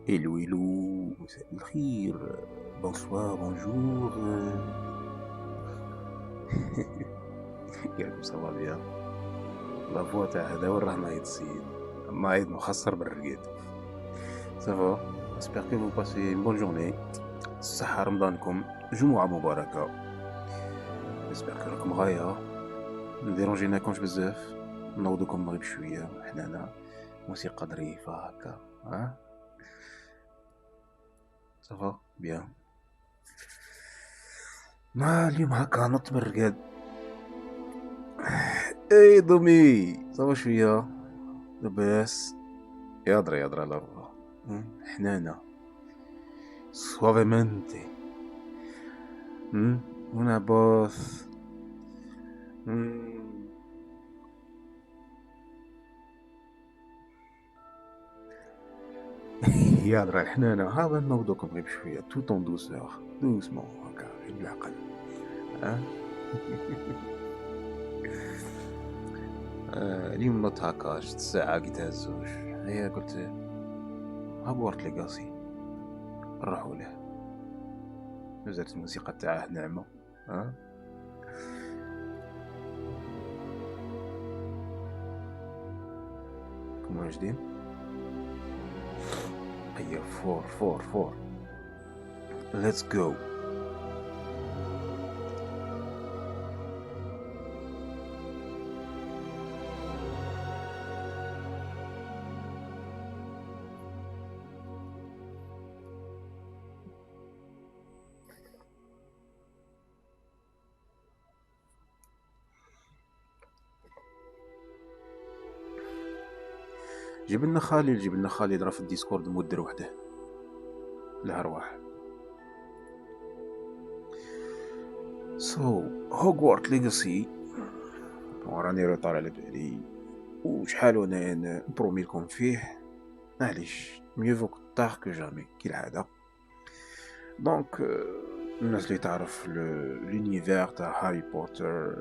Hello, hello, مساء الخير. Bonsoir, bonjour. ياكم صافا بيان. لا فوا تاع هذا وين راه نايض السيد، نايض مخسر بالرقاد. صافا، j'espère que vous passez une bonne journée. الصحة رمضانكم جمعة مباركة. j'espère que راكم غاية، مديرونجيناكمش بزاف، نوضكم المغرب شوية حنانا، موسيقى ظريفة هكا. ها صافا بيان. ما اليوم هكا نط من الرقاد. اي ضمي صافا شوية لاباس. يهضر يهضر على الله. حنانا suavemente. Una voz. يهضر حنانا ها نوضوكم غير بشوية توت اون دوسور دوسمون هكا غير بالعقل. اليوم نوض هكا شت الساعة قلتها الزوج، هيا قلت هاغوارت ليغاسي نروحو له. نزلت الموسيقى تاعه ناعمة. كم واجدين. هيا فور let's go. جيب لنا خالد راه في الديسكورد مدير وحده الارواح. هوغوارت ليغاسي وراني روطار على بالي وشحال وانا نبرومي لكم فيه. معليش ميو فوك طار كو جامي كالعاده. دونك الناس اللي تعرف لونيفير تاع هاري بوتر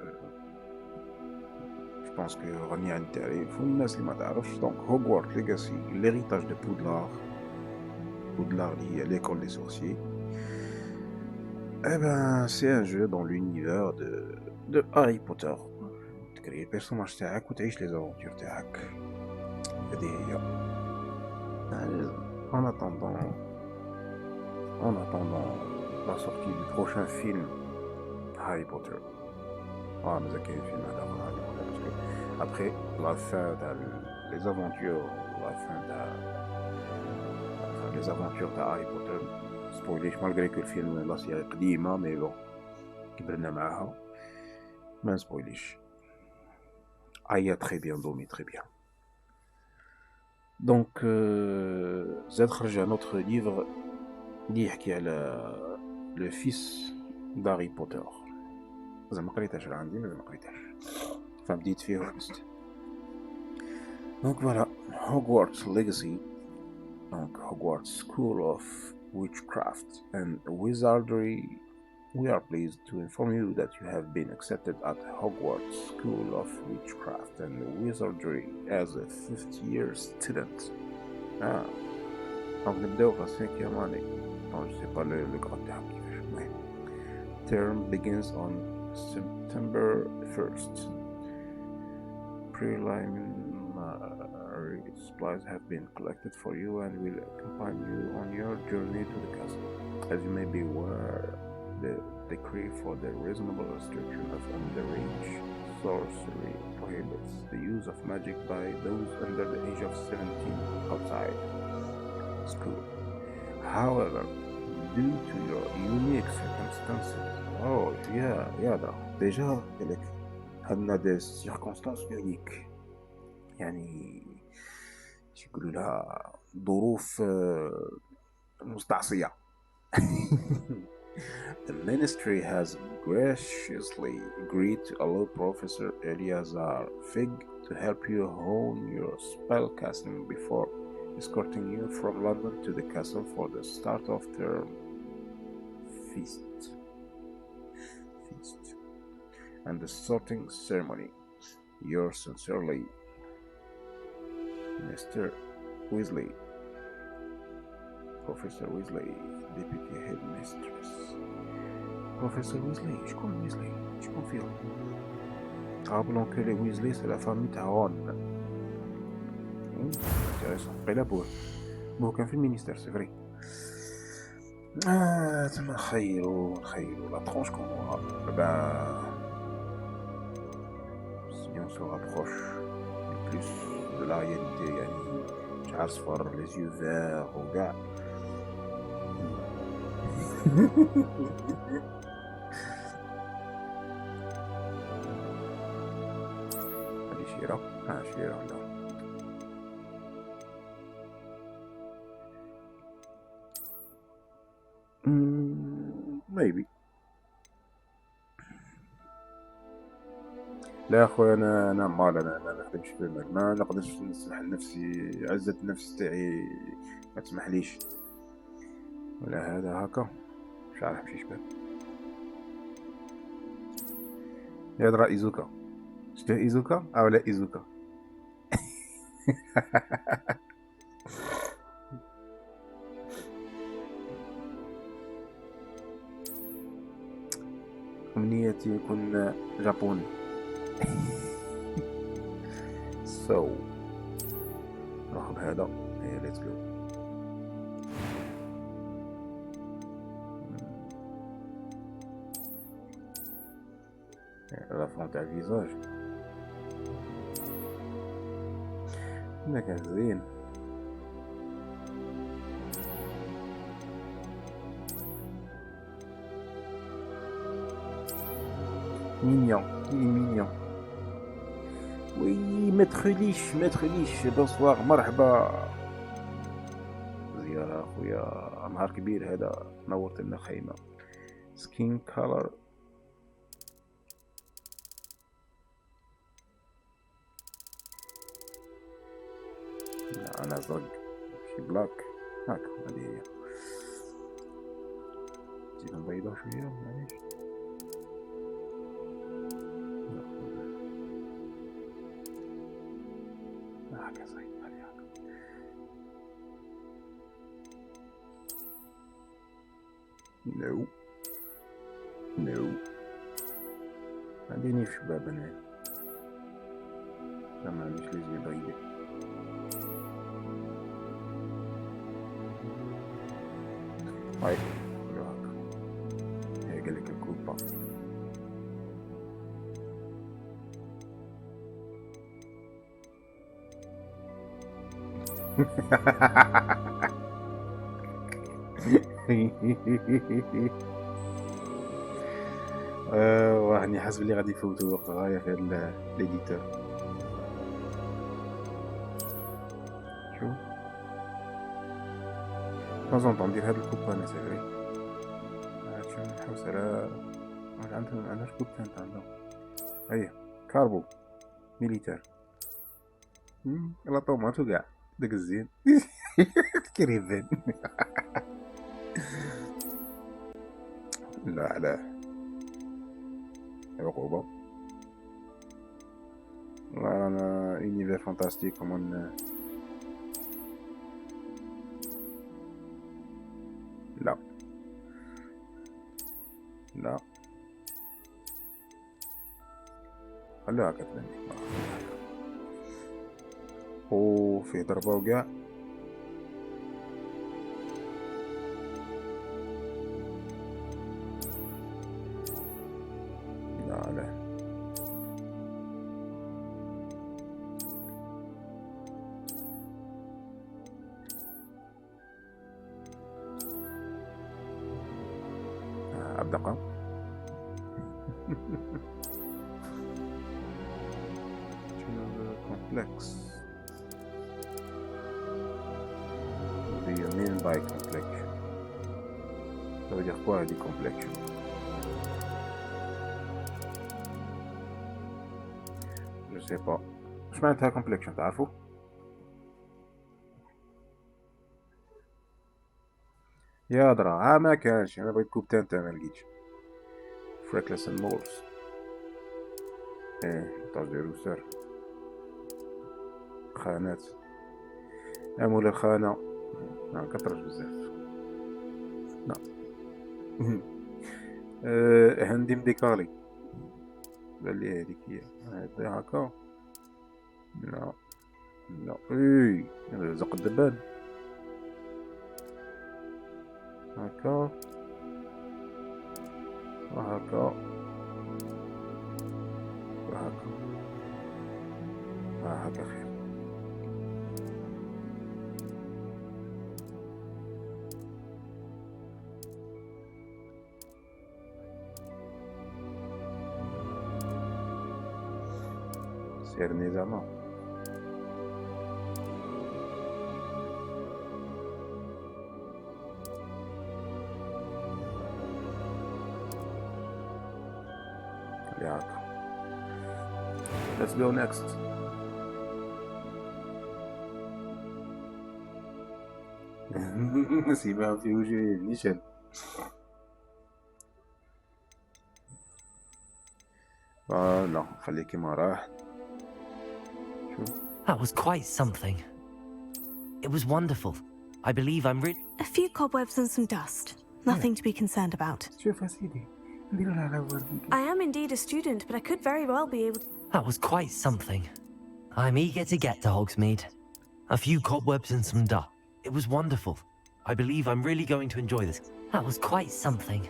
جو بونس كو غني عن التعريف، والناس اللي ما تعرفش دونك هوغوارت ليغاسي ليريتاج دو بودلار اللي هي ليكول دي سورسيي. Eh ben, c'est un jeu dans l'univers de Harry Potter. تكري البيرسوناج تاعك وتعيش لي زافونتور تاعك. هذه هي. En attendant la sortie du prochain film Harry Potter. مازال كاين فيلم هذا Harry Potter parce que après la fin تاع les aventures, la fin تاع les aventures تاع Harry Potter سبويليش malgré que الفيلم لا سيري قديمة مي بون كبرنا معاها ما نسبويليش. très bien Domi, très bien. Donc زاد خرج un autre livre اللي يحكي على le fils d'Harry Potter. زعما قريتهاش راه عندي مازال ما قريتهاش فبديت فيه وحبست. Donc voilà, Hogwarts Legacy. Donc Hogwarts School of Witchcraft and Wizardry. We are pleased to inform you that you have been accepted at Hogwarts School of Witchcraft and Wizardry as a 5th-year student. Donc نبداو في 5e année. Non, je sais pas le grade تاعهم كيفاش. المهم term begins on September 1st. Preliminary supplies have been collected for you and will accompany you on your journey to the castle. As you may be aware, the decree for the reasonable restriction of underage sorcery prohibits the use of magic by those under the age of 17 outside school. However, due to your unique circumstances, déjà عندنا des circonstances uniques، يعني يقولوا لها ظروف مستعصية. The ministry has graciously agreed to allow Professor Eleazar Fig to help you hone your spellcasting before escorting you from London to the castle for the start of term feast and the sorting ceremony. Yours sincerely, Mr. Weasley. بروفيسور ويزلي ديبيتي هيد ميستريس. بروفيسور ويزلي شكون ويزلي؟ شكون فيهم؟ Rappelons que les Weasley c'est la famille تاع رون. intéressant. قيلا بوه كان في المينيستير سي فري. تما نخيلو لا ترونش كون si on se rapproche plus de la réalité يعني شعر صفر les yeux verts وكاع. هادي شيرة شيرة لا maybe. لا اخويا انا مال انا ما نخدمش في المال، ما نقدرش نسمح لنفسي، عزة النفس تاعي ما تسمحليش ولا هذا هكا. مش عارف مشي شباب يهضر ايزوكا. شتو ايزوكا او لا ايزوكا؟ امنيتي يكون جابوني. سو ناخذ هذا. هي ليتس جو. لافون تاع الفيزاج ما كان زين. مينيون مينيون. وي متر ليش بونسوار مرحبا. زيارة اخويا نهار كبير هذا، نورت لنا خيمة. سكين كولر لا انا زرق شي بلاك هاكا. هذه هي. نزيد نبيضها شوية معليش. هاكا زين هذه هاكا. نو عنديني في شباب انا ما عنديش لي بيض. هاي هاكا هي قالك الكوبا. راني حاسب لي غادي يفوتوا وقت غاية في هاد ليديتور. شو نظن ندير هاد الكوبا انا سيفري. شو نحوس على عندنا كوبتان عندهم. ايه كاربو ميليتير. لا طوماطو كاع داك الزين. كريفين. لا علاه عقوبة. انا اونيفير فانتاستيك كومون. لا لا خلوها كتبني. فيه ضربة وكاع. لا أبدقة. complex. What do you mean by complexion? Ça veut dire quoi dit complexion? Je sais pas. اش معناتها complexion تعرفوا؟ يا درا ما كانش. انا بغيت كوبتان تا ما لقيتش. فريكلس مورس. طاج دي روسر. خانات. مولا الخانة كترج بزاف. لا. عندي مديكالي. بان لي هذيك هي هذا هكا. لا لا اي زق الدبان هكا وهكا وهكا هكا خير. سيرني زعما هكا. Let's go next. نسيبها في وجهي نيشان. لا خليه كيما راح. شوف. That was quite something. It was wonderful. I believe I'm really... A few cobwebs and some dust. Nothing to be concerned about. شوف سيدي نديرو لها على I am indeed a student, but I could very well be able... That was quite something. I'm eager to get to Hogsmeade. A few cobwebs and some dust. It was wonderful. I believe I'm really going to enjoy this. That was quite something.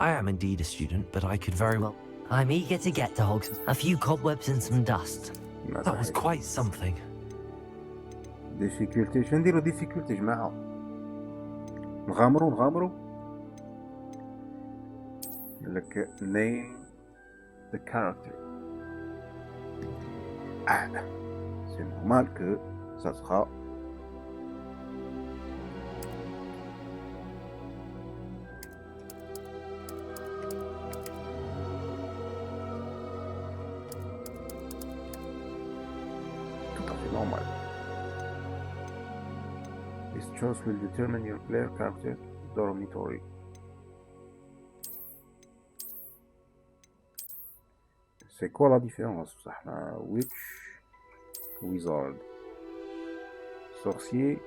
I am indeed a student, but I could very well... I'm eager to get to Hogsmeade. A few cobwebs and some dust. That was quite something. ديفيكولتي شنو نديرو ديفيكولتي جماعة نغامرو لك name the character. c'est normal que ça sera tout à fait normal. This choice will determine your player character dormitory. C'est quoi la différence? Witch, wizard, sorcier,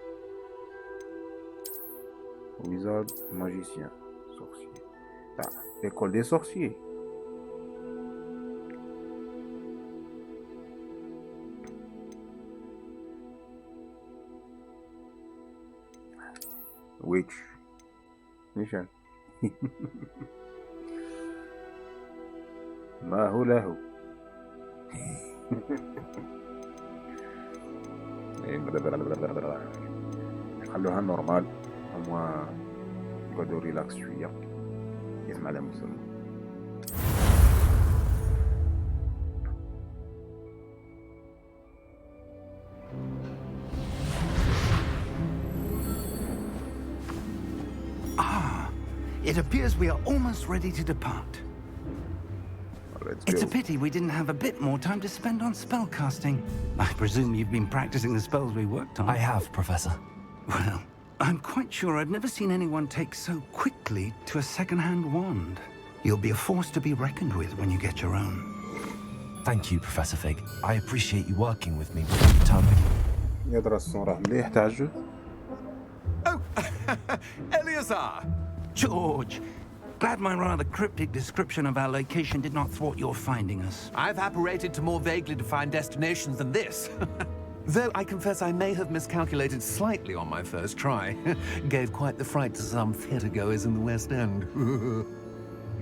wizard, magicien, sorcier. École des sorciers. Witch. نيشان. ما هو له. خلوها نورمال هما نقعدو ريلاكس شوية يسمع على مسلم. It appears we are almost ready to depart. It's a pity we didn't have a bit more time to spend on spellcasting. I presume you've been practicing the spells we worked on. I have, Professor. Well, I'm quite sure I've never seen anyone take so quickly to a second-hand wand. You'll be a force to be reckoned with when you get your own. Thank you, Professor Fig. I appreciate you working with me with the time. يدرس صورة مليح تعجب. Oh, Eleazar! George, glad my rather cryptic description of our location did not thwart your finding us. I've apparated to more vaguely defined destinations than this. Though I confess I may have miscalculated slightly on my first try. Gave quite the fright to some theatre-goers in the West End.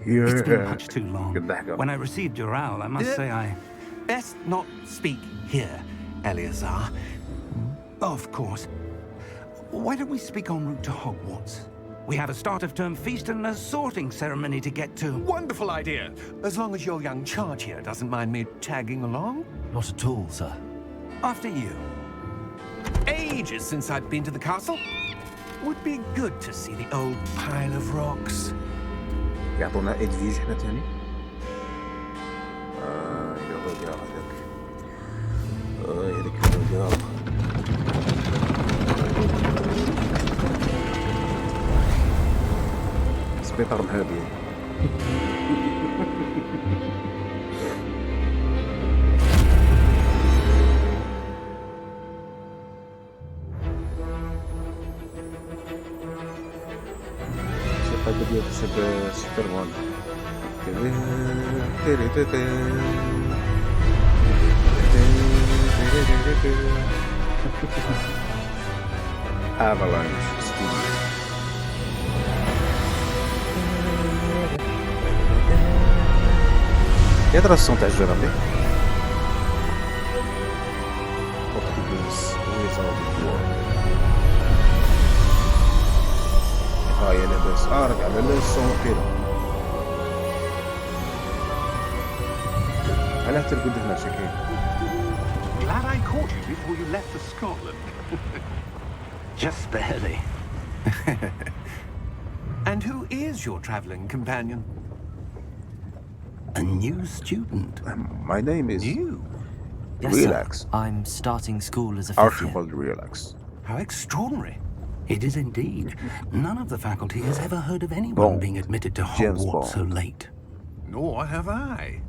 It's been much too long. When I received your owl, I must say I... Best not speak here, Eleazar. Of course. Why don't we speak en route to Hogwarts? We have a start-of-term feast and a sorting ceremony to get to. Wonderful idea! As long as your young charge here doesn't mind me tagging along. Not at all, sir. After you. Ages since I've been to the castle. Would be good to see the old pile of rocks. يعطونا ادفيج حنا تاني. يلا هذاك. هذاك الرجال. سبيطار مهابي. هذا اللي يحسب سوبرمان. Avalanche Studio. يا ترى الصوت تاع الجرافي هاي لاباس رجع على الصوت كده علاه ترقد هنا شكل. Glad I caught you before you left for Scotland. Just barely. And who is your travelling companion? A new student. My name is You? Yes, Relax. sir. I'm starting school as a fifth year. Archibald Relax. How extraordinary. It is indeed. None of the faculty has ever heard of anyone Bond. being admitted to James Hogwarts so Bond. late. Nor have I.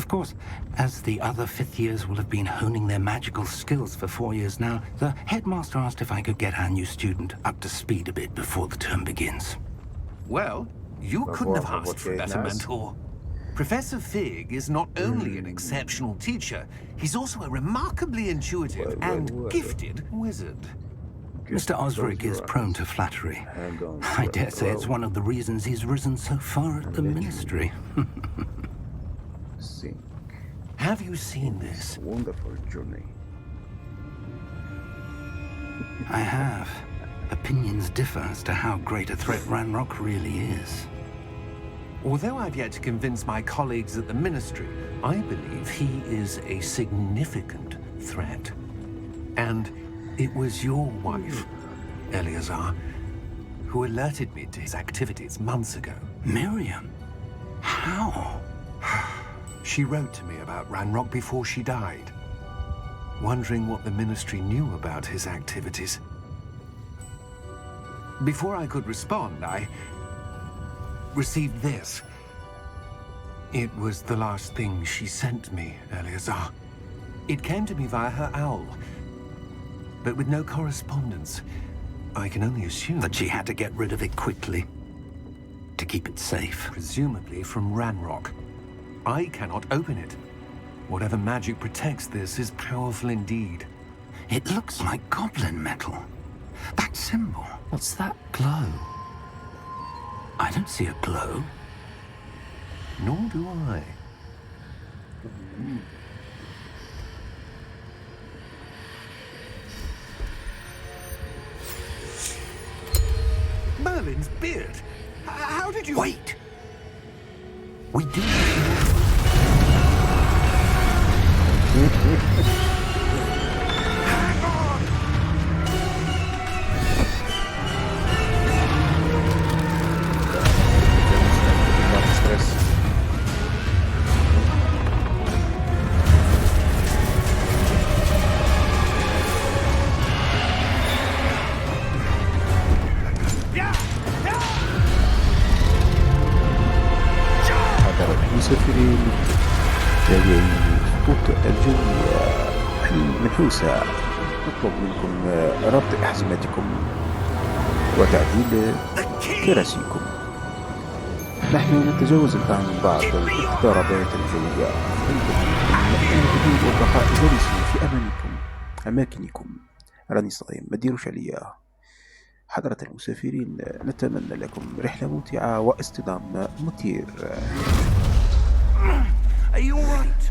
Of course, as the other fifth years will have been honing their magical skills for 4 years now, the headmaster asked if I could get our new student up to speed a bit before the term begins. Well, you couldn't have Before asked for a what better Kate has. mentor. Professor Fig is not only an exceptional teacher, he's also a remarkably intuitive and gifted wizard. Mr. Osric is prone to flattery. Hang on. I dare say it's one of the reasons he's risen so far at the ministry. Think. Have you seen this? Wonderful journey. I have. Opinions differ as to how great a threat Ranrock really is. Although I've yet to convince my colleagues at the ministry, I believe he is a significant threat. And it was your wife, Eleazar, who alerted me to his activities months ago. Miriam? How? She wrote to me about Ranrock before she died, wondering what the ministry knew about his activities. Before I could respond, I received this. It was the last thing she sent me, Eleazar. It came to me via her owl, but with no correspondence. I can only assume That she had to get rid of it quickly. To keep it safe. presumably from Ranrock. I cannot open it. Whatever magic protects this is powerful indeed. It looks like goblin metal. That symbol. What's that glow? I don't see a glow. Nor do I. Merlin's beard! How did you... Wait! We do ستريس. هذا المسافرين تابعي الخطوط الجوية المنحوسة نطلب منكم ربط أحزمتكم وتعديل كراسيكم. نحن نتجاوز الآن بعض الاضطرابات الجوية. يمكنكم والبقاء جالسين في أماكنكم. راني صايم ما ديروش عليا. حضرة المسافرين نتمنى لكم رحلة ممتعة واصطدام مثير. Are you alright?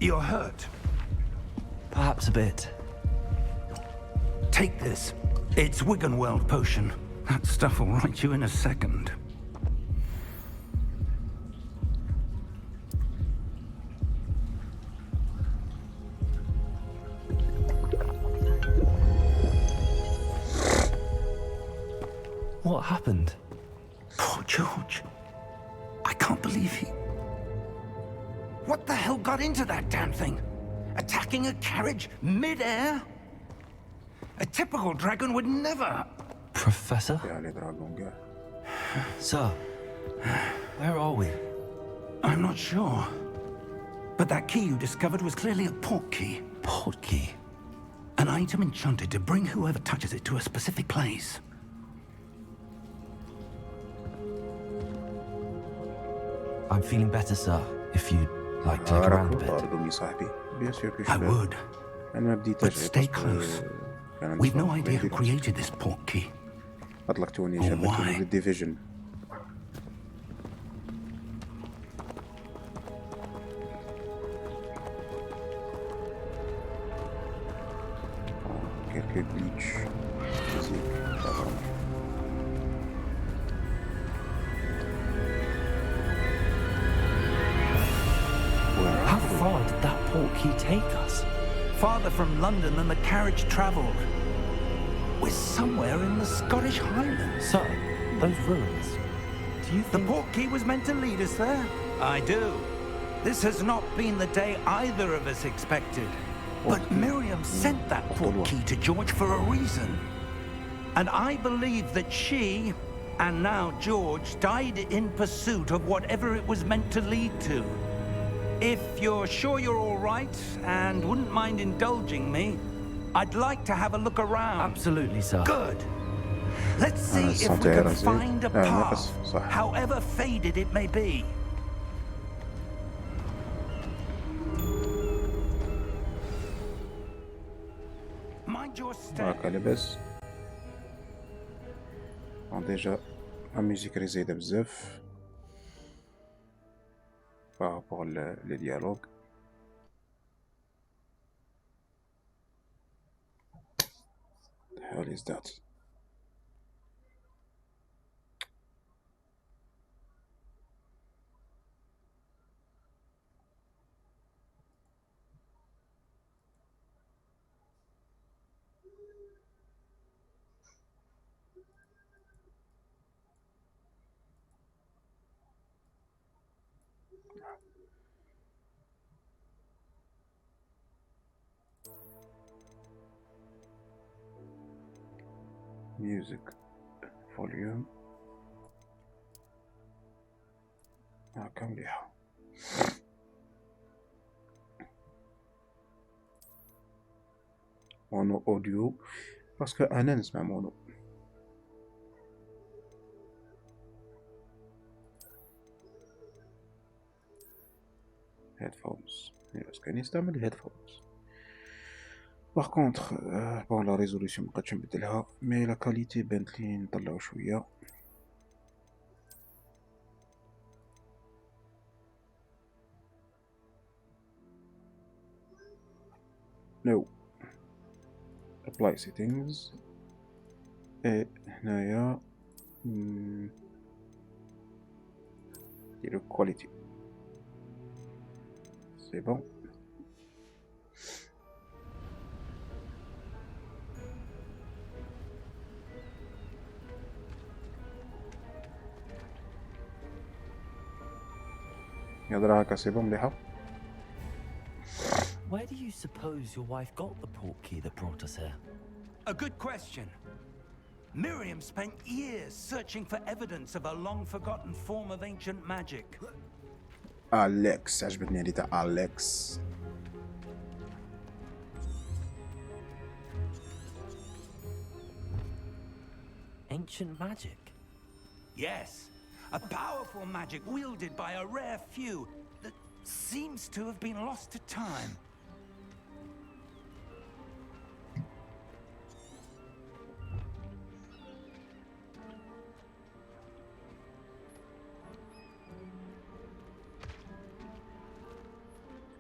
You're hurt. Perhaps a bit. Take this. It's Wiggenweld potion. That stuff will right you in a second. What happened? Poor George. I can't believe he... What the hell got into that damn thing? Attacking a carriage mid-air? A typical dragon would never... Professor? يعني دراغون كاع. Sir, where are we? I'm not sure. But that key you discovered was clearly a port key. Port key. An item enchanted to bring whoever touches it to a specific place. I'm feeling better, sir. If you'd like to look around a bit. طاردوني صاحبي. Bien sûr que je I would. أنا ما بديتش But stay close. We've no idea who created this portkey. أطلقتوني Or جابتوني why. للديفيجن. Quelques glitch physiques. How far did that portkey take us? Farther from London than the carriage travelled. We're somewhere in the Scottish Highlands. Sir, those ruins. Do you The think... portkey was meant to lead us there? I do. This has not been the day either of us expected. But Miriam sent that portkey to George for a reason. And I believe that she, and now George, died in pursuit of whatever it was meant to lead to. If you're sure you're all right and wouldn't mind indulging me, I'd like to have a look around. Absolutely, sir. Good. Let's see if we can find a path, however faded it may be. Mind your step. هاكا لاباس. ديجا لا ميوزيك راه زايدة بزاف بارابور لي ديالوغ. The hell is that? Music volume. هاكا مليحة. مونو اوديو باسكو انا نسمع مونو. headphones باسكو نستعمل headphones. باغ كونطخ بون لا ريزولوسيون مبقيتش نبدلها مي لا كاليتي بانت لي نطلعو شويه. نو apply settings هنايا نديرو quality سي بون. يهضر هكا سي بون مليحة. Where do you suppose your wife got the portkey that brought us here? A good question. Miriam spent years searching for evidence of a long-forgotten form of ancient magic. أليكس عجبتني هادي تاع أليكس. Ancient magic? Yes, a powerful magic wielded by a rare few that seems to have been lost to time.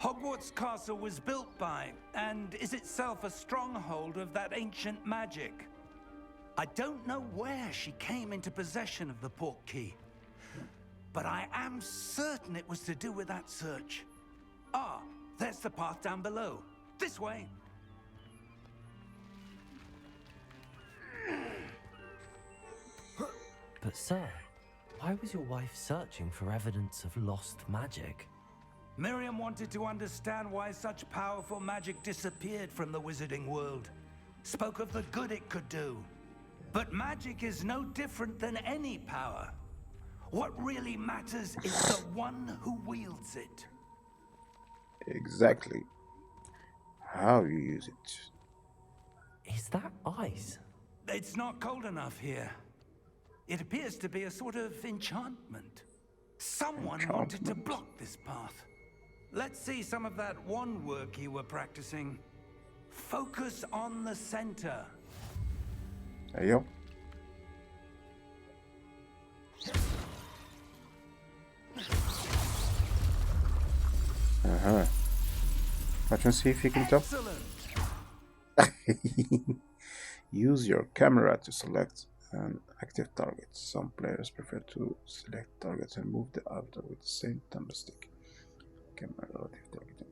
Hogwarts Castle was built by, and is itself a stronghold of that ancient magic. I don't know where she came into possession of the portkey, but I am certain it was to do with that search. Ah, there's the path down below. This way. But sir, why was your wife searching for evidence of lost magic? Miriam wanted to understand why such powerful magic disappeared from the wizarding world. Spoke of the good it could do. But magic is no different than any power. What really matters is the one who wields it. Exactly. How you use it. Is that ice? It's not cold enough here. It appears to be a sort of enchantment. Someone wanted to block this path. Let's see some of that wand work you were practicing. Focus on the center. أيوه. أها. عشان نسيب فيك أنت. Use your camera to select an active target. Some players prefer to select targets and move the avatar with the same thumbstick. Camera relative targeting.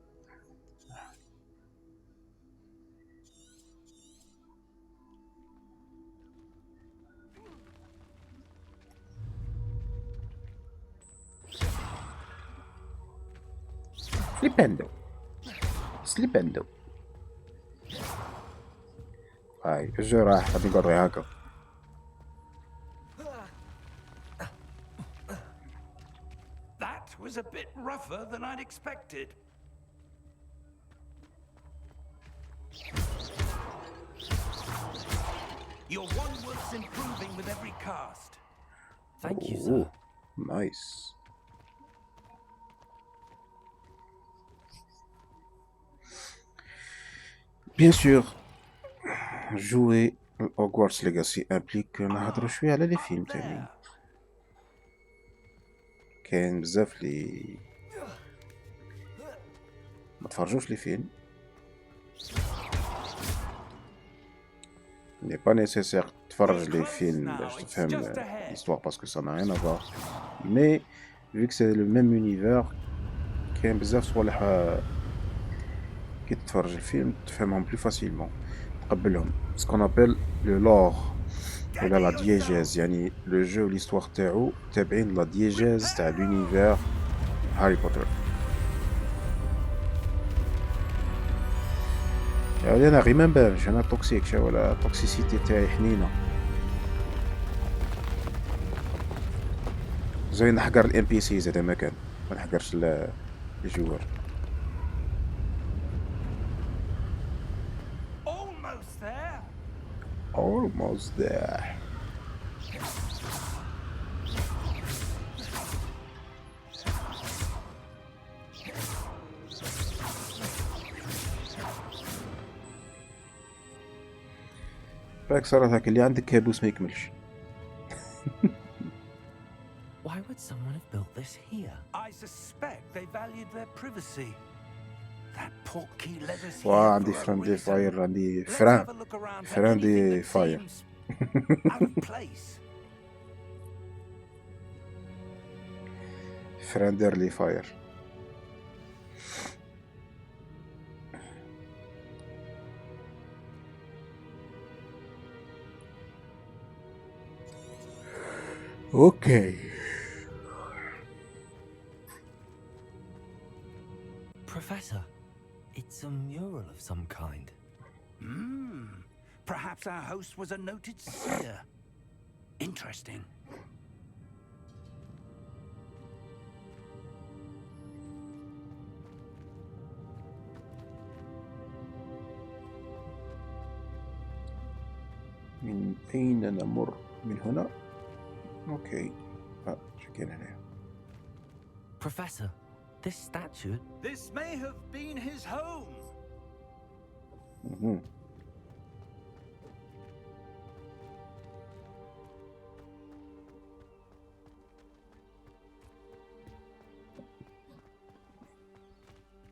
Slipendo. هاي الجو راح غادي نقري هكا. That was a bit rougher than I'd expected. Your wand work's improving with every cast. Thank you, sir. Nice. Bien sûr, jouer Hogwarts Legacy implique نهضروا شوية على لي فيلم تاني. كاين بزاف لي ما تفرجوش لي فيلم. n'est pas nécessaire تفرج لي فيلم باش تفهم l'histoire parce que ça n'a rien à voir. Mais vu que c'est le même univers كاين بزاف صوالح كي تتفرج الفيلم تفهمهم plus facilement. تقبلهم. Ce qu'on appelle le lore ولا la diégèse يعني le jeu l'histoire تاعو تابعين la diégèse تاع l'univers هاري بوتر. يعني انا غير ما نبانش انا توكسيك شا ولا توكسيسيتي تاعي حنينه زي نحقر الام بي سي هذا ما كان ما نحقرش الجوار. Almost there. راك صراحة اللي عندك كابوس ما يكملش. Why would someone have built this here? I suspect they valued their privacy. That portkey led us here. عندي فران فاير عندي فران دي فاير. فران دير لي فاير. Okay. Professor, it's a mural of some kind. Perhaps our host was a noted seer. Interesting. من أين نمر؟ من هنا؟ Okay. شكرا هنا. Professor, this statue... This may have been his home.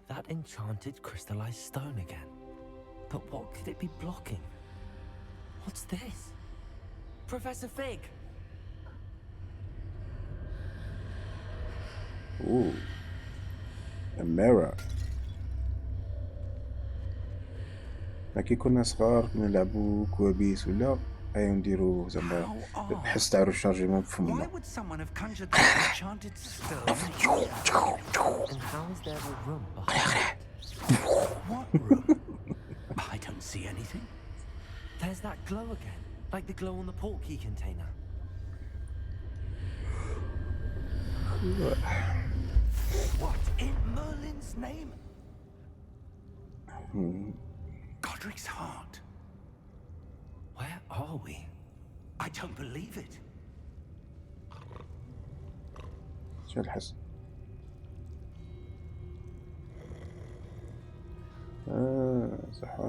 That enchanted crystallized stone again. But what could it be blocking? What's this? Professor Fig! Ooh. A mirror. كي كنا صغار كنا نلعبو كوابيس ولا ايا نديرو زعما بحس تاع الشارجمون بفمنا. Why would someone have conjured that enchanted stone? And how is there a room behind it? What room? I don't see anything. There's that glow again, like the glow on the portkey container. What in Merlin's name? Godric's heart. Where are we? I don't believe it. شنو الحس؟ صح.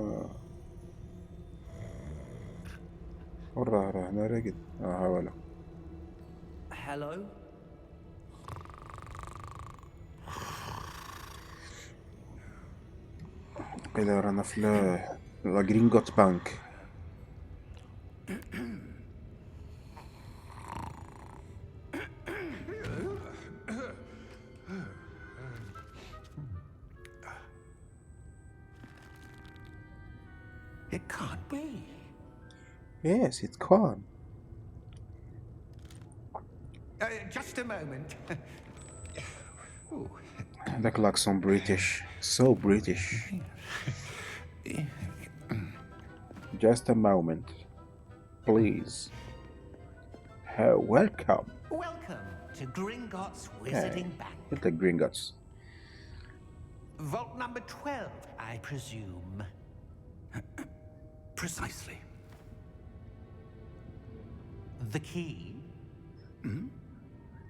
راه هنا راقد. ها ولا. Hello? قيلا رانا في لا غرينغوت بانك. It can't be. Yes, it's calm. Just a moment. Ooh. هذاك لاكسون بريتش. So British. Just a moment. Please. Welcome. Welcome to Gringotts Wizarding Bank. It's the Gringotts. Vault number 12, I presume. Precisely. The key?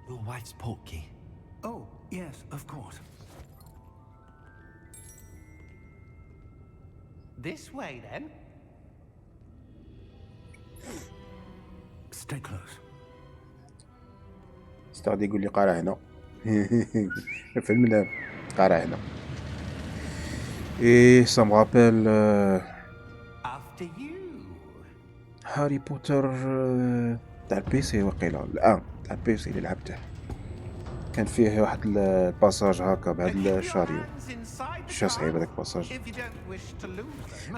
Your wife's portkey. Oh, yes, of course. This way, then. Stay close. استعد يقول لي قارع هنا. الفيلم هنا قارع هنا. Et ça me rappelle After you. هاري بوتر تاع البيسي وقيلا الآن تاع البيسي اللي لعبته. كان فيه واحد الباساج هكا بعد الشاريو. شا صعيب هذاك الباساج.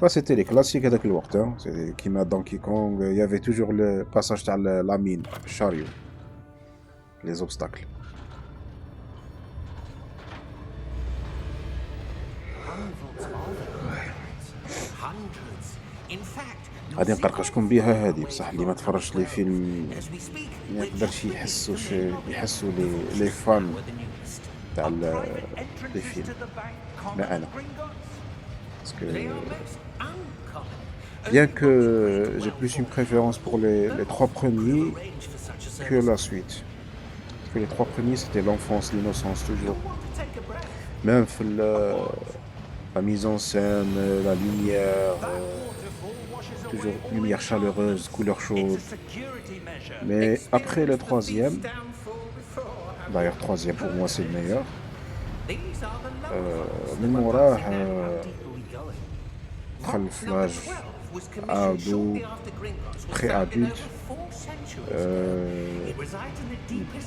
سيتي لي كلاسيك هذاك الوقت. سيتي كيما دونكي كونغ. يافي توجور لو باساج تاع لامين الشاريو. لي زوبستاكل. غادي نقرقشكم بها هذه بصح اللي ما تفرجش لي فيلم ما يقدرش يحسوا لي فان تاع لي فيلم. لا انا باسكو bien que j'ai plus une préférence pour les trois premiers que la suite. Parce que les trois premiers c'était l'enfance, l'innocence toujours. Même la mise en scène, la lumière, toujours lumière chaleureuse, couleur chaude. Mais après le troisième, d'ailleurs troisième pour moi c'est le meilleur. من موراه دخل في لاج ado, pré-adulte,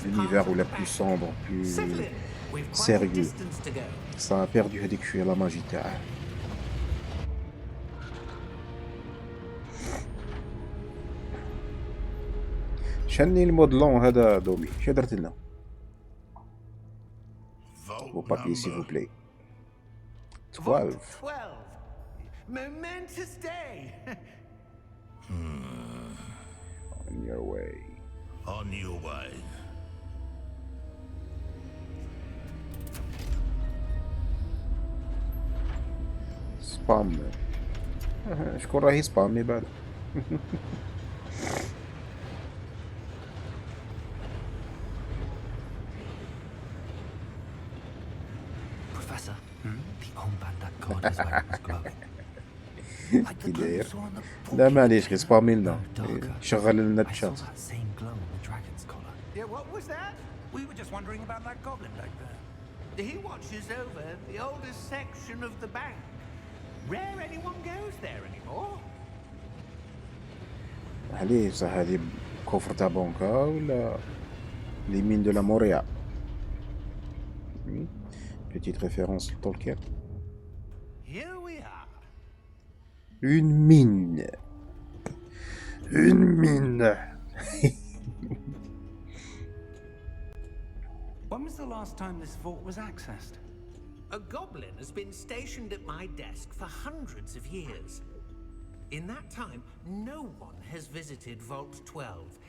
l'univers où la plus sombre, plus sérieux. Ça a perdu هذيك شوية la magie تاعه. شني المود لون هذا دومي شو درت لنا؟ Vos papiers s'il vous plaît. 12. Momentous day. On your way. On your way. سبام. شكون راهي سبامي بعد. Professor, the armband that god is wearing was glowing. Like the كي glow you داير؟ saw on the لا معليش غير سبامي لنا. darker. شغل لنا I saw الشات. that same glow on the dragon's collar. Yeah, what was that? We were just wondering about that goblin back there. He watches over the oldest section of the bank. Rare anyone goes there anymore. عليه بصح هذه كفر تاع بونكا ولا لي مين دو لا موريا. Petite référence à Tolkien. Here we are. Une mine. Une mine. When was the last time this vault was accessed? A goblin has been stationed at my desk for hundreds of years. In that time, no one has visited Vault 12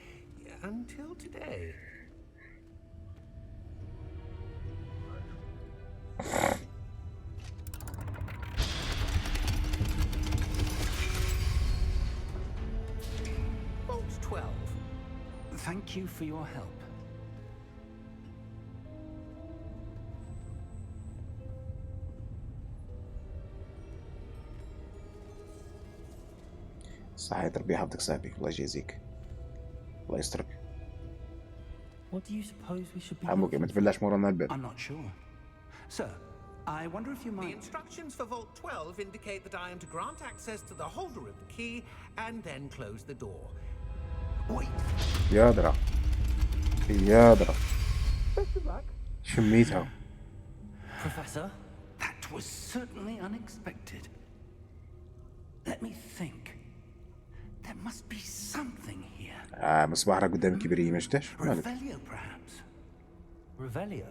until today. Vault 12. Thank you for your help. صحيت ربي يحفظك صاحبي الله يجازيك الله يسترك. What do you suppose we should be حموك ما looking for? تبلاش مورانا الباب. I'm not sure. Sir, I wonder if you The might... instructions for Vault 12 indicate that I am to grant access to the holder of the key and then close the door. Wait. يا درا يا درا شميتها. Professor? That was certainly unexpected. Let me think. There must be something here. مصباح راه قدام كبري ما شفتهش مالك. Revelio, perhaps? Revelio?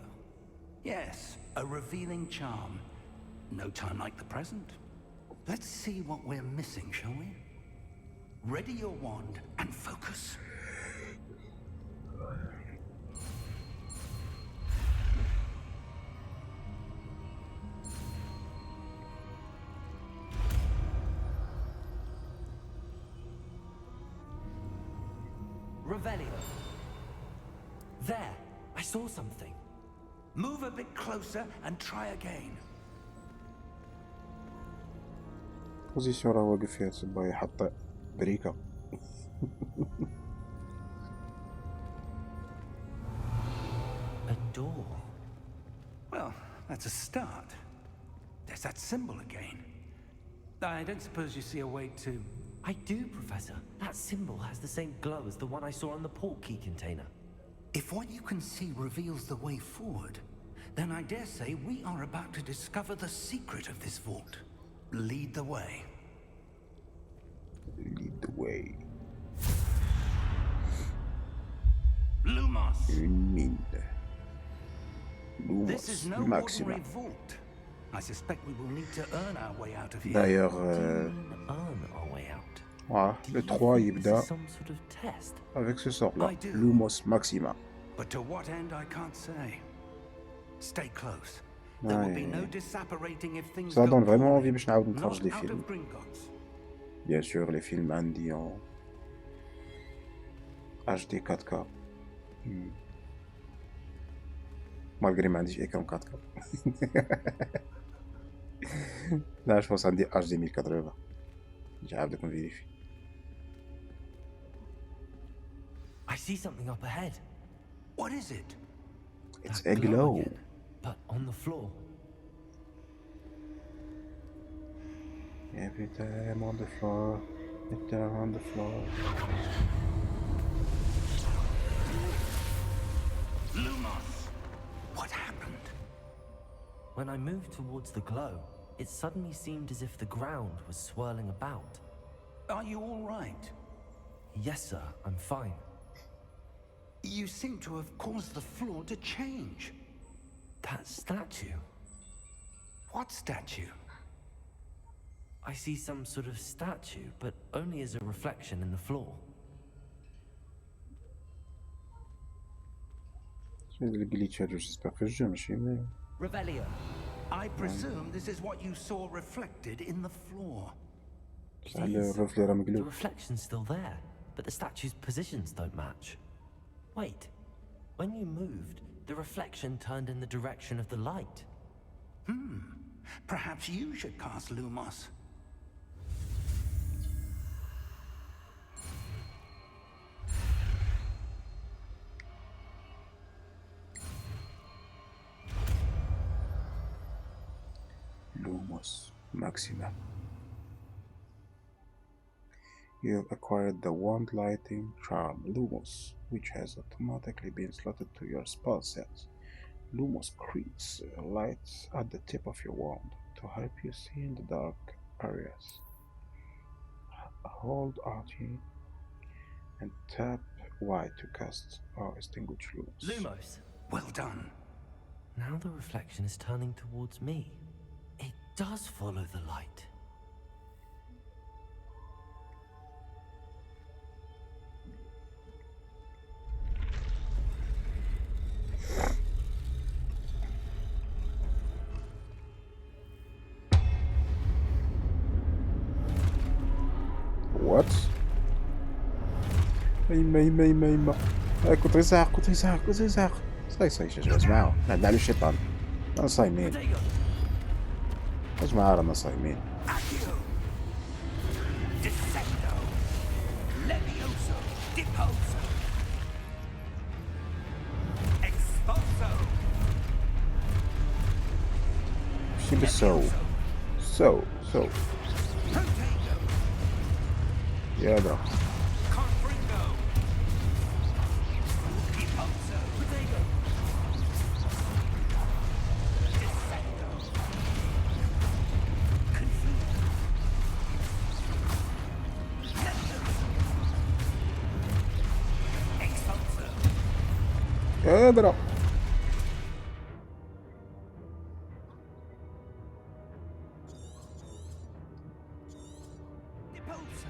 Yes, a revealing charm. No time like the present. Let's see what we're missing, shall we? Ready your wand and focus. Revelio. There! I saw something. Move a bit closer and try again. بوزيسيون راه واقف فيها تبا يحط بريكة. A door. Well, that's a start. There's that symbol again. I don't suppose you see a way to... I do, Professor. That symbol has the same glow as the one I saw on the port key container. If what you can see reveals the way forward, then I dare say we are about to discover the secret of this vault. Lead the way. Lead the way. Lumos! Une mine. This is no Maxima. ordinary vault. I suspect we will need to earn our way out of here. D'ailleurs, Earn our way out. voilà, le 3 يبدا Some sort of test. avec ce sort là, I do. Lumos Maxima. But to what end, I can't say. Stay close. There will be no disapparating if things Ça go donne vraiment poorly. envie باش نعاود نتفرج Not لي out فيلم. of Gringotts. Bien sûr, les films عندي en HD 4K. malgré ما عنديش écran 4K. لا je pense عندي HD 1080. نجي عاود نفيريفي. I see something up ahead. What is it? It's That a glow. again, but on the floor. Every time on the floor, every time on the floor. Lumos! What happened? When I moved towards the glow, it suddenly seemed as if the ground was swirling about. Are you all right? Yes, sir, I'm fine. You seem to have caused the floor to change. That statue. What statue? I see some sort of statue, but only as a reflection in the floor. اللي glitch هادو j'espère que je ماشي مي. Revelio. I presume this is what you saw reflected in the floor. صح الرفلي راه The مقلوب. reflection's still there, but the statue's positions don't match. Wait, when you moved, the reflection turned in the direction of the light. Perhaps you should cast Lumos. Lumos Maxima. You have acquired the wand lighting charm Lumos, which has automatically been slotted to your spell sets. Lumos creates lights at the tip of your wand to help you see in the dark areas. Hold RT and tap Y to cast or extinguish Lumos. Lumos. Well done. Now the reflection is turning towards me. It does follow the light. What? يما كنت يسحق صاي يا جماعة نعدى على الشيطان رانا صايمين يا جماعة رانا صايمين Repulso. Expulso. ماشي بالسو. سو. Protego. يا درا. Confringo. Repulso. Protego. Descendo. Confundo. Expulso. يا درا. Repulso.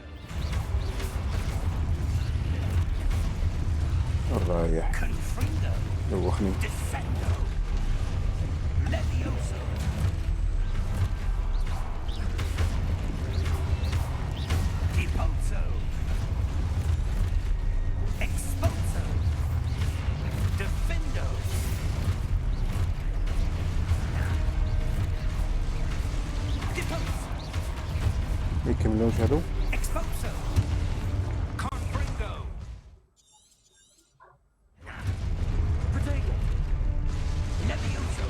رايح. Confringo. دوخني. Descendo. Levioso. Repulso. Expulso. Defendo. Repulso. يكملوش هادو. Expulso. Confringo. Protego. Levioso.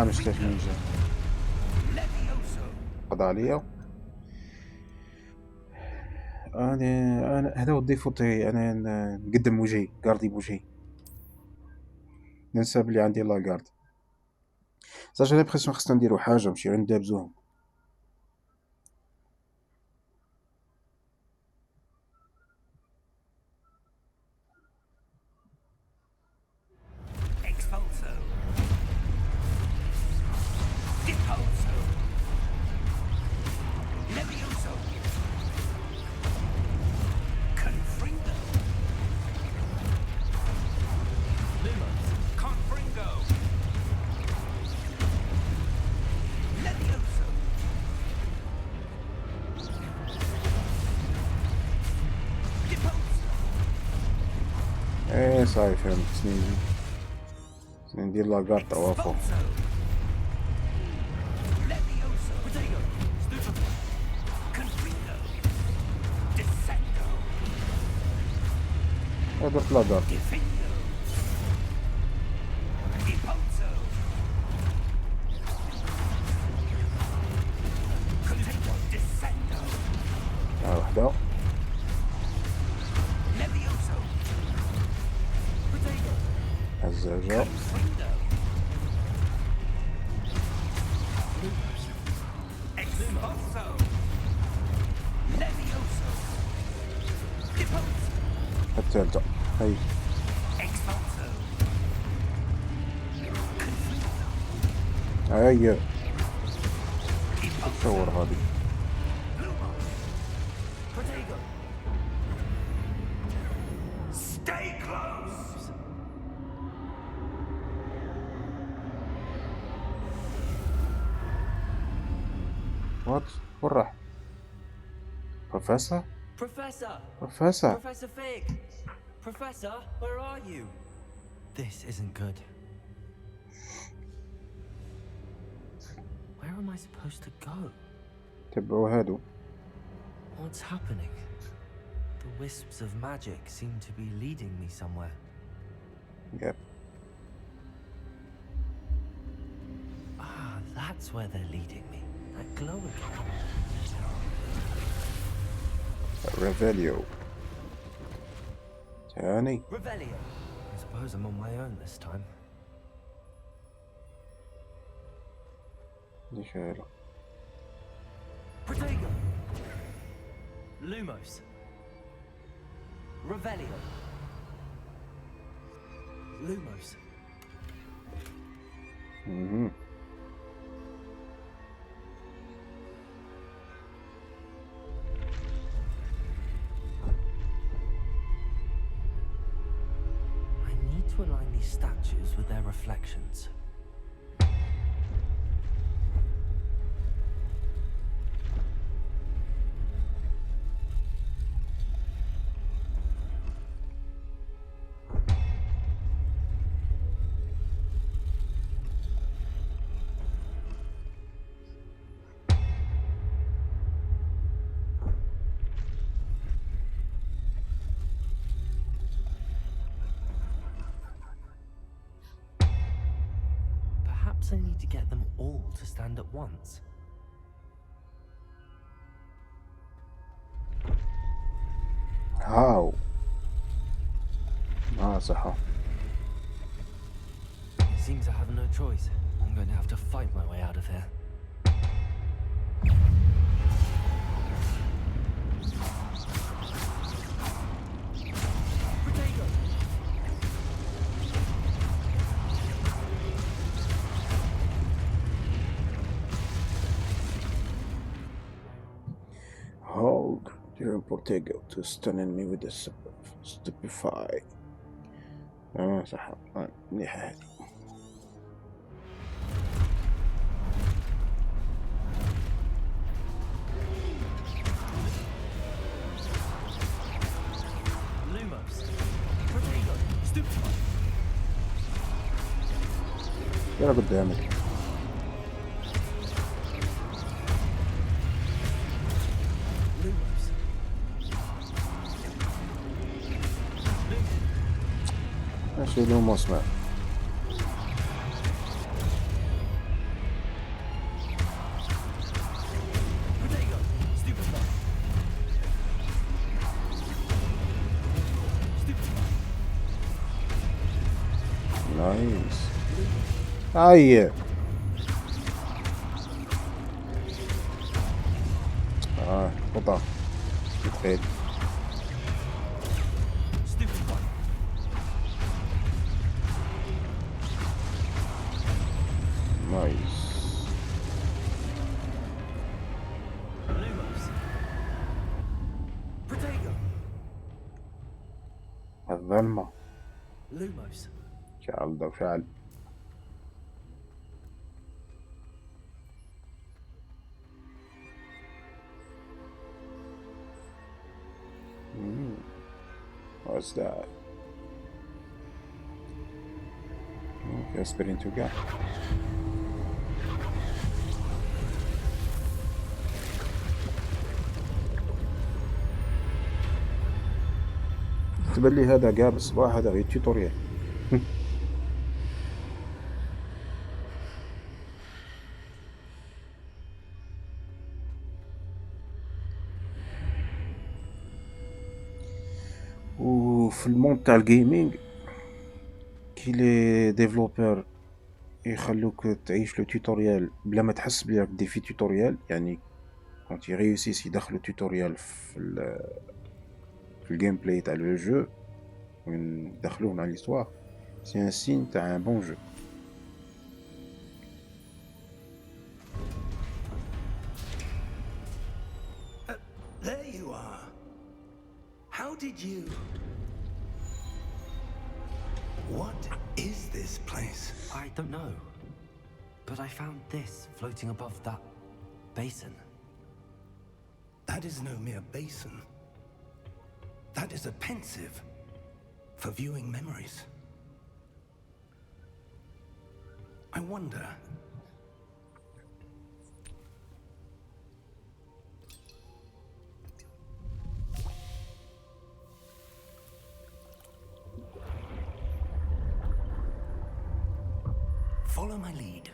مش ليش نينجا. Levioso. قضى عليا. انا هذا هو الديفو تاعي، انا نقدم وجهي، كاردي بوجهي، ننسى بلي عندي لا كارد. صح جي ليمبرسيون خصنا نديرو حاجه ماشي غير ندابزوهم. Expulso. Repulso. Levioso. Confringo. Lumos. Confringo. Levioso. Repulso. ايه صاي فهمت. خصني ندير لا كارد توافق. Expulso. Levioso. Protego. Stupido. Confringo. Descendo. درت لا كارد. Defendo. Repulso. Protego. Descendo. وحده. Levioso. Protego. هزاجه. Confrindo. Expulso. Levioso. Repulso. الثالثه هاي. Expulso. هاي Repulso. تصور هذه. Lumos. Protego. Stay close. وات وين راح؟ بروفيسور؟ Professor! بروفيسور Professor Fig! Professor, where are you? This isn't good. Where am I supposed to go? تبعوا هادو. What's happening? The wisps of magic seem to be leading me somewhere. ياب. Ah, that's where they're leading me. That glow again. ريفيليو. تاني. Revelio! I suppose I'm on my own this time. دي خيالة. Protego! Lumos! Revelio! Lumos! مهم. I need to align these statues with their reflections. Perhaps I need to get them all to stand at once. هاو صح. Seems I have no choice. I'm going to have to fight my way out of here. Hold your Portego to stun me with the stupefy. صح. مليحة هذه. Lumos. Protego. Stupefy. يلا قدامك. Lumos. ماشي لهم اسمع. Protego. Stupefy. Stupefy. نايس. هاي. قطع. متخيل. Stupefy. نايس. Lumos. Protego. الظلمة. Lumos. شعل ده وشعل. What's that? Okay, spinning to gap. تبان لي هذا جاب الصباح هذا غير توتوريال. وفي الموند تاع الجيمنج كي لي ديفلوبر يخلوك تعيش لو توتوريال بلا ما تحس بلي راك دير في توتوريال، يعني كونت يريوسيس يدخلوا توتوريال في الجيم بلاي تاع لو جو ويدخلوه مع ليستوار، سي ان سين تاع ان بون جو. There you are. How did you... What is this place? I don't know. But I found this floating above that basin. That is no mere basin. That is a pensive for viewing memories. I wonder... Follow my lead.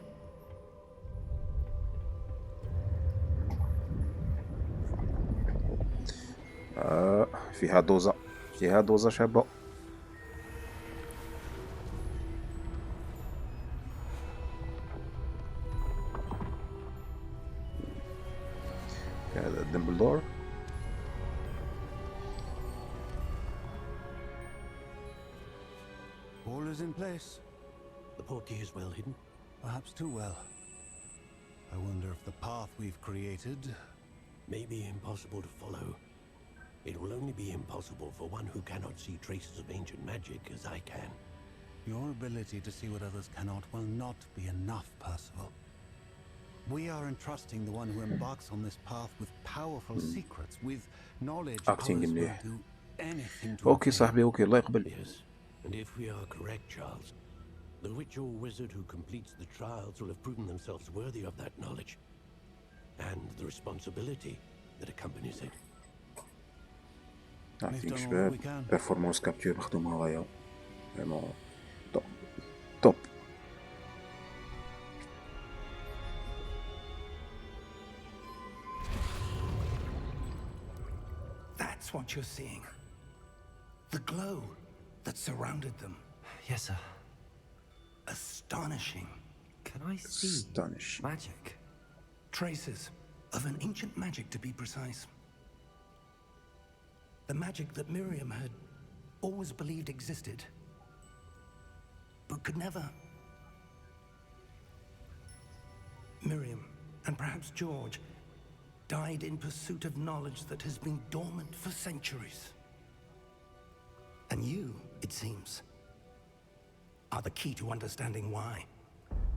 فيها دوزة، فيها دوزة شابة. هذا دمبلدور. All is in place. The portkey is well hidden. Perhaps too well. I wonder if the path we've created... May be impossible to follow. It will only be impossible for one who cannot see traces of ancient magic as I can. Your ability to see what others cannot will not be enough, Percival. We are entrusting the one who embarks on this path with powerful secrets, with knowledge others Acting will مليح. do anything to اوكي obtain. صاحبي، اوكي الله يقبل. Yes, and if we are correct, Charles, the witch or wizard who completes the trials will have proven themselves worthy of that knowledge and the responsibility that accompanies it. عارفين done all شباب، we can. بيرفورمانس كابتور مخدومة غاية، فريمون توب توب. That's what you're seeing. The glow that surrounded them. Yes, sir. Astonishing. Can I see Astonishing. magic? Traces of an ancient magic, to be precise. The magic that Miriam had always believed existed, but could never. Miriam, and perhaps George, died in pursuit of knowledge that has been dormant for centuries. And you, it seems, are the key to understanding why.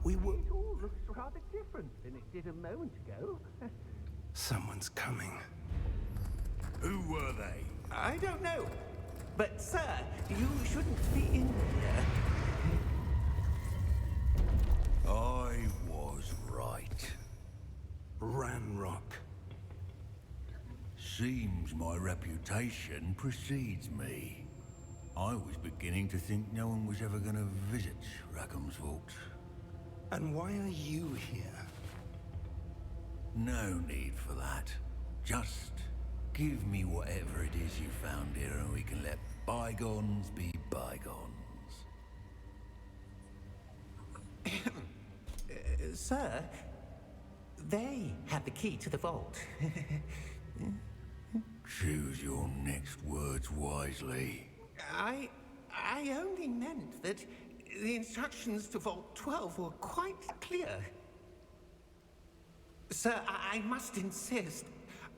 We were... It all looks rather different than it did a moment ago. Someone's coming. Who were they? I don't know. But, sir, you shouldn't be in here. I was right. Ranrock. Seems my reputation precedes me. I was beginning to think no one was ever going to visit Rackham's vault. And why are you here? No need for that. Just give me whatever it is you found here and we can let bygones be bygones. Sir, they had the key to the vault. Choose your next words wisely. I only meant that the instructions to Vault 12 were quite clear. Sir, I must insist.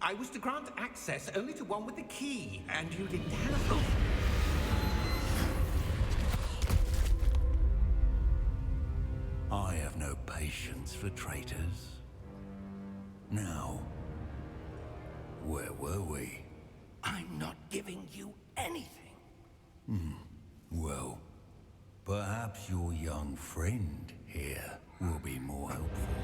I was to grant access only to one with the key, and you didn't have... I have no patience for traitors. Now, where were we? I'm not giving you anything. Well, perhaps your young friend here will be more helpful.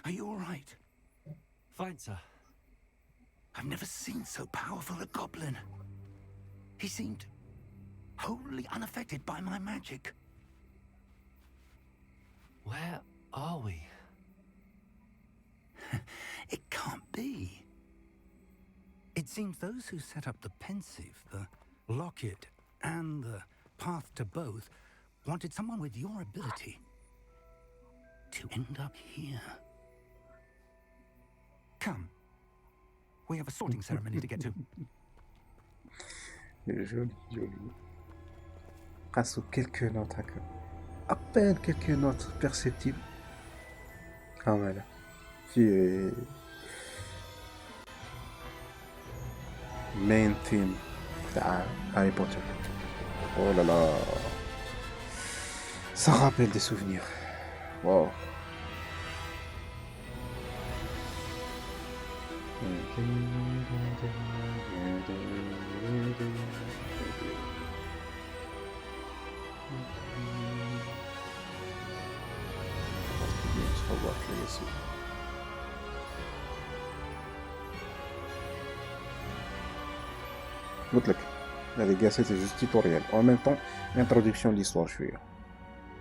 Are you all right? Fine, sir. I've never seen so powerful a goblin. He seemed wholly unaffected by my magic. Where are we? It can't be. It seems those who set up the pensive, the locket, and the path to both wanted someone with your ability to end up here. Come. We have a sorting ceremony to get to. Joli, joli. Grâce aux quelques notes, à peine quelques notes perceptibles. Ah voilà. في main theme تاع هاري بوتر. Oh là là. Ça rappelle des souvenirs. Wow. Hogwarts Legacy. قلت لك هذه كاع سيتي جوست توتوريال en même temps introduction de l'histoire شويه.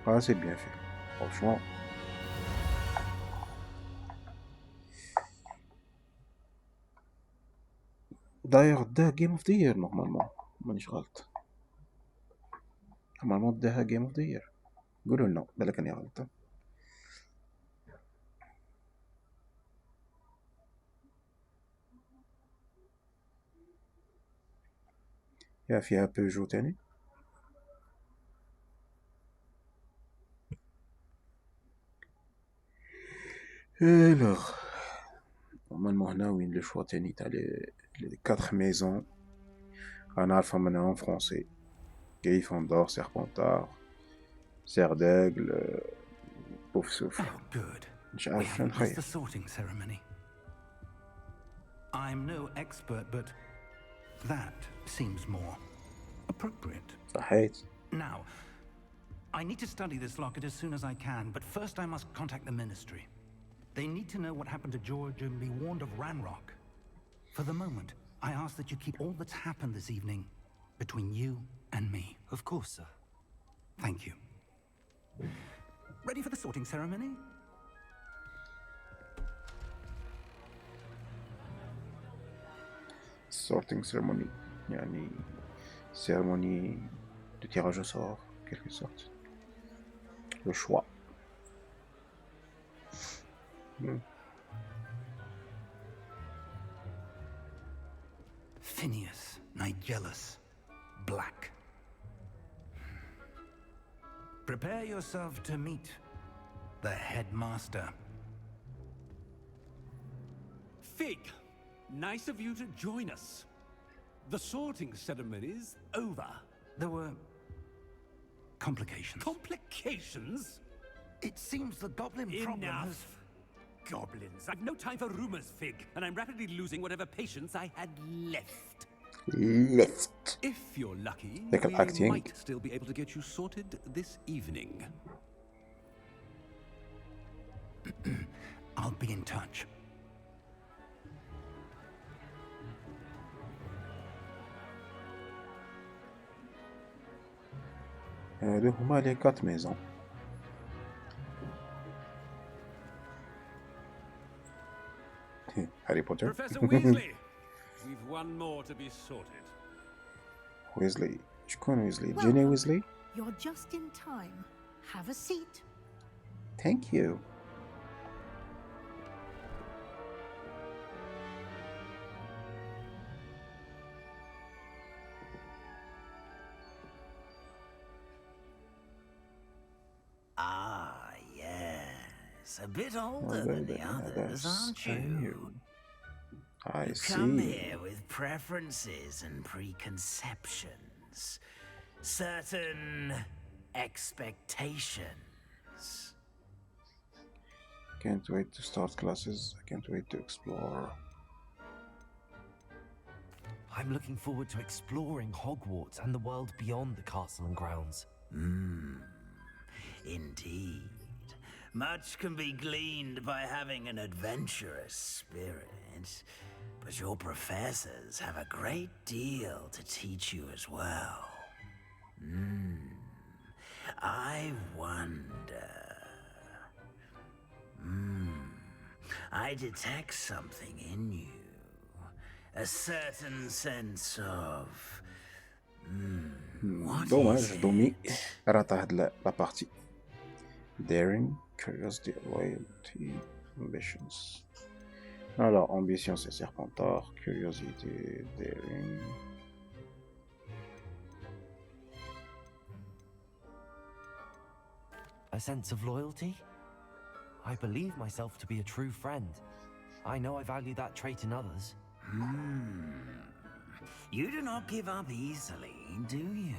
Ah c'est bien fait. Franchement. D'ailleurs ده Game of the Year normalement مانيش غلط. normalement داها Game of the Year. قولوا لنا بالك اني غلطان. يا فيها بيجو تاني. الوغ نورمالمون هنا وين لو شوا تاني تاع لي 4 ميزون غنعرفهم منهم فرونسي. Gryffondor, Serpentard, Serre d'Aigle, Pouf Souffle. Oh, good. مش We عارف شنو haven't missed the نخير. sorting ceremony. I'm no expert, but that seems more appropriate. صحيت. Now, I need to study this locket as soon as I can, but first I must contact the Ministry. They need to know what happened to George and be warned of Ranrock. For the moment, I ask that you keep all that's happened this evening between you and me. Of course, sir. Thank you. Ready for the sorting ceremony? Sorting ceremony. يعني cérémonie de tirage au sort, en quelque sorte. Le choix. Phineas, Nigellus, Black. Prepare yourself to meet the headmaster. Fig, nice of you to join us. The sorting ceremony's over. There were complications. Complications? It seems the goblin problem has... Enough. Goblins. I've no time for rumors, Fig, and I'm rapidly losing whatever patience I had left. Left. If you're lucky, Like we acting. might still be able to get you sorted this evening. I'll be in touch. هادو هما لي 4 ميزون. هاري بوتر. Professor Weasley, we've one more to be sorted. ويزلي. شكون ويزلي؟ Welcome. جيني ويزلي. You're just in time. Have a seat. Thank you. Ah, yes. A bit older than the others, aren't you? I You come see. here with preferences and preconceptions. Certain expectations. Can't wait to start classes. I can't wait to explore. I'm looking forward to exploring Hogwarts and the world beyond the castle and grounds. Indeed. Much can be gleaned by having an adventurous spirit, but your professors have a great deal to teach you as well. I wonder... I detect something in you. A certain sense of... what is Dommage, Domi it? rata هاد la partie. Daring, curiosity, loyalty, ambitions. Alors, ambition c'est Serpentard, curiosité, daring. A sense of loyalty? I believe myself to be a true friend. I know I value that trait in others. You do not give up easily, do you?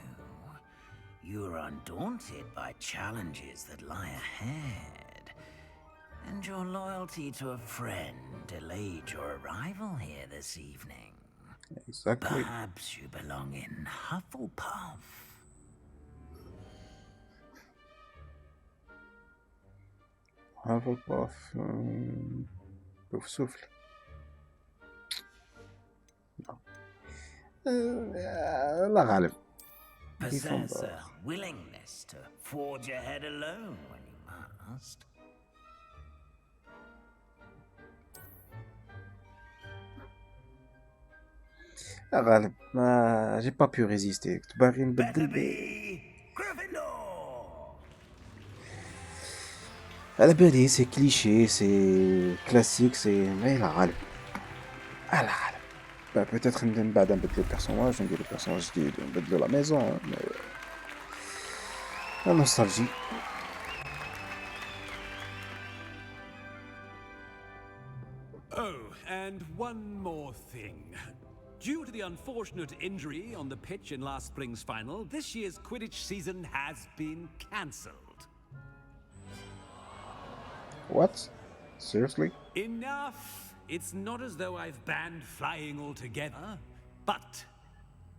You are undaunted by challenges that lie ahead. And your loyalty to a friend delayed your arrival here this evening. Exactly. Perhaps you belong in Hufflepuff. Hufflepuff, Pouf Souffle. Non. لا غالب. Possess a willingness to forge ahead alone when you must. لا غالب. ما j'ai pas pu résister. كنت باغي Better نبدل be Gryffindor! على بالي سي كليشي سي كلاسيك سي ما لا غالب على غالب بوتيتر من بعد نبدلو البيرسوناج نديرو بيرسوناج جديد ونبدلو لا ميزون لا نوستالجي. Oh, and one more thing. Due to the unfortunate injury on the pitch in last spring's final, this year's Quidditch season has been cancelled. What? Seriously? Enough! It's not as though I've banned flying altogether, but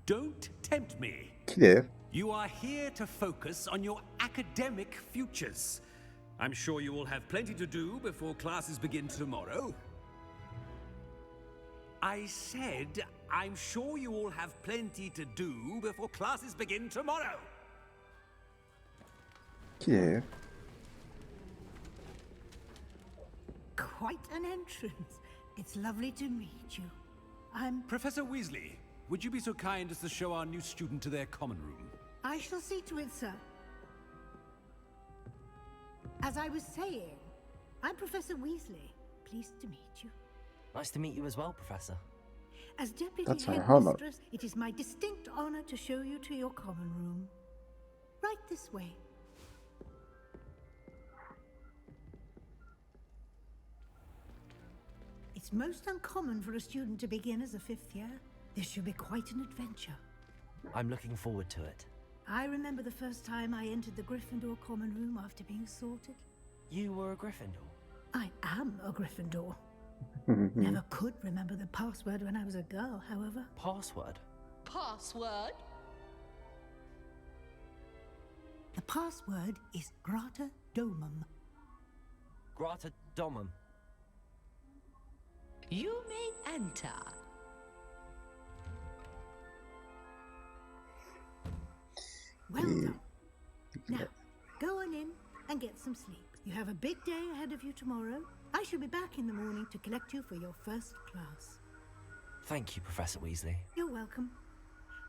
don't tempt me. كيف؟ You are here to focus on your academic futures. I'm sure you will have plenty to do before classes begin tomorrow. I said, I'm sure you all have plenty to do before classes begin tomorrow. كيف؟ Quite an entrance. It's lovely to meet you. I'm... Professor Weasley, would you be so kind as to show our new student to their common room? I shall see to it, sir. As I was saying, I'm Professor Weasley. Pleased to meet you. Nice to meet you as well, Professor. As Deputy That's my Headmistress, it is my distinct honor to show you to your common room. Right this way. It's most uncommon for a student to begin as a fifth year. This should be quite an adventure. I'm looking forward to it. I remember the first time I entered the Gryffindor common room after being sorted. You were a Gryffindor? I am a Gryffindor. Never could remember the password when I was a girl, however. Password? Password? The password is Grata Domum. Grata Domum. You may enter. Well done. Now, go on in and get some sleep. You have a big day ahead of you tomorrow. I shall be back in the morning to collect you for your first class. Thank you, Professor Weasley. You're welcome.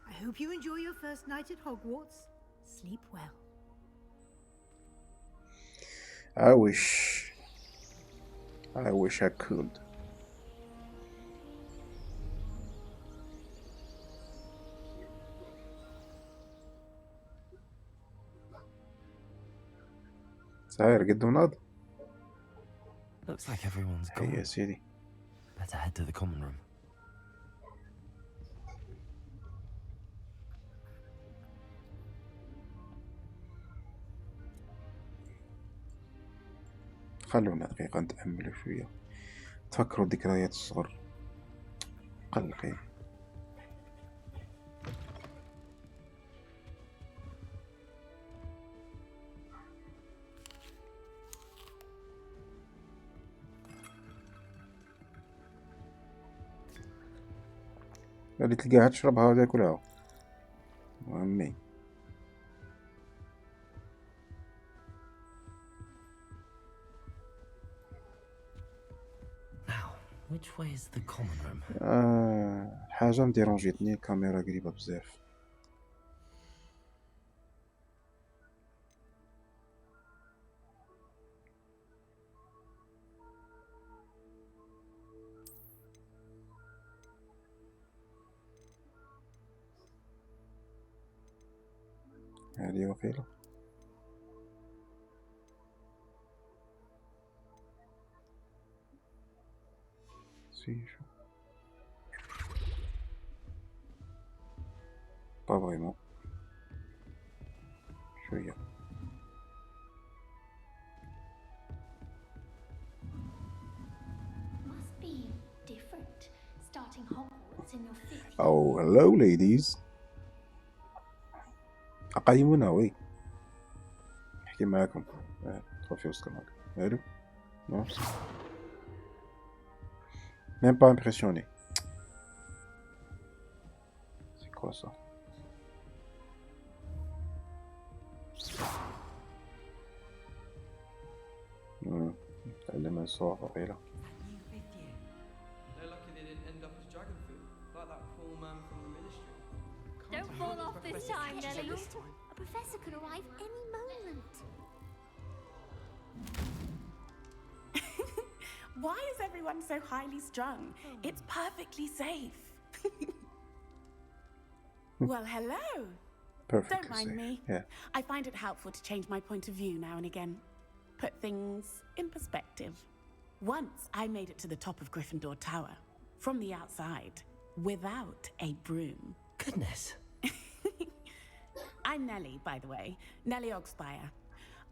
I hope you enjoy your first night at Hogwarts. Sleep well. I wish I could. ساير قد مناض. Looks like everyone's gone. يا سيدي. Better head to the common room. خلونا دقيقة نتأملوا شوية، تفكروا الذكريات الصغر قلقين. اللي تلقاها تشربها وتاكلها عمي. Which way is the common room? حاجة مديرونجيتني الكاميرا قريبة بزاف. هذه وقيلة. شو pas vraiment شوية. Must be different starting Hogwarts in your fifth year. Oh, hello ladies. أقيمونا وي. أحكي معاكم. تخافي وسط معاكم. الو. Non. Même pas impressionné. C'est quoi ça? تعلم الصوت وغيره. They're lucky they didn't end up as dragon food, like that poor man from the ministry. Don't fall off this time, Nelly. A professor could arrive any moment. Why is everyone so highly strung? It's perfectly safe. Well, hello. Perfectly Don't mind safe. me. Yeah. I find it helpful to change my point of view now and again. Put things in perspective. Once I made it to the top of Gryffindor Tower, from the outside, without a broom. Goodness. I'm Nellie, by the way. Nellie Ogspire.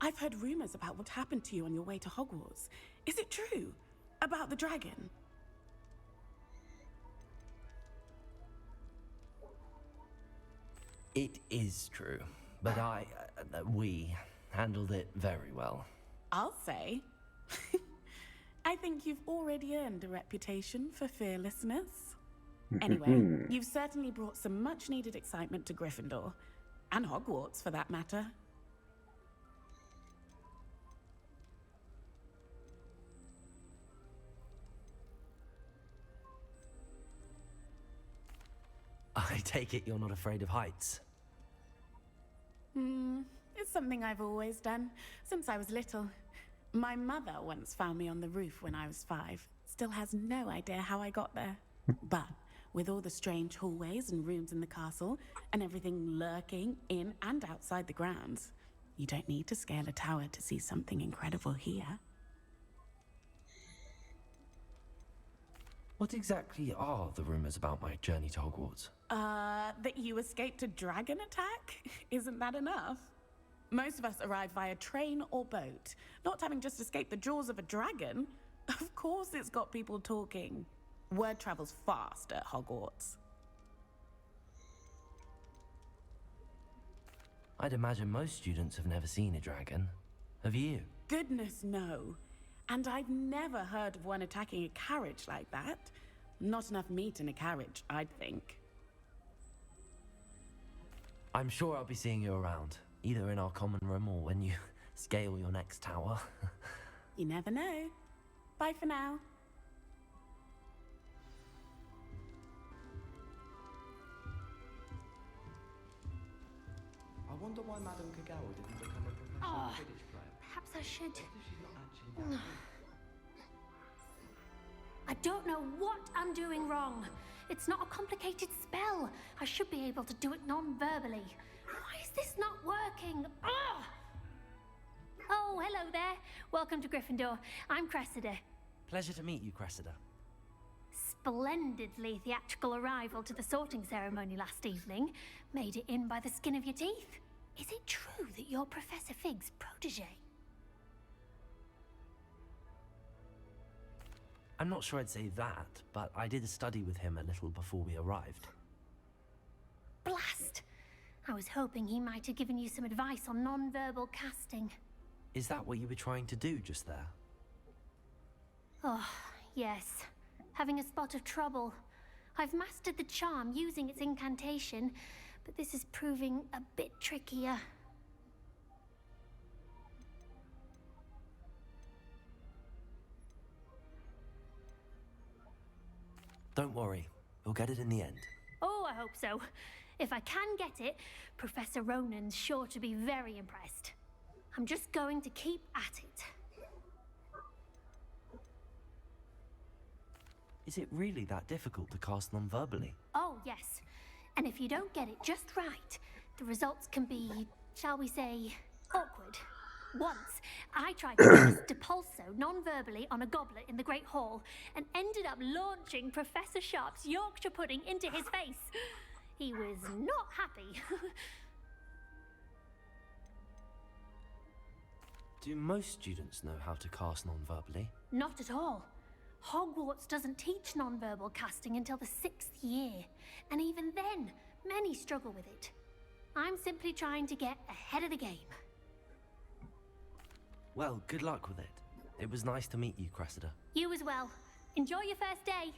I've heard rumors about what happened to you on your way to Hogwarts. Is it true? About the dragon? It is true, but we handled it very well. I'll say. I think you've already earned a reputation for fearlessness. Anyway, you've certainly brought some much-needed excitement to Gryffindor. And Hogwarts, for that matter. I take it you're not afraid of heights. It's something I've always done, since I was little. My mother once found me on the roof when I was 5. Still has no idea how I got there. But with all the strange hallways and rooms in the castle, and everything lurking in and outside the grounds, you don't need to scale a tower to see something incredible here. What exactly are the rumors about my journey to Hogwarts? That you escaped a dragon attack? Isn't that enough? Most of us arrive via train or boat, not having just escaped the jaws of a dragon. Of course it's got people talking. Word travels fast at Hogwarts. I'd imagine most students have never seen a dragon. Have you? Goodness, no. And I've never heard of one attacking a carriage like that. Not enough meat in a carriage, I'd think. I'm sure I'll be seeing you around, either in our common room or when you scale your next tower. You never know. Bye for now. I wonder why Madame Kagawa didn't become a professional Quidditch player. Perhaps I should. She's not actually that I don't know what I'm doing wrong. It's not a complicated spell. I should be able to do it non-verbally. Why is this not working? Ugh! Oh, hello there. Welcome to Gryffindor. I'm Cressida. Pleasure to meet you, Cressida. Splendidly theatrical arrival to the sorting ceremony last evening. Made it in by the skin of your teeth. Is it true that you're Professor Fig's protege? I'm not sure I'd say that, but I did study with him a little before we arrived. Blast! I was hoping he might have given you some advice on non-verbal casting. Is that what you were trying to do just there? Oh, yes. Having a spot of trouble. I've mastered the charm using its incantation, but this is proving a bit trickier. Don't worry, you'll get it in the end. Oh, I hope so. If I can get it, Professor Ronan's sure to be very impressed. I'm just going to keep at it. Is it really that difficult to cast non-verbally? Oh, yes. And if you don't get it just right, the results can be, shall we say, awkward. Once, I tried to cast Depulso non-verbally on a goblet in the Great Hall and ended up launching Professor Sharp's Yorkshire pudding into his face. He was not happy. Do most students know how to cast non-verbally? Not at all. Hogwarts doesn't teach non-verbal casting until the 6th year, and even then, many struggle with it. I'm simply trying to get ahead of the game. Well, good luck with it. It was nice to meet you, Cressida. You as well. Enjoy your first day.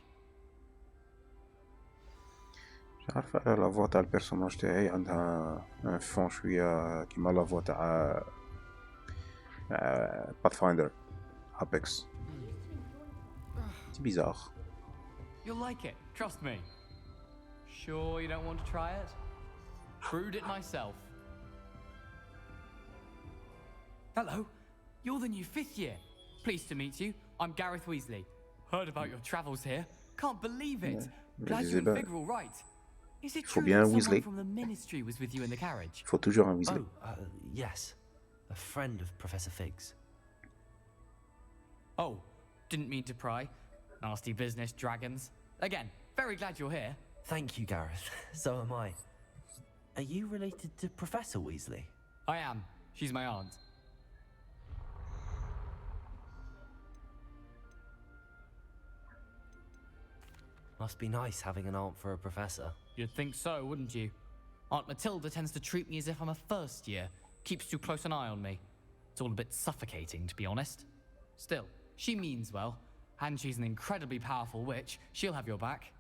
مش عارفة لا فوا تاع البيرسوناج تاعي عندها ان فون شوية كيما لا فوا تاع باثفايندر ابيكس. C'est bizarre. You'll like it, trust me. Sure you don't want to try it? Brewed it myself. Hello, you're the new 5th year. Pleased to meet you. I'm Gareth Weasley. Heard about your travels here. Can't believe it. Je Glad disais, you and bah, Fig are all right. Is it faut true bien that un someone Weasley. from the Ministry was with you in the carriage? Faut toujours un Weasley. Oh, yes. A friend of Professor Fig's. Oh, didn't mean to pry. Nasty business, dragons. Again, very glad you're here. Thank you, Gareth. So am I. Are you related to Professor Weasley? I am. She's my aunt. Must be nice having an aunt for a professor. You'd think so, wouldn't you? Aunt Matilda tends to treat me as if I'm a first year. Keeps too close an eye on me. It's all a bit suffocating, to be honest. Still, she means well. And she's an incredibly powerful witch. She'll have your back.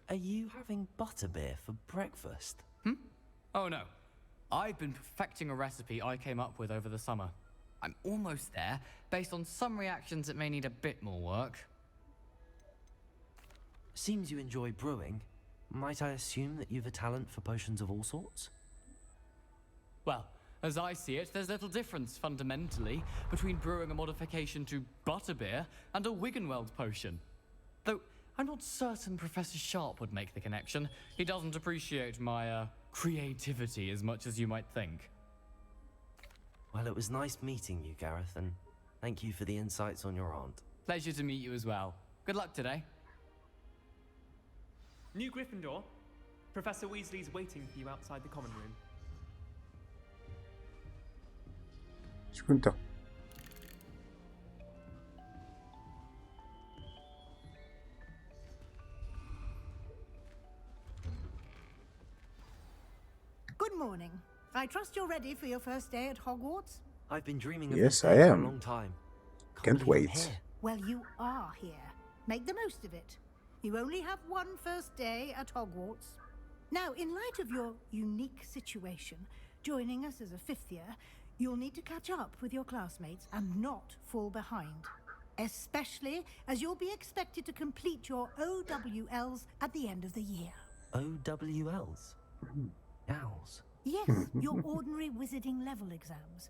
Are you having butterbeer for breakfast? Oh no. I've been perfecting a recipe I came up with over the summer. I'm almost there, based on some reactions that may need a bit more work. Seems you enjoy brewing. Might I assume that you've a talent for potions of all sorts? Well, as I see it, there's little difference, fundamentally, between brewing a modification to butterbeer and a Wiggenweld potion. Though, I'm not certain Professor Sharp would make the connection. He doesn't appreciate my, creativity as much as you might think. Well, it was nice meeting you, Gareth, and thank you for the insights on your aunt. Pleasure to meet you as well. Good luck today. New Gryffindor. Professor Weasley's waiting for you outside the common room. شكون انت؟ Good morning. I trust you're ready for your first day at Hogwarts? I've been dreaming of Yes, this I day for a am. long time. Can't believe I'm wait. here. Well, you are here. Make the most of it. You only have one first day at Hogwarts. Now, in light of your unique situation, joining us as a fifth year, you'll need to catch up with your classmates and not fall behind. Especially as you'll be expected to complete your OWLs at the end of the year. OWLs? Owls. Yes, your ordinary wizarding level exams.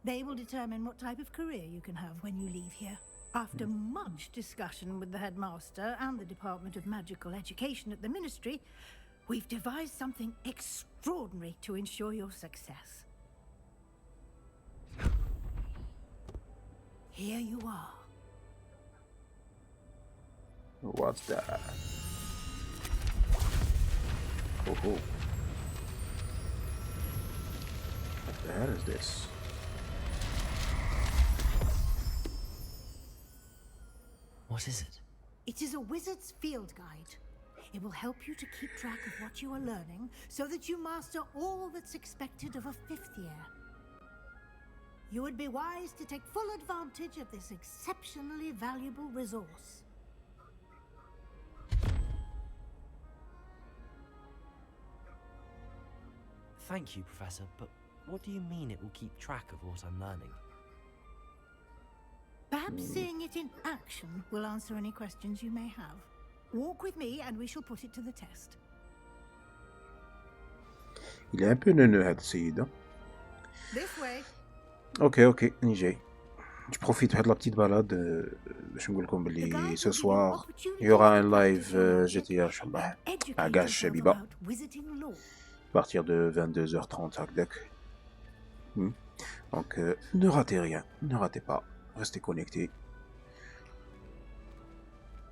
They will determine what type of career you can have when you leave here. After much discussion with the headmaster and the Department of Magical Education at the Ministry, we've devised something extraordinary to ensure your success. Here you are. What's that? Oh. What the hell is this? What is it? It is a wizard's field guide. It will help you to keep track of what you are learning so that you master all that's expected of a fifth year. You would be wise to take full advantage of this exceptionally valuable resource. Thank you, Professor, but what do you mean it will keep track of what I'm learning? Perhaps seeing it in action will answer any questions you may have. Walk with me and we shall put it to the test. Il est un peu neuneux هاد السيد. This way. اوكي راني جاي. Je profite de la petite balade باش نقول لكم بلي ce soir il y aura un live GTA ان شاء الله مع كاع الشبيبة à partir de 22h30 هكذاك. Donc ne ratez rien, ne ratez pas, restez connectés.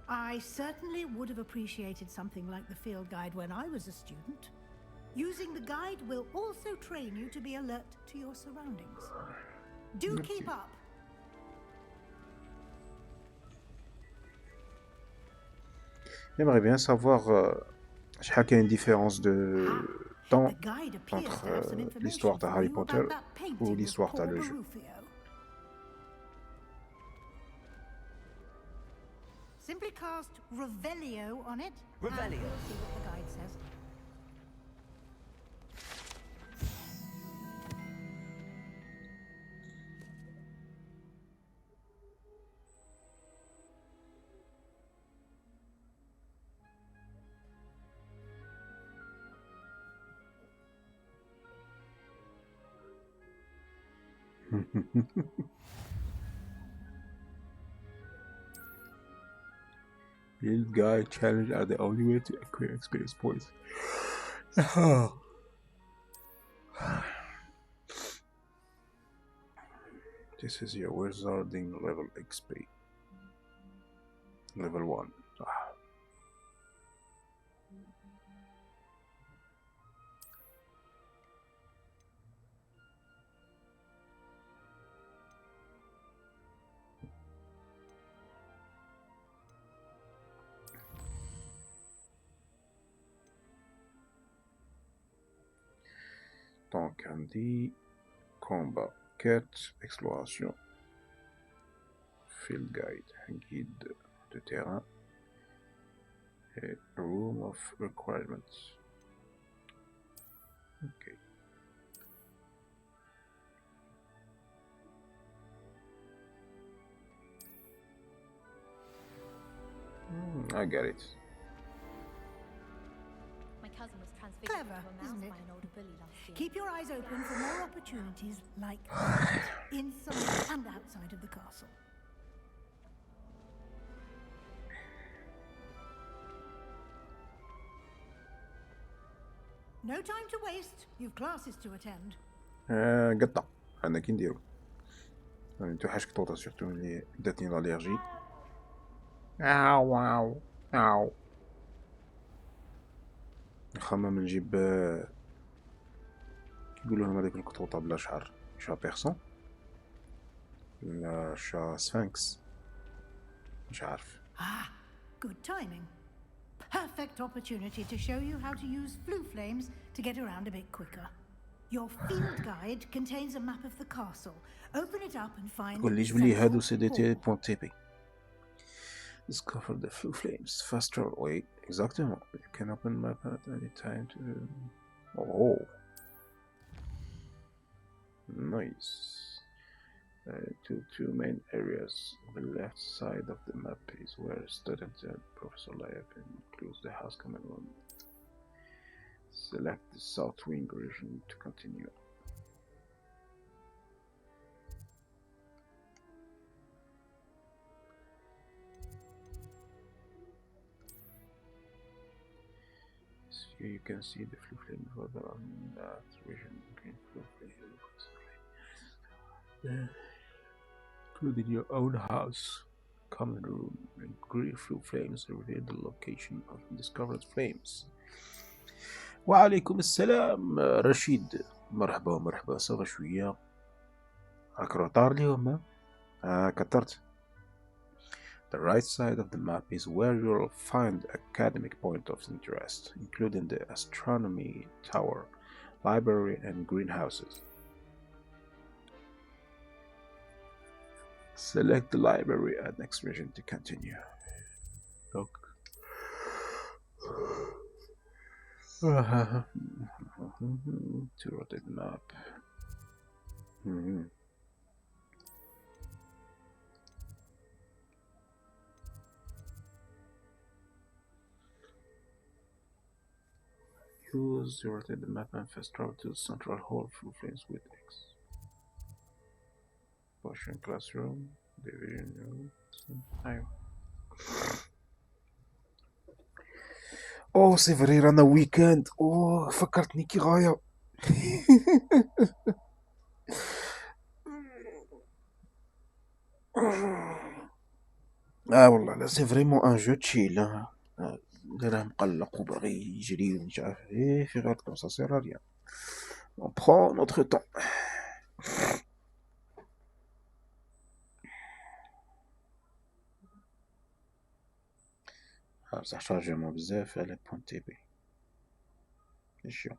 I certainly would have appreciated something like the field guide when I was a student. Using the guide will also train you to be alert to your surroundings. Do keep up. J'aimerais bien savoir شحال كاين différence de temps entre l'histoire de Harry Potter ou l'histoire de le jeu. Simply cast Revelio on it. Revelio. And we'll see what the guide says. Field guide challenge are the only way to acquire experience points. This is your wizarding level XP. Level 1. Donc on dit combat, quête, exploration, field guide, guide de terrain et room of requirements. Ok. I get it. My cousin was transfigured Clever, into a mouse isn't it? by an older bully last year. Keep your eyes open for more opportunities like that, inside and outside of the castle. No time to waste. You've classes to attend. قطع انا كي نديرو يعني توحشك طوطة سيرتو ملي بداتني الاليرجي واو واو نخمم نجيب كيقولوا لهم هذيك القطوطة بلا شعر شا بيرسون ولا شا سفنكس مش عارف. Good timing. Perfect opportunity to show you how to use flue flames to get around a bit quicker. Your field guide contains a map of the castle. Open it up and find قول لي جيب لي هادو سي دي تي بون تي بي. Discover the flue flames faster way. Exactement. You can open map at any time to. Oh, nice. Two main areas. The left side of the map is where students and Professor Life includes the house command room. Select the south wing region to continue. Here you can see the flue flame further on that region. Green flue flame, including your own house, common room, and green flue flames reveal the location of discovered flames. وعليكم السلام رشيد. مرحبا مرحبا. صافا شوية راك روطار اليوم كترت. The right side of the map is where you'll find academic point of interest, including the astronomy tower, library, and greenhouses. Select the library at next region to continue. Look. To rotate the map. Use to rotate the map and fast travel to the central hall through flames with X. Potion classroom, division room. أيوة. اوه سي فري رانا ويكاند. اوه فكرتني كي غاية. والله لا سي فريمون ان جو تشيل. اللي راه مقلق وباغي يجري ومش عارف ايه في غير كوم سا سير ريان. On prend notre temps. بصح شارجمون بزاف على بوان تي بي. شيون.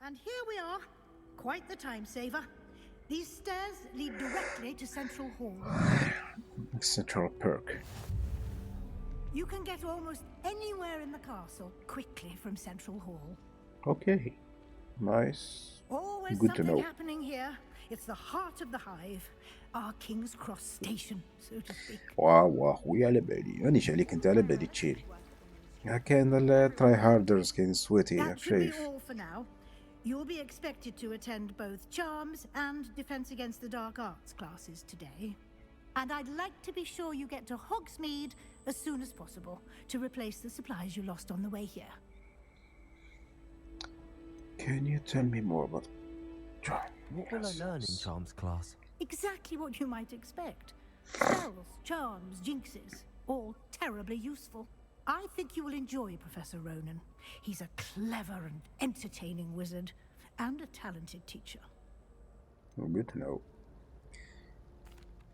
And here we are. Quite the time saver. These stairs lead directly to Central Hall. Central perk. You can get almost anywhere in the castle quickly from Central Hall. Okay. Nice. Always Good to something know. happening here. It's the heart of the hive. Our King's Cross station, so to speak. واو خويا على بالي. رانيش عليك انت على بالي تشيل. كاين التراي هاردرز كاين السويتي That should be شايف. all for now. You'll be expected to attend both Charms and Defense Against the Dark Arts classes today. And I'd like to be sure you get to Hogsmeade as soon as possible to replace the supplies you lost on the way here. Can you tell me more about Charms? What will I learn in Charms class? Exactly what you might expect. Spells, charms, jinxes, all terribly useful. I think you will enjoy Professor Ronan. He's a clever and entertaining wizard, and a talented teacher. Good to know.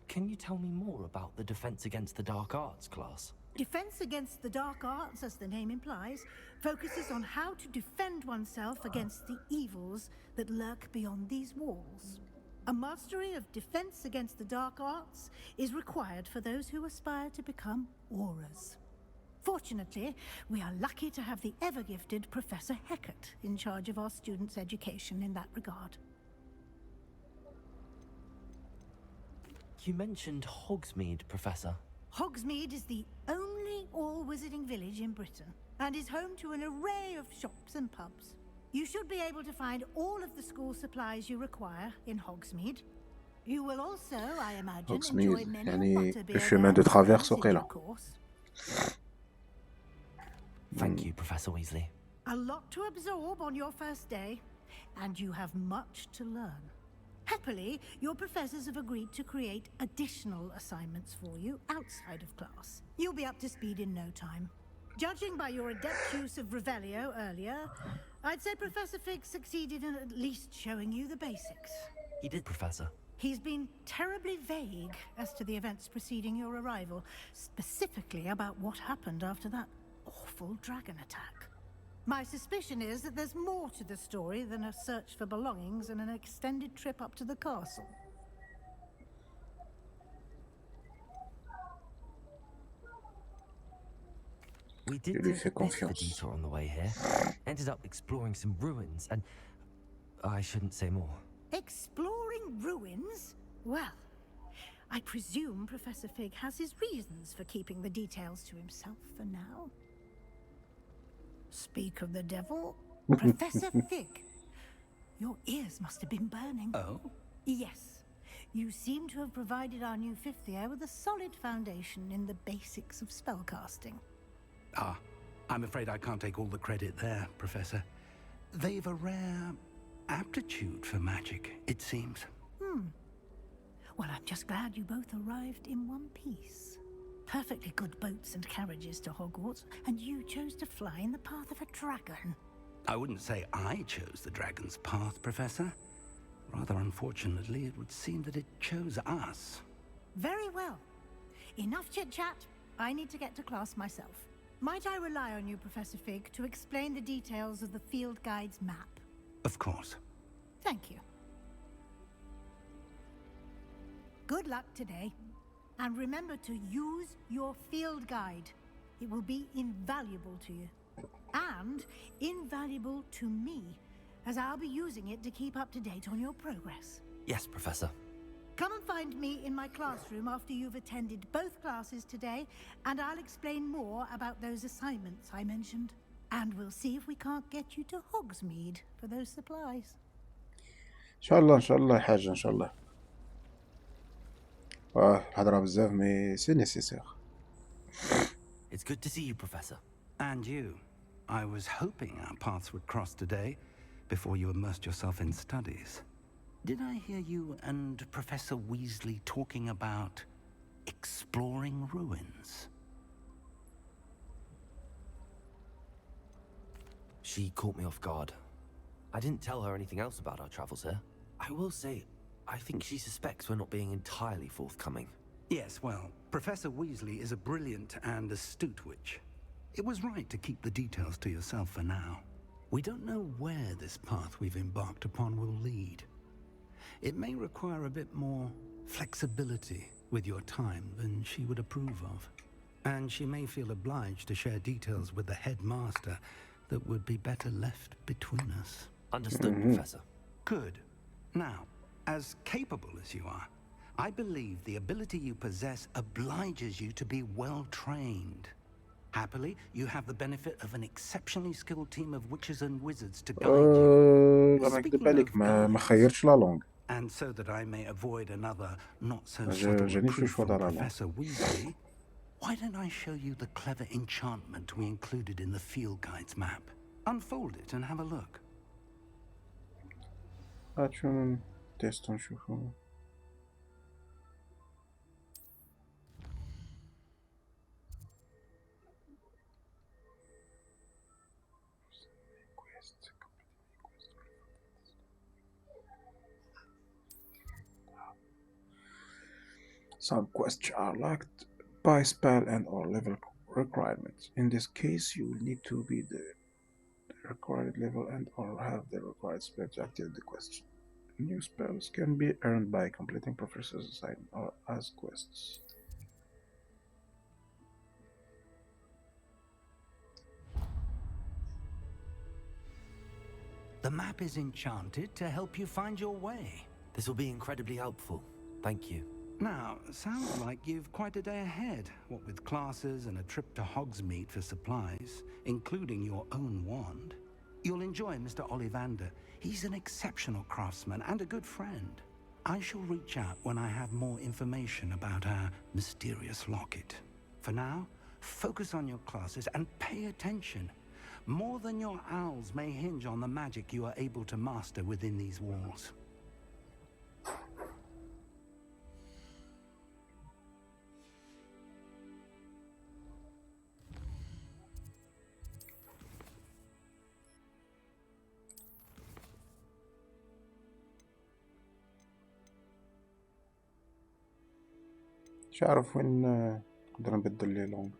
Can you tell me more about the Defense Against the Dark Arts class? Defense Against the Dark Arts, as the name implies, focuses on how to defend oneself against the evils that lurk beyond these walls. A mastery of Defense Against the Dark Arts is required for those who aspire to become Aurors. Fortunately, we are lucky to have the ever-gifted Professor Hecat in charge of our students' education in that regard. You mentioned Hogsmeade, Professor. Hogsmeade is the only all-wizarding village in Britain, and is home to an array of shops and pubs. You should be able to find all of the school supplies you require in Hogsmeade. You will also, I imagine, enjoy Hogsmeade many يعني butterbeer chemin de traverse in due وقيلة. course. Thank you, Professor Weasley. A lot to absorb on your first day, and you have much to learn. Happily, your professors have agreed to create additional assignments for you outside of class. You'll be up to speed in no time. Judging by your adept use of Revelio earlier, I'd say Professor Fig succeeded in at least showing you the basics. He did, Professor. He's been terribly vague as to the events preceding your arrival, specifically about what happened after that awful dragon attack. My suspicion is that there's more to the story than a search for belongings and an extended trip up to the castle. We did take a bit of a detour on the way here. Ended up exploring some ruins and... I shouldn't say more. Exploring ruins? Well, I presume Professor Fig has his reasons for keeping the details to himself for now. Speak of the devil, Professor Fig. Your ears must have been burning. Oh? Yes. You seem to have provided our new fifth year with a solid foundation in the basics of spellcasting. Ah, I'm afraid I can't take all the credit there, Professor. They've a rare aptitude for magic, it seems. Well, I'm just glad you both arrived in one piece. Perfectly good boats and carriages to Hogwarts, and you chose to fly in the path of a dragon. I wouldn't say I chose the dragon's path, Professor. Rather unfortunately, it would seem that it chose us. Very well. Enough chit-chat. I need to get to class myself. Might I rely on you, Professor Fig, to explain the details of the field guide's map? Of course. Thank you. Good luck today. And remember to use your field guide. It will be invaluable to you. And invaluable to me, as I'll be using it to keep up to date on your progress. Yes, Professor. Come and find me in my classroom after you've attended both classes today, and I'll explain more about those assignments I mentioned. And we'll see if we can't get you to Hogsmeade for those supplies. إن شاء الله حاجة إن شاء الله. الهضرة بزاف مي سي نيسيسير. It's good to see you, Professor. And you. I was hoping our paths would cross today, before you immersed yourself in studies. Did I hear you and Professor Weasley talking about exploring ruins? She caught me off guard. I didn't tell her anything else about our travels here. I will say, I think she suspects we're not being entirely forthcoming. Yes, well, Professor Weasley is a brilliant and astute witch. It was right to keep the details to yourself for now. We don't know where this path we've embarked upon will lead. It may require a bit more flexibility with your time than she would approve of. And she may feel obliged to share details with the headmaster that would be better left between us. Understood, Professor. Good. Now, as capable as you are, I believe the ability you possess obliges you to be well trained. Happily, you have the benefit of an exceptionally skilled team of witches and wizards to guide you. ما نكذب Speaking عليك of ما guides, خيرتش لا لونغ. and so that I may avoid another not so subtle جاني reproof شوي from لا لونغ. Professor Weasley, why don't I show you the clever enchantment we included in the field guide's map? Unfold it and have a look. شو تيستو نشوفو. Some quests are locked by spell and or level requirements. In this case, you will need to be the required level and or have the required spell to activate the quest. New spells can be earned by completing professor's assignment or as quests. The map is enchanted to help you find your way. This will be incredibly helpful. Thank you. Now, sounds like you've quite a day ahead, what with classes and a trip to Hogsmeade for supplies, including your own wand. You'll enjoy Mr. Ollivander. He's an exceptional craftsman and a good friend. I shall reach out when I have more information about our mysterious locket. For now, focus on your classes and pay attention. More than your owls may hinge on the magic you are able to master within these walls. مش عارف وين نقدر نبدل لي لونغ.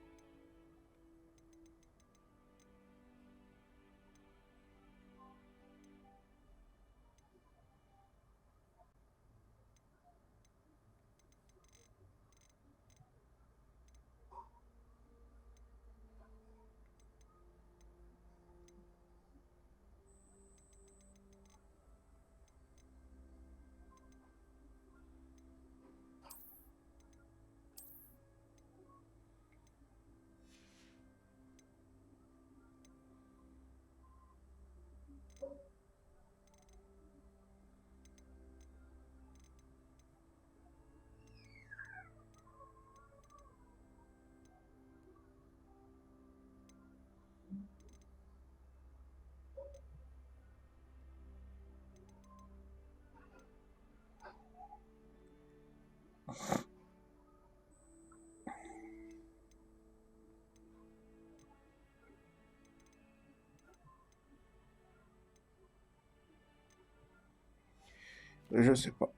Je sais pas.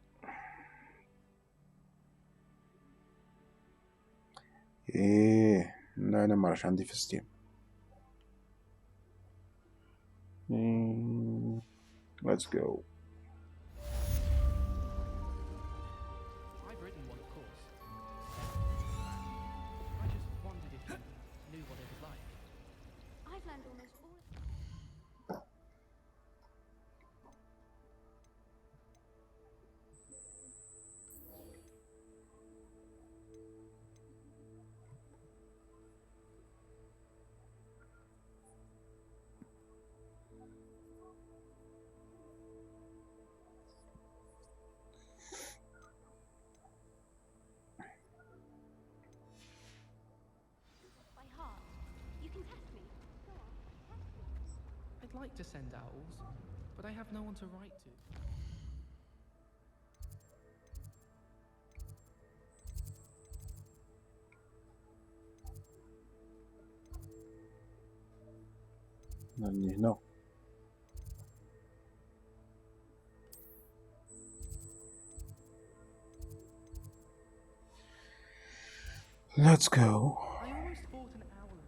ايه لا انا ما راش عندي في ستيم. Let's go. I've written one, of course. I just wondered if you knew what it was like. I've learned almost all. By heart. You can test me. Go on, test me. I'd like to send owls, but I have no one to write to. هنا. Let's go. I almost bought an owl.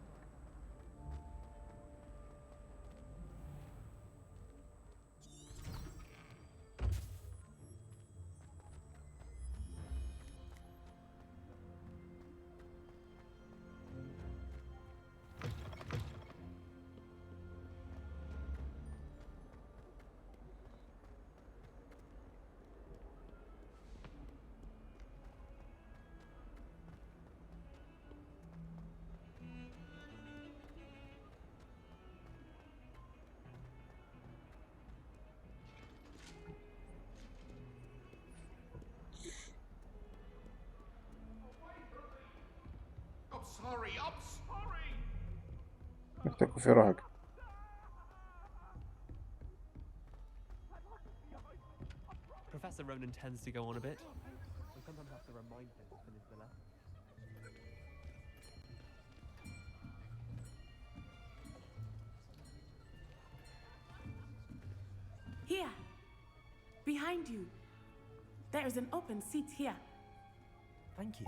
تاكل في روحك. Professor Ronan tends to go on a bit. I sometimes have to remind him to finish the lesson. Here, behind you. There is an open seat here. Thank you.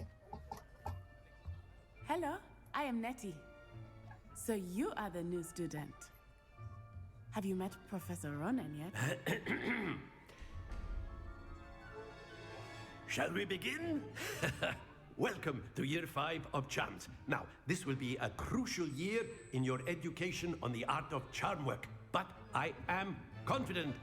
Hello, I am Nettie. So you are the new student. Have you met Professor Ronan yet? Shall we begin? Welcome to Year 5 of Charms. Now, this will be a crucial year in your education on the art of charm work. But I am confident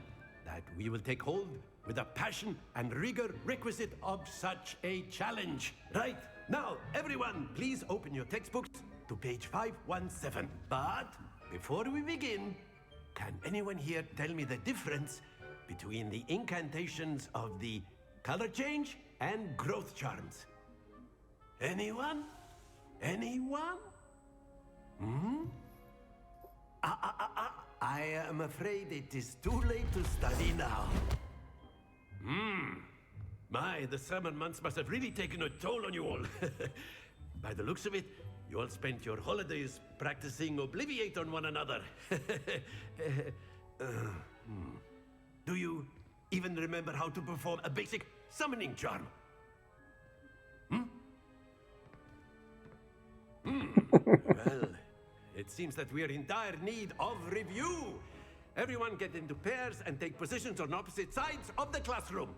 that we will take hold with the passion and rigor requisite of such a challenge. Right, now, everyone, please open your textbooks to page 517. But before we begin, can anyone here tell me the difference between the incantations of the color change and growth charms? Anyone? Anyone? Hmm? I am afraid it is too late to study now. My, the summer months must have really taken a toll on you all. By the looks of it, you all spent your holidays practicing Obliviate on one another. Do you even remember how to perform a basic summoning charm? Well, it seems that we are in dire need of review. Everyone get into pairs and take positions on opposite sides of the classroom.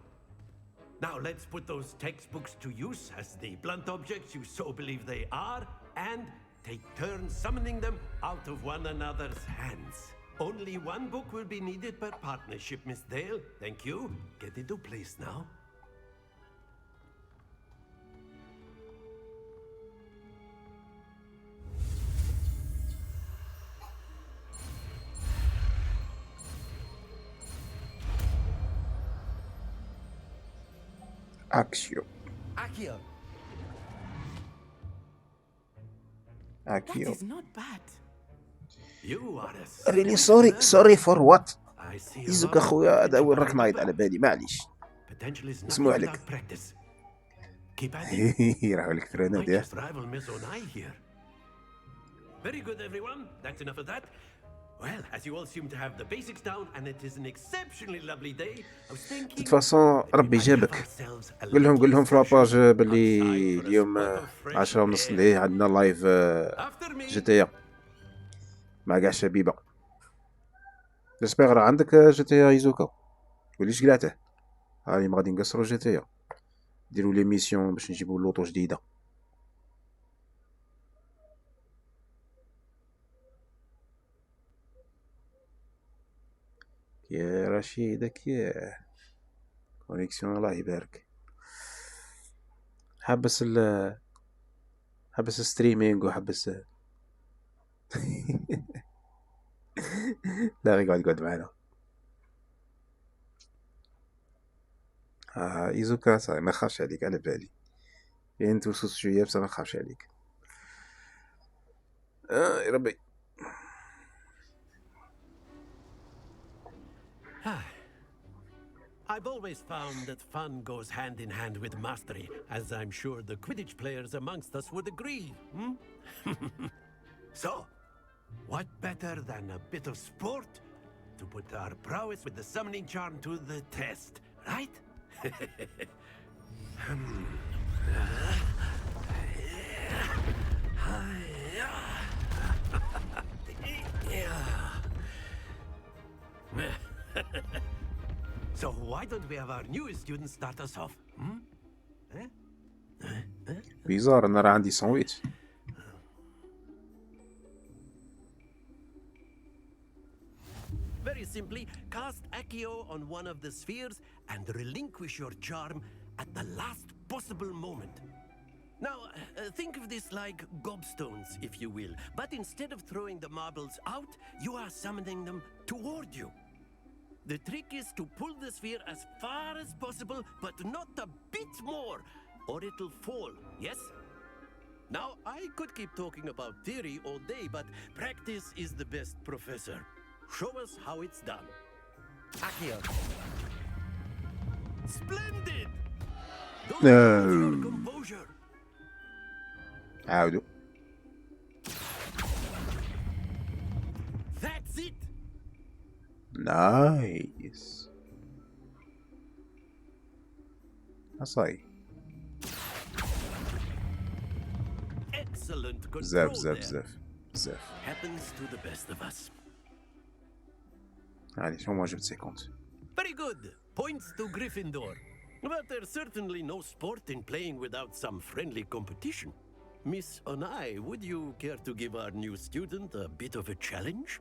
Now let's put those textbooks to use as the blunt objects you so believe they are, and take turns summoning them out of one another's hands. Only one book will be needed per partnership, Miss Dale. Thank you. Get into place now. Accio. Accio. That Accio. is not bad. You are a Really sorry for what? I see a يزك lot of اخويا هذا وين potential راك نايض على بالي معليش. Potential is اسمع nothing عليك. without practice. Keep at it. راه الكترونات Might ياه. just rival Miss Onai here. Very good, everyone. That's enough of that. Well, as you all seem to have the basics down, and it is an exceptionally lovely day, I was thinking فاصون ربي جابك. قول لهم في لاباج باللي اليوم 10:30 الليل عندنا لايف جي تي مع كاع الشبيبه. جيسبيغ راه عندك جي تي ايزوكا وليش قلعته. هاني غادي نقصرو جي تي نديرو لي ميسيون باش نجيبو لوطو جديده. يا رشيدك يا كونيكسيون الله يبارك. حبس الستريمينغ وحبس لا غير قعد معنا. ايزوكا صاحبي ما خافش عليك على بالي. انت وصوص شويه بصح ما خافش عليك. يا ربي. I've always found that fun goes hand in hand with mastery, as I'm sure the Quidditch players amongst us would agree. So, what better than a bit of sport to put our prowess with the summoning charm to the test, right? So why don't we have our newest student start us off? بيزار انا راه عندي ساندويتش. Very simply, cast Accio on one of the spheres and relinquish your charm at the last possible moment. Now, think of this like gobstones, if you will, but instead of throwing the marbles out, you are summoning them toward you. The trick is to pull the sphere as far as possible, but not a bit more, or it'll fall, yes? Now, I could keep talking about theory all day, but practice is the best professor. Show us how it's done. Accio. Splendid! Don't lose your composure. عاودوا. That's it. نايس. أصاي. Excellent control بزاف there. بزاف بزاف بزاف. Happens to the best of us. يعني شو ما جبت 50. Very good. Points to Gryffindor. But there's certainly no sport in playing without some friendly competition. Miss Onai, would you care to give our new student a bit of a challenge?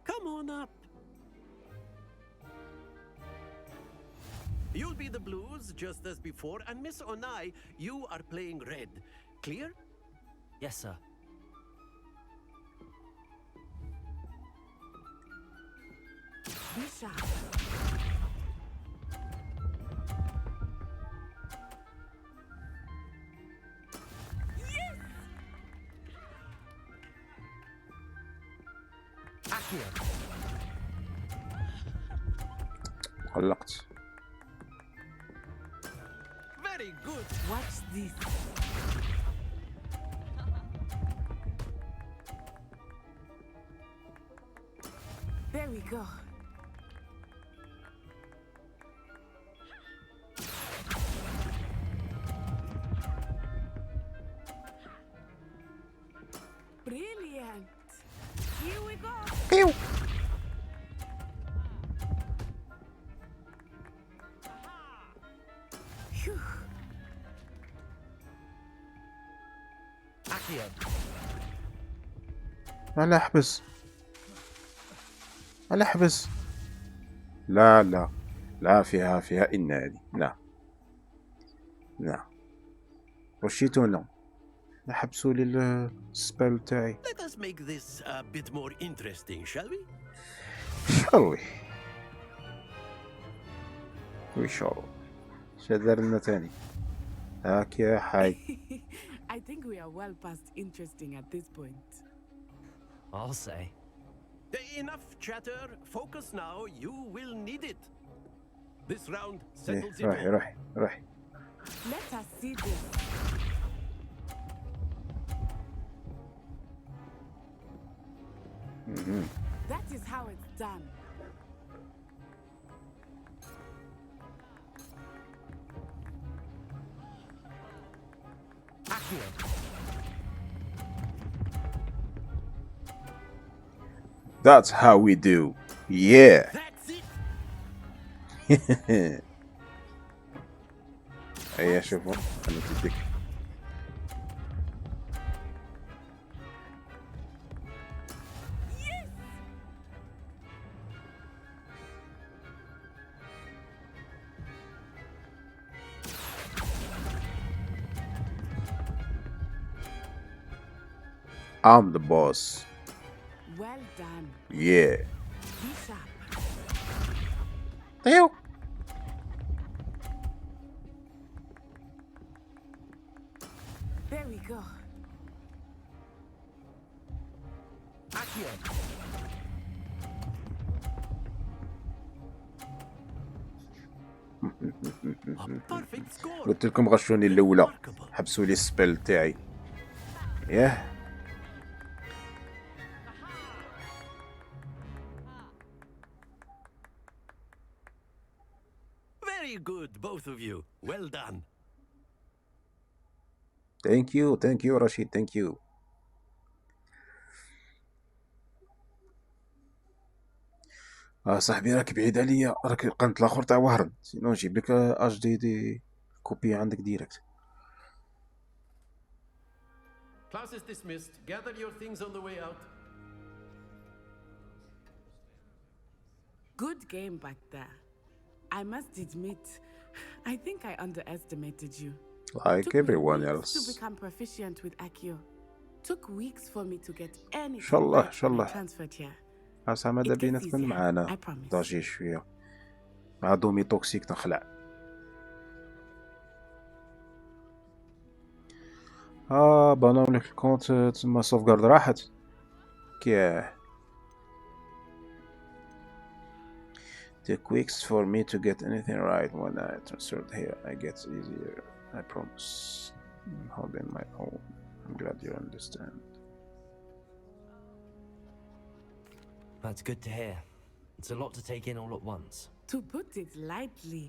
Come on up. You'll be the blues just as before, and Miss Onai, you are playing red. Clear? Yes, sir. Bisha. Accio. علقت. Very good. Watch this. There we go. Brilliant. Here we go. Pew. Phew. Accio. لا احبس. لا احبس. لا لا لا فيها إن هذه. لا لا وشيتونا حبسوا لي السبال تاعي. Let us make this a bit more interesting, shall we? شالوي ويشالو. شدار لنا تاني. هاك يا حي. I think we are well past interesting at this point. I'll say. Enough chatter. Focus now. You will need it. This round إيه، settles it روحي all. روحي روحي. Let us see this. That is how it's done. Accio. That's how we do. Yeah. That's it. هيا شوفوا خلينا تديك. I'm the boss. Well done. Yeah. Be sharp. Ew. There we go. Accio. Perfect score. قلت لكم غشوني الاولى. حبسوا لي السبيل تاعي. ياه. Very good, both of you. Well done. Thank you رشيد, thank you. صاحبي راك بعيد عليا, راك القنت الاخر تاع وهرن, سينو نجيب لك اش دي كوبي عندك ديريكت. Class is dismissed. Gather your things on the way out. Good game back there. I must admit, I think I underestimated you. Like Took me everyone weeks else. to become proficient with Accio. Took weeks for me to get any. ان شاء الله ان شاء when I الله. transferred here. عسى ماذا It بينا gets تكون easier, معانا I promise. ضاجي شويه مع دومي توكسيك تنخلع. بناو لك الكونت تما سوفغارد راحت كياه. The quicks for me to get anything right when I transferred here. I get easier, I promise. I'm holding my own. I'm glad you understand. That's good to hear. It's a lot to take in all at once. To put it lightly,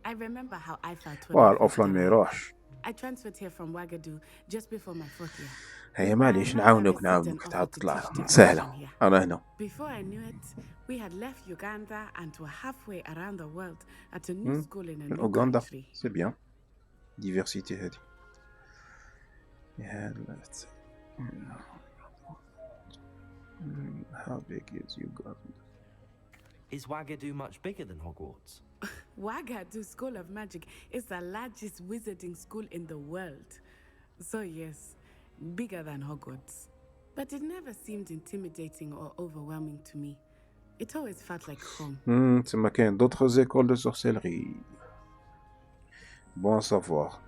I remember how I felt when والأوفلاين ما يروحش. I transferred here from Wagadu just before my 4th year. هي معليش نعاونوك تعاود تطلع سهلة. أنا هنا. Before I knew it, we had left Uganda and were halfway around the world at a new school in a new أوغندا. country. C'est bien. Diversité هذه. How big is Uganda? Is Wagadu much bigger than Hogwarts? Wagadu School of Magic is the largest wizarding school in the world. So yes, bigger than Hogwarts. But it never seemed intimidating or overwhelming to me. It always felt like home. تما كاين d'autres écoles de sorcellerie. Bon à savoir.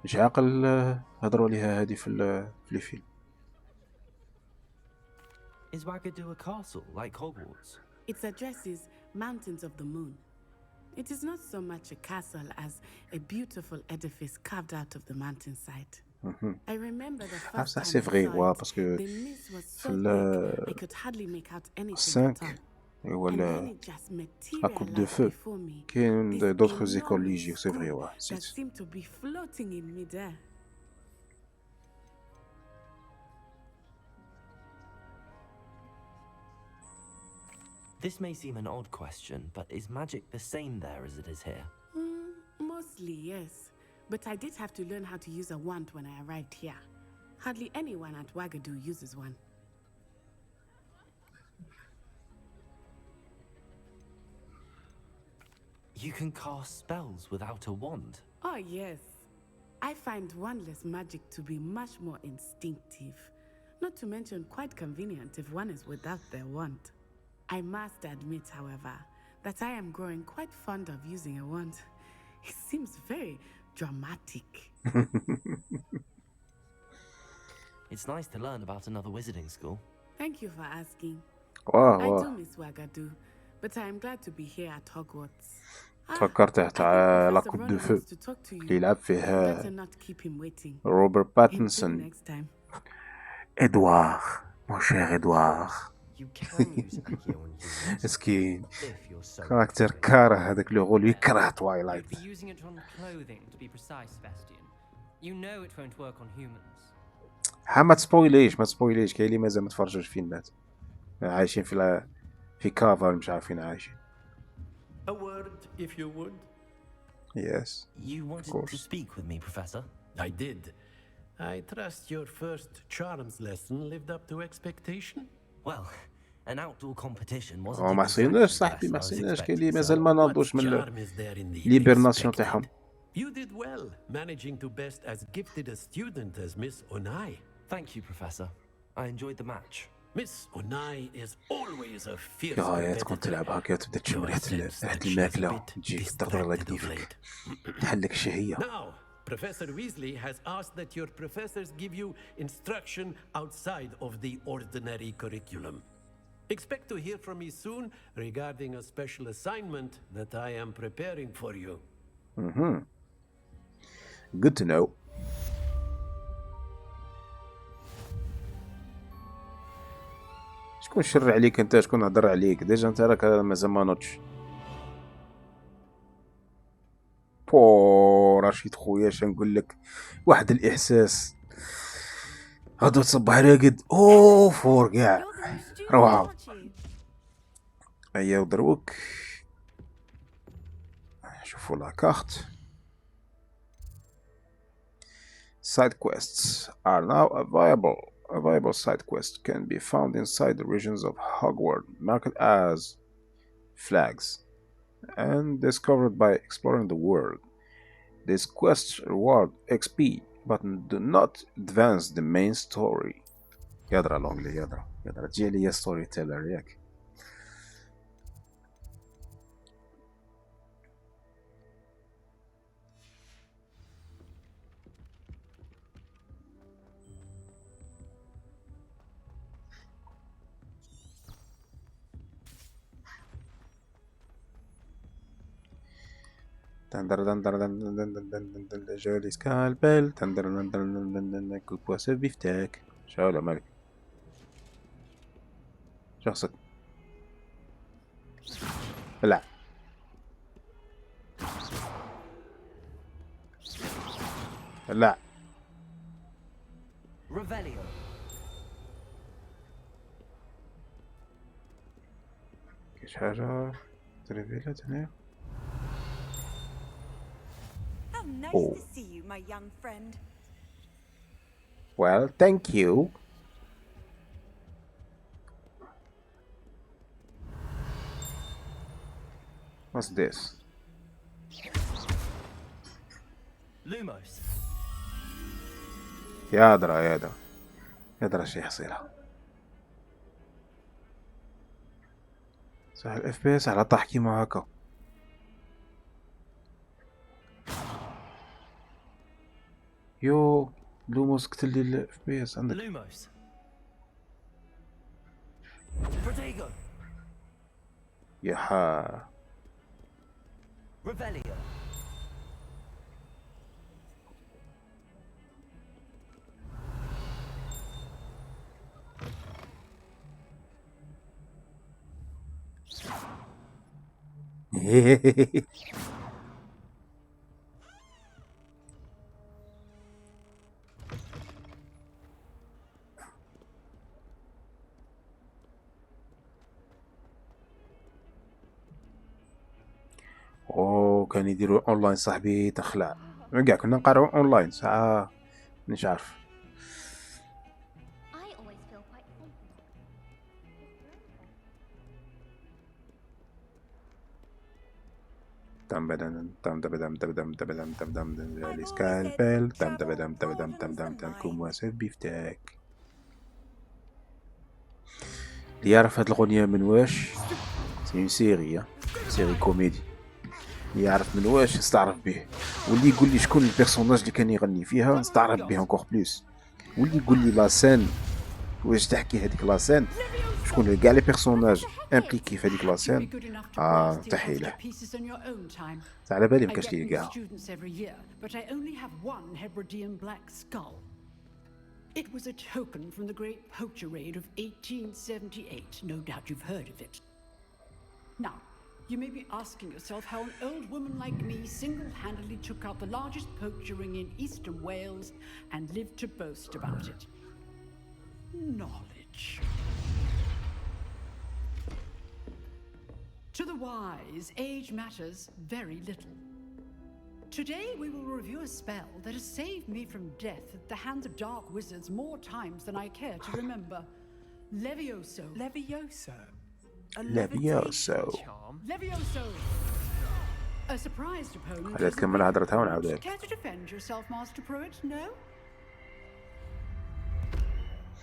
مش عاقل هضروا ليها هذه في الفيلم. Is Wagadu a castle like Hogwarts? Its address is Mountains of the Moon. It is not so much a castle as a beautiful edifice carved out of the mountainside. I remember the first ça time c'est vrai, I saw ouais, it, parce que the mist was so thick I could hardly make out anything at all. 5 And then it just à coupe de feu. materialized before me. كاين This d'autres écoles enormous اللي c'est vrai, school ouais. that seemed to be floating in midair. This may seem an odd question, but is magic the same there as it is here? Mostly, yes. But I did have to learn how to use a wand when I arrived here. Hardly anyone at Wagadu uses one. You can cast spells without a wand? Oh, yes. I find wandless magic to be much more instinctive. Not to mention quite convenient if one is without their wand. I must admit, however, that I am growing quite fond of using a wand. It seems very dramatic. It's nice to learn about another wizarding school. Thank you for asking. Wow, I wow. do miss Wagadu, but I am glad to be here at Hogwarts. تفكرته تاع لا كوب دو فو اللي يلعب فيه روبرت باتنسون. إدوار مون شير إدوار. مسكين كاركتر كاره هذاك لو غول يكره توايلايت. ما تسبويليش كاين اللي مازال ما تفرجوش فيلمات عايشين في كافا مش عارفين عايشين. A word, if you would. Yes. You wanted to speak with me, Professor? I did. I trust your first charms lesson lived up to expectation? Well, an outdoor competition wasn't ما حسيناش صاحبي ما حسيناش كاين اللي مازال ما ناضوش من الهيبرناسيون تاعهم. You did well, managing to best as gifted a student as Miss Onai. Thank you, Professor. I enjoyed the match. Miss Onai is always a fierce يا تكون تلعب هكا تبدا تشم ريحة الماكلة تجيك تضرب كيفك تحلك الشهية. Now, Professor Weasley has asked that your professors give you instruction outside of the ordinary curriculum. Expect to hear from me soon regarding a special assignment that I am preparing for you. Good to know. شكون شر عليك انت؟ شكون هضر عليك؟ ديجا انت راك مازال ما نوضش. بو رشيد خويا اش نقول لك، واحد الاحساس غدو تصبح راقد فور كاع روعه. هيا ودروك شوفوا لا كارت. Side quests are now available. A viable side quest can be found inside the regions of Hogwarts, marked as flags, and discovered by exploring the world. These quests reward XP, but do not advance the main story. يدرى لونجلي يدرى تجي لي ستوري تيلر ياك. جولي سكالبل كوكوا سو بيفتاك. شاولا مالك شخصك. لا لا Revelio. كاش حاجة تريفيلات هنا. How nice Oh. to see you, my young friend. Well, thank you. What's this? Lumos. يا درا شي حصيلة. صح الاف بي اس على طاح كيما هكا. يو لوموس قتل لي الاف بي اس عندك. Lumos. Protego. ياها Revelio. اوه كان يديروا اونلاين صاحبي تخلع. كاع كنا نقرأو اونلاين ساعة مش عارف. I always feel quite confident. تم بدم تم بدم تم بدم تم بدم تم بدم جالي سكالبل تم بدم تم بدم تم بدم تم كوم بيفتاك. اللي يعرف هاد الغنية من واش سي سيري كوميدي. اللي يعرف من واش نستعرف به، واللي يقول لي شكون البيرسوناج اللي كان يغني فيها نستعرف به انكور بلوس، واللي يقول لي لاسين واش تحكي هذيك لاسين شكون كاع لي بيرسوناج امبليكي في هذيك لاسين. تحي له تاع على بالي مكاش لي كاع. It was a token from the great poacher raid of 1878. No doubt you've heard of it. Now, you may be asking yourself how an old woman like me single-handedly took out the largest poacher ring in eastern Wales and lived to boast about it. Knowledge. To the wise, age matters very little. Today we will review a spell that has saved me from death at the hands of dark wizards more times than I care to remember. Levioso. Levioso? Levioso. Levioso. A surprised opponent. خليت تكمل هضرتها ونعاودها. Care to defend yourself, Master Pruitt? No?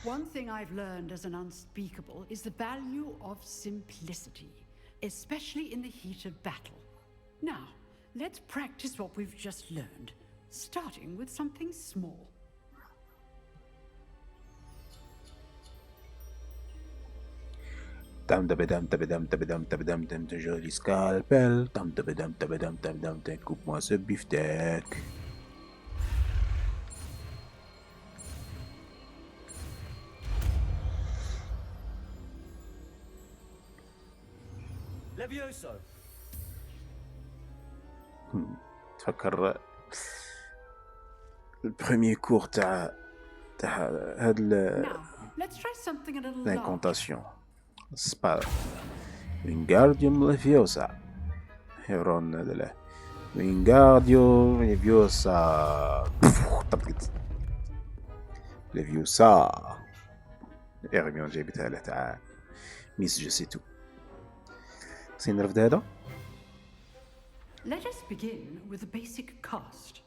One thing I've learned as an unspeakable is the value of simplicity, especially in the heat of battle. Now, let's practice what we've just learned, starting with something small. Tam tabedam tabedam tabedam tabedam tam de joli scalpel. Tam tabedam tabedam tabedam tam coupe-moi ce beefsteak. Levioso. تفكر البروميير كور تاع هاد Let's try something a little l'incantation. Spell. Wingardium Leviosa. Heron delle Wingardium Leviosa. Leviosa. Hermione جايبتها له تاع ميس جو سي تو. سينرفد هذا. Let us begin with a basic cast.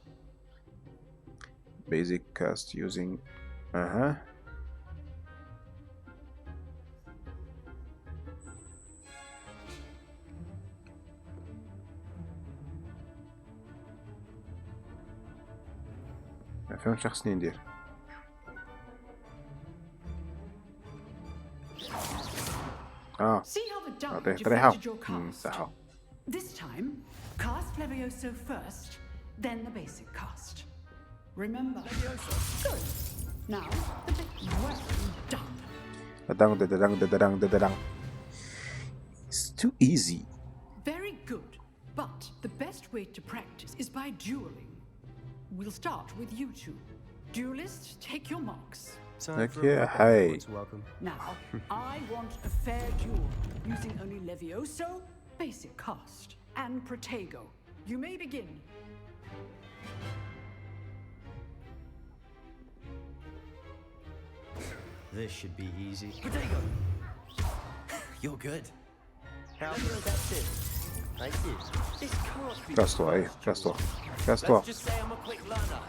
Basic cast using ما فهمتش شنو خصني ندير. See how the damage طريحة affected your cast. صح. This time, cast Levioso first, then the basic cast. Remember, Levioso. Good. Now, the bit well done. It's too easy. Very good. But the best way to practice is by dueling. We'll start with you two. Duelists, take your marks. Okay, hi. Now, I want a fair duel, using only Levioso, basic cast, and Protego. You may begin. This should be easy. Protego! You're good. How good that's it. Thank you. This can't be. Casse-toi, hey, casse-toi. Casse-toi. Let's just say I'm a quick learner.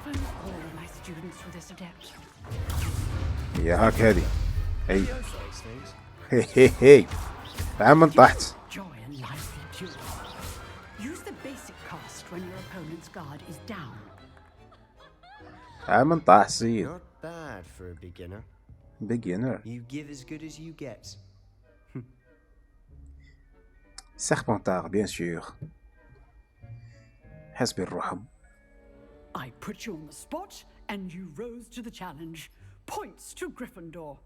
If only all my students were this adept. يا هاك هذه. هي. هي هي. تعال من تحت. Joy and lively duel. Use the basic cast when your opponent's guard is down. تعال من تحت سيد. Not bad for a beginner. Beginner. You give as good as you get. Serpentard, bien sûr. حسبي الرحم. I put you on the spot, and you rose to the challenge. Points to Gryffindor.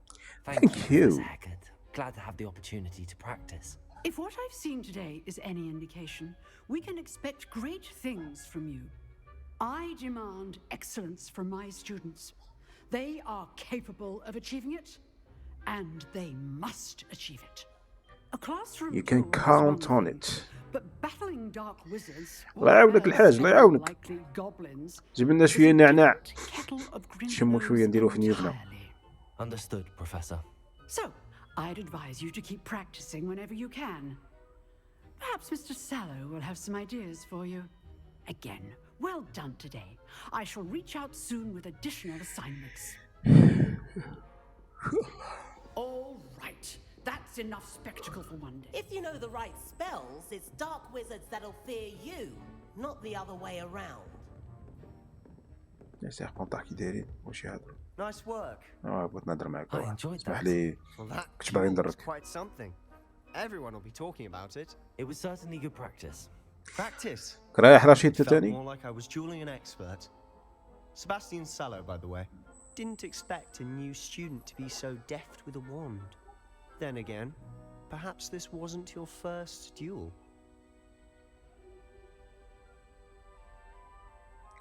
Thank you. Professor Hecat. Glad to have the opportunity to practice. If what I've seen today is any indication, we can expect great things from you. I demand excellence from my students. They are capable of achieving it, and they must achieve it. A classroom You can count on it. but battling dark wizards الله يعاونك الحاج الله يعاونك. likely goblins. جيب لنا شوية نعناع. نشمو شوية نديرو في نيوفنا. Understood, Professor. So, I'd advise you to keep practicing whenever you can. Perhaps Mr. Sallow will have some ideas for you. Again, well done today. I shall reach out soon with additional assignments. All right. That's enough spectacle for one day. If you know the right spells, it's dark wizards that'll fear you, not the other way around. يا سيربونتار كي دايرين واش يهضروا. Nice work. بغيت نهضر معاك. اسمح that. لي. كنت باغي was ندرك. quite something. Everyone will be talking about it. It was certainly good practice. Practice. رايح رشيد Felt ثاني. more like I was dueling an expert. Sebastian Sallow, by the way, didn't expect a new student to be so deft with a wand. Then again, perhaps this wasn't your first duel.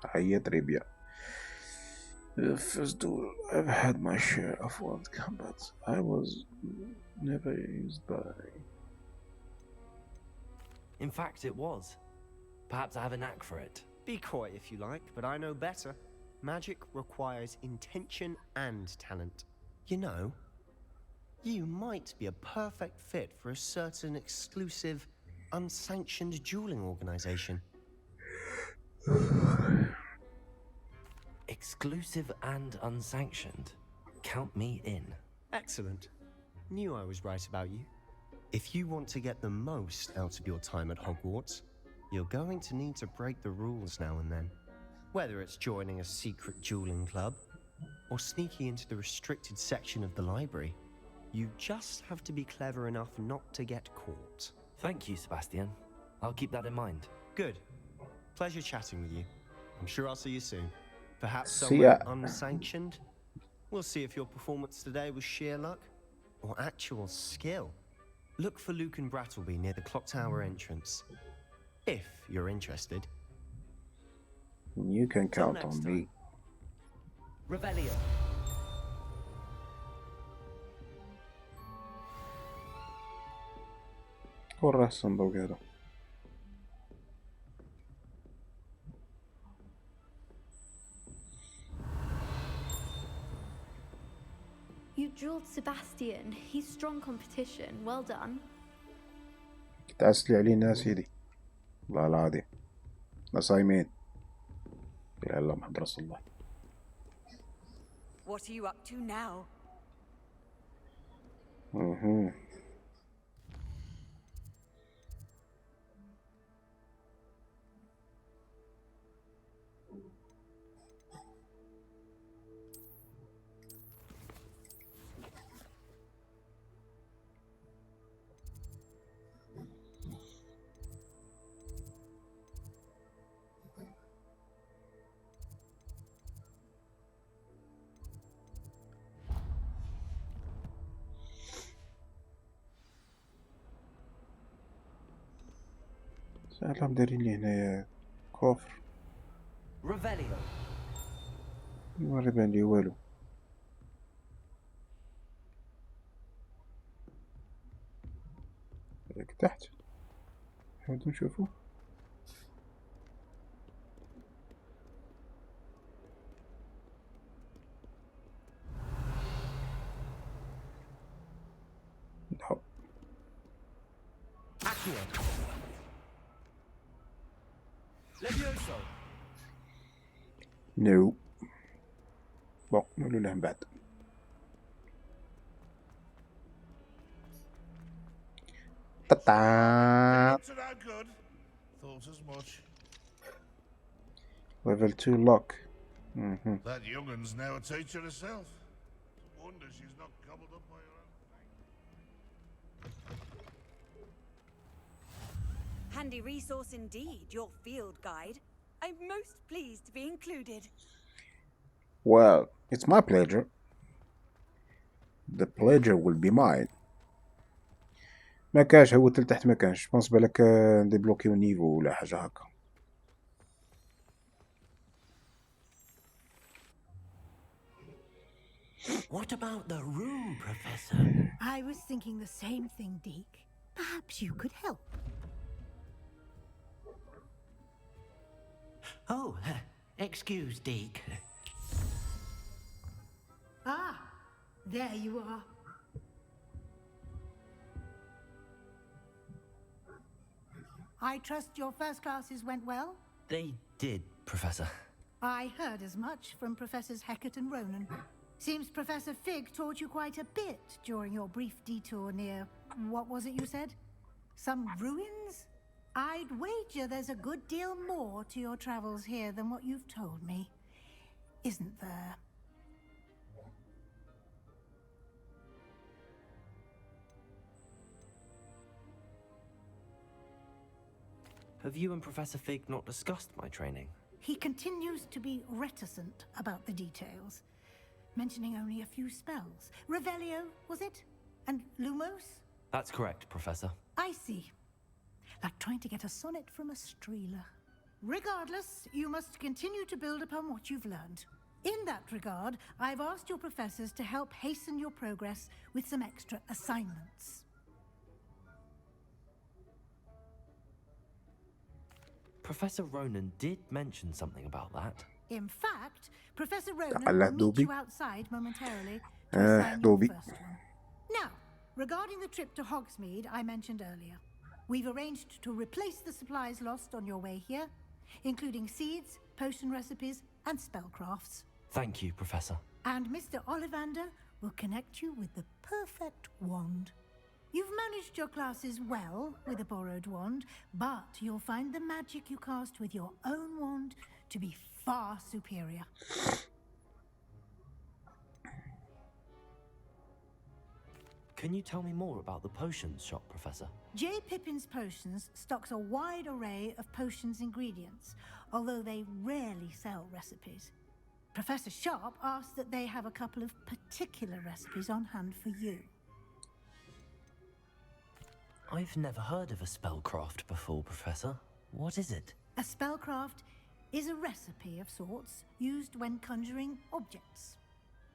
هيا تريبيا. First duel, I've had my share of wand combat. I was never used by. In fact, it was. Perhaps I have a knack for it. Be coy if you like, but I know better. Magic requires intention and talent. You know, you might be a perfect fit for a certain exclusive, unsanctioned dueling organization. Exclusive and unsanctioned. Count me in. Excellent. Knew I was right about you. If you want to get the most out of your time at Hogwarts, you're going to need to break the rules now and then. Whether it's joining a secret dueling club, or sneaking into the restricted section of the library, you just have to be clever enough not to get caught. Thank you, Sebastian. I'll keep that in mind. Good. Pleasure chatting with you. I'm sure I'll see you soon. Perhaps See somewhere ya. unsanctioned. We'll see if your performance today was sheer luck or actual skill. Look for Luke and Brattleby near the clock tower entrance. If you're interested. You can count on me. Revelio. ورا الصندوق هذا. You dueled Sebastian. He's strong competition. Well done. تعس لي علينا يا سيدي. والله العظيم. احنا صايمين. لا الله محمد رسول الله. What are you up to now? راهم دايرين لي هنايا كوفر Revelio. ما بان لي والو. هاك تحت نحاولو نشوفو. نحو Levioso. نو بون نقولو له من بعد. Ta-da! Not that good. Thought as much. Level 2 lock. That young'un's now a teacher herself. Wonder she's not gobbled up by her own. Handy resource indeed, your field guide. I'm most pleased to be included. Well, it's my pleasure. The pleasure will be mine. ما كانش هو تحت ما كانش بونس بالك نديبلوكيو نيفو ولا حاجه هكا. What about the room, Professor? I was thinking the same thing, Deke. Perhaps you could help. Oh, excuse, Deke. Ah, there you are. I trust your first classes went well? They did, Professor. I heard as much from Professors Hecat and Ronan. Seems Professor Fig taught you quite a bit during your brief detour near... what was it you said? Some ruins? I'd wager there's a good deal more to your travels here than what you've told me. Isn't there? Have you and Professor Fig not discussed my training? He continues to be reticent about the details, mentioning only a few spells. Revelio, was it? And Lumos? That's correct, Professor. I see. Like trying to get a sonnet from a streeler. Regardless, you must continue to build upon what you've learned. In that regard, I've asked your professors to help hasten your progress with some extra assignments. Professor Ronan did mention something about that. In fact, Professor Ronan تعال will meet دوبي. you outside momentarily to assign your دوبي. first one. Now, regarding the trip to Hogsmeade I mentioned earlier, we've arranged to replace the supplies lost on your way here, including seeds, potion recipes, and spellcrafts. Thank you, Professor. And Mr. Ollivander will connect you with the perfect wand. You've managed your classes well with a borrowed wand, but you'll find the magic you cast with your own wand to be far superior. Can you tell me more about the potions shop, Professor? J. Pippin's Potions stocks a wide array of potions ingredients, although they rarely sell recipes. Professor Sharp asks that they have a couple of particular recipes on hand for you. I've never heard of a spellcraft before, Professor. What is it? A spellcraft is a recipe of sorts used when conjuring objects.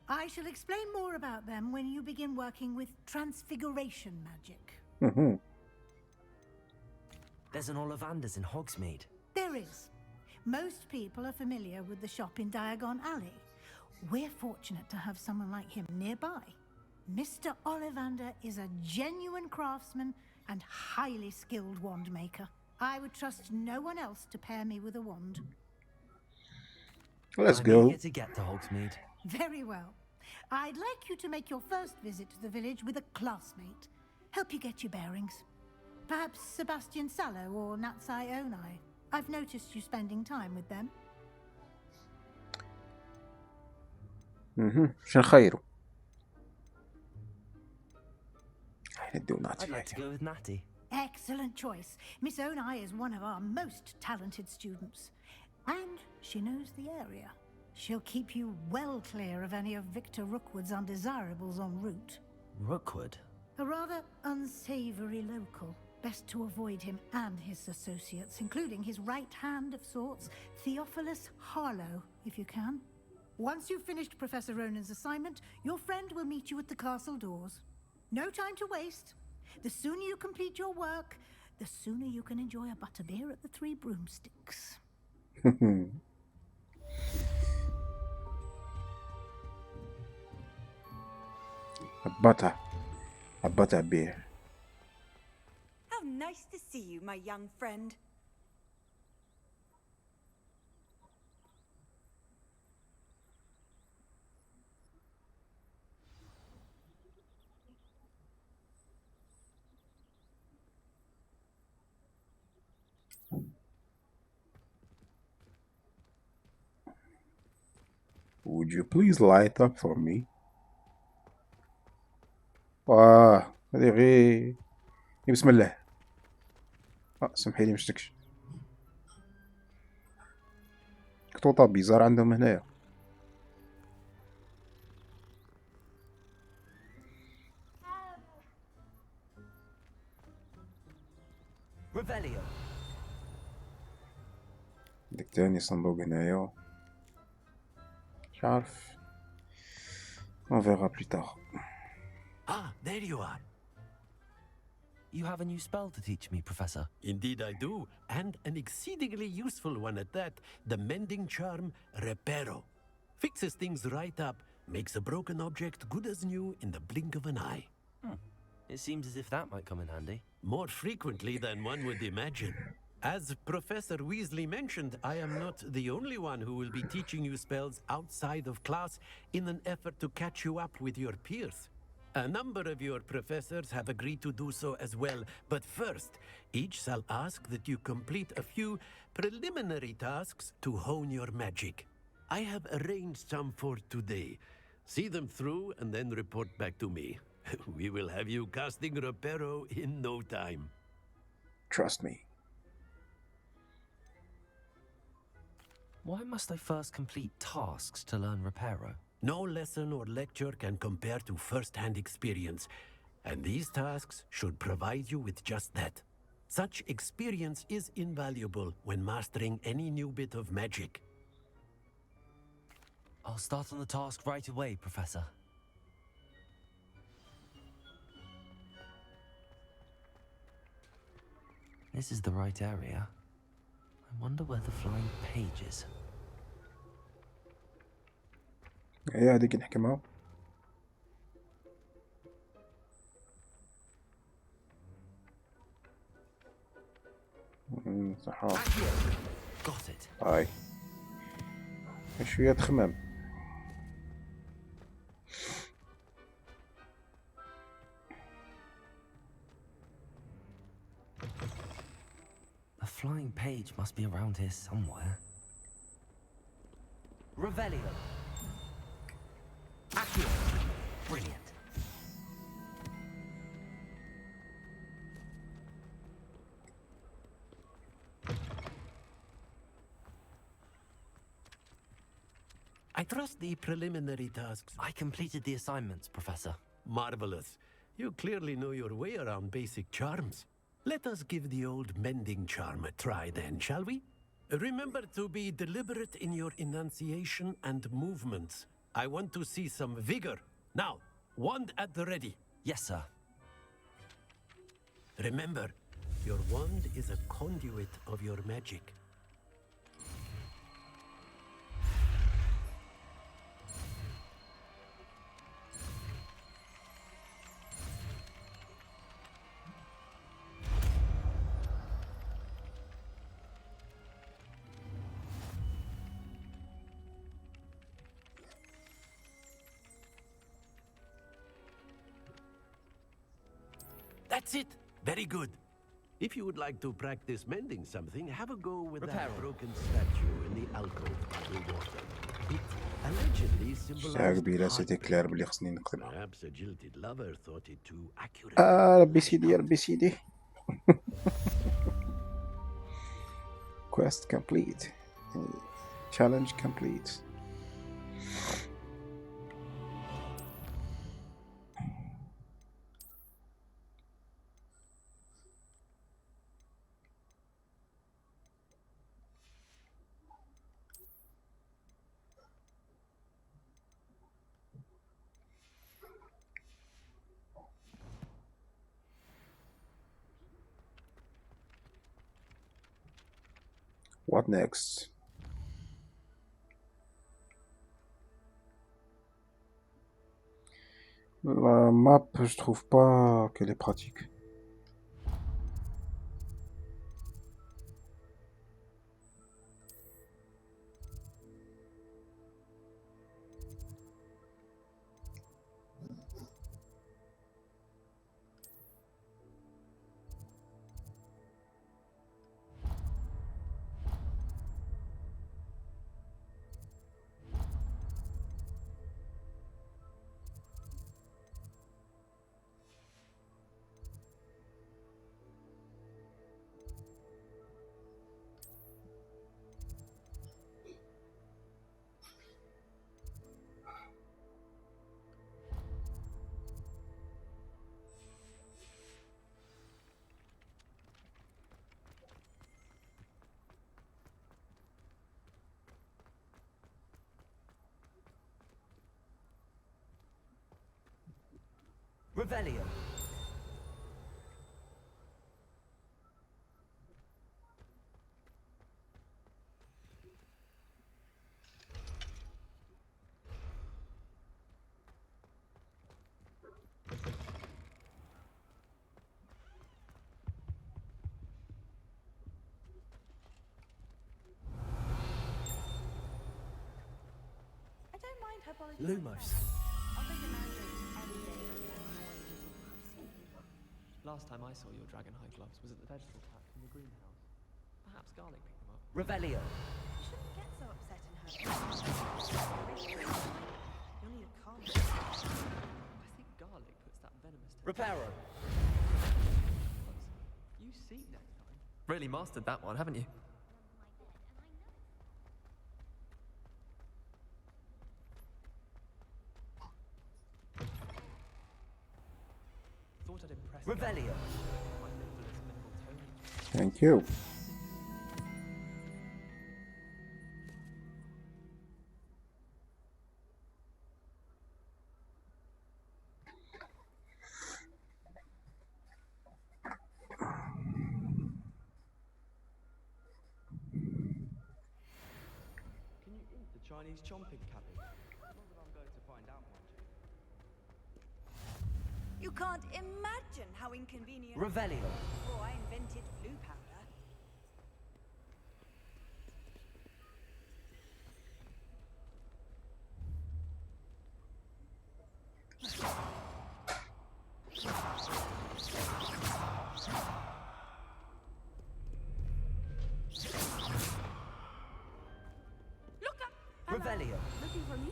I shall explain more about them when you begin working with transfiguration magic. There's an Ollivander's in Hogsmeade. There is. Most people are familiar with the shop in Diagon Alley. We're fortunate to have someone like him nearby. Mr. Ollivander is a genuine craftsman and highly skilled wand maker. I would trust no one else to pair me with a wand. Let's I'm go. eager to get to Hogsmeade. Very well. I'd like you to make your first visit to the village with a classmate. Help you get your bearings. Perhaps Sebastian Sallow or Natsai Onai. I've noticed you spending time with them. شنو نخيرو؟ نديو I'd ناتي. like to go with Natty. Excellent choice. Miss Onai is one of our most talented students. And she knows the area. She'll keep you well clear of any of Victor Rookwood's undesirables en route. Rookwood? A rather unsavory local, Best to avoid him and his associates, including his right hand of sorts, Theophilus Harlow, if you can. Once you've finished Professor Ronan's assignment, your friend will meet you at the castle doors. No time to waste. The sooner you complete your work, the sooner you can enjoy a butterbeer at the Three Broomsticks. A butterbeer. How nice to see you, my young friend. Would you please light up for me? هذه غير بسم الله. سمحي لي مشتكش. خطوطة بيزار عندهم هنايا. Revelio. عندك تاني صندوق هنايا. مش عارف. On verra plus tard. Ah, there you are. You have a new spell to teach me, Professor. Indeed I do, and an exceedingly useful one at that. The mending charm, Reparo. Fixes things right up, makes a broken object good as new in the blink of an eye. It seems as if that might come in handy. More frequently than one would imagine. As Professor Weasley mentioned, I am not the only one who will be teaching you spells outside of class in an effort to catch you up with your peers. A number of your professors have agreed to do so as well, but first, each shall ask that you complete a few preliminary tasks to hone your magic. I have arranged some for today. See them through and then report back to me. We will have you casting Reparo in no time. Trust me. Why must I first complete tasks to learn Reparo? No lesson or lecture can compare to first-hand experience, and these tasks should provide you with just that. Such experience is invaluable when mastering any new bit of magic. I'll start on the task right away, Professor. This is the right area. I wonder where the flying page is. ايه هذيك نحكي معه. صح. Got it. هاي. شوية خمام. The flying page must be around here somewhere. Revelio. Accio. Brilliant. I trust the preliminary tasks. I completed the assignments, Professor. Marvelous. You clearly know your way around basic charms. Let us give the old mending charm a try then, shall we? Remember to be deliberate in your enunciation and movements. I want to see some vigor. Now, wand at the ready. Yes, sir. Remember, your wand is a conduit of your magic. That's it. Very good. If you would like to practice mending something, have a go with that broken statue in the alcove by the water. It allegedly symbolized perhaps a jilted lover thought it too accurate. ربي سيدي ربي سيدي. Quest complete. Challenge complete. What next? La map, je trouve pas qu'elle est pratique. Revelio. I don't mind her apology. Lumos. Last time I saw your dragonhide gloves was at the vegetable patch in the greenhouse. Perhaps Garlic picked them up. Revelio. You shouldn't get so upset in her. You'll need a calm. I think Garlic puts that venomous taste. Reparo. You see next time. Really mastered that one, haven't you? Thought I'd impress Revelio. Thank you. Can you eat the Chinese chomping cabbage? Not that I'm going to find out, mind you. You can't imagine how inconvenient. Revelio. Before I invented blue powder. Look up! Revelio. Looking for me?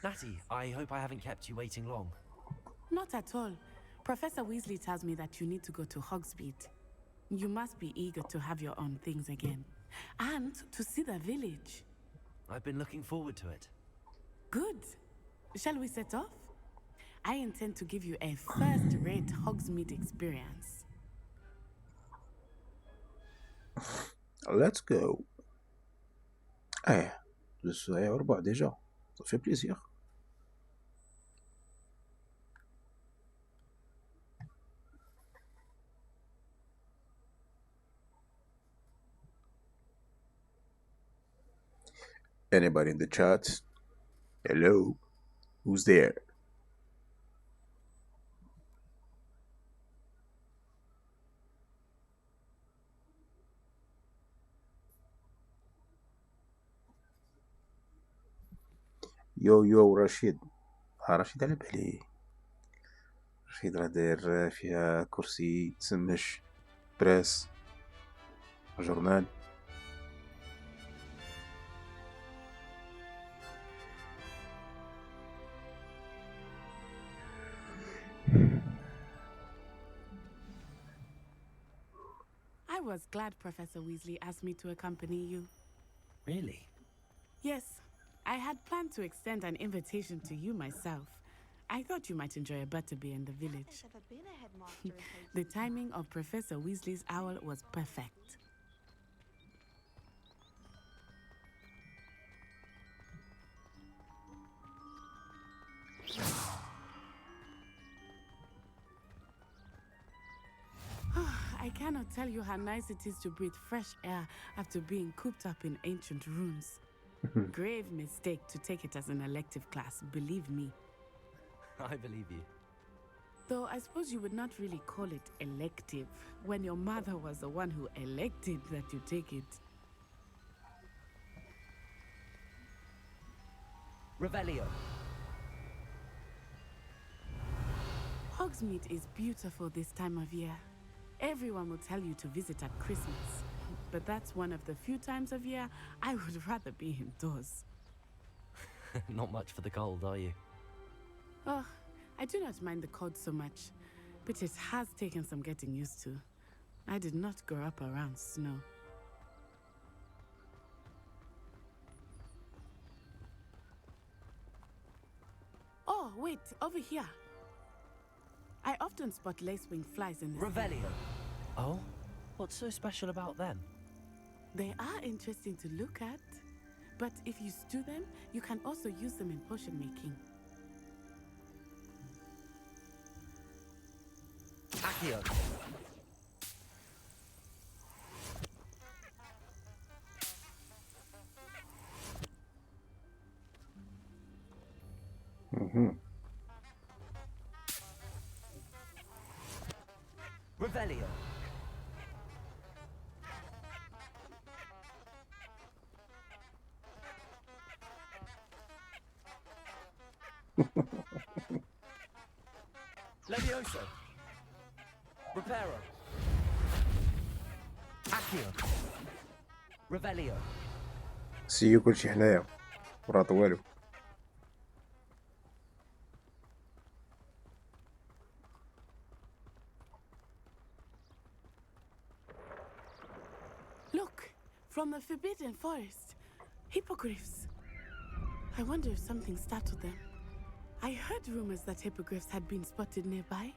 Natty, I hope I haven't kept you waiting long. Not at all. Professor Weasley tells me that you need to go to Hogsmeade. You must be eager to have your own things again. And to see the village. I've been looking forward to it. Good. Shall we set off? I intend to give you a first-rate Hogsmeade experience. Let's go. Je serai au revoir déjà. Ça fait plaisir. Anybody in the chat? Hello? Who's there? يو رشيد. رشيد على بالي. رشيد راه داير فيها كرسي تسمش براس جورنال. I was glad Professor Weasley asked me to accompany you. Really? Yes, I had planned to extend an invitation to you myself, I thought you might enjoy a butterbeer in the village. Ever been a headmaster in The timing of Professor Weasley's owl was perfect. I cannot tell you how nice it is to breathe fresh air after being cooped up in ancient rooms. Grave mistake to take it as an elective class, believe me. I believe you. Though I suppose you would not really call it elective when your mother was the one who elected that you take it. Revelio. Hogsmeade is beautiful this time of year. Everyone will tell you to visit at Christmas, but that's one of the few times of year I would rather be indoors. Not much for the cold, are you? Oh, I do not mind the cold so much, but it has taken some getting used to. I did not grow up around snow. Oh, wait, over here. I often spot lacewing flies in this. Revelio. Oh? What's so special about them? They are interesting to look at, but if you stew them, you can also use them in potion making. Accio. Revelio. Levioso. Reparo. Accio. Revelio. سيو كلشي حنايا وراه والو. Look, from the Forbidden Forest. Hippogriffs. I wonder if something startled them. I heard rumors that hippogriffs had been spotted nearby.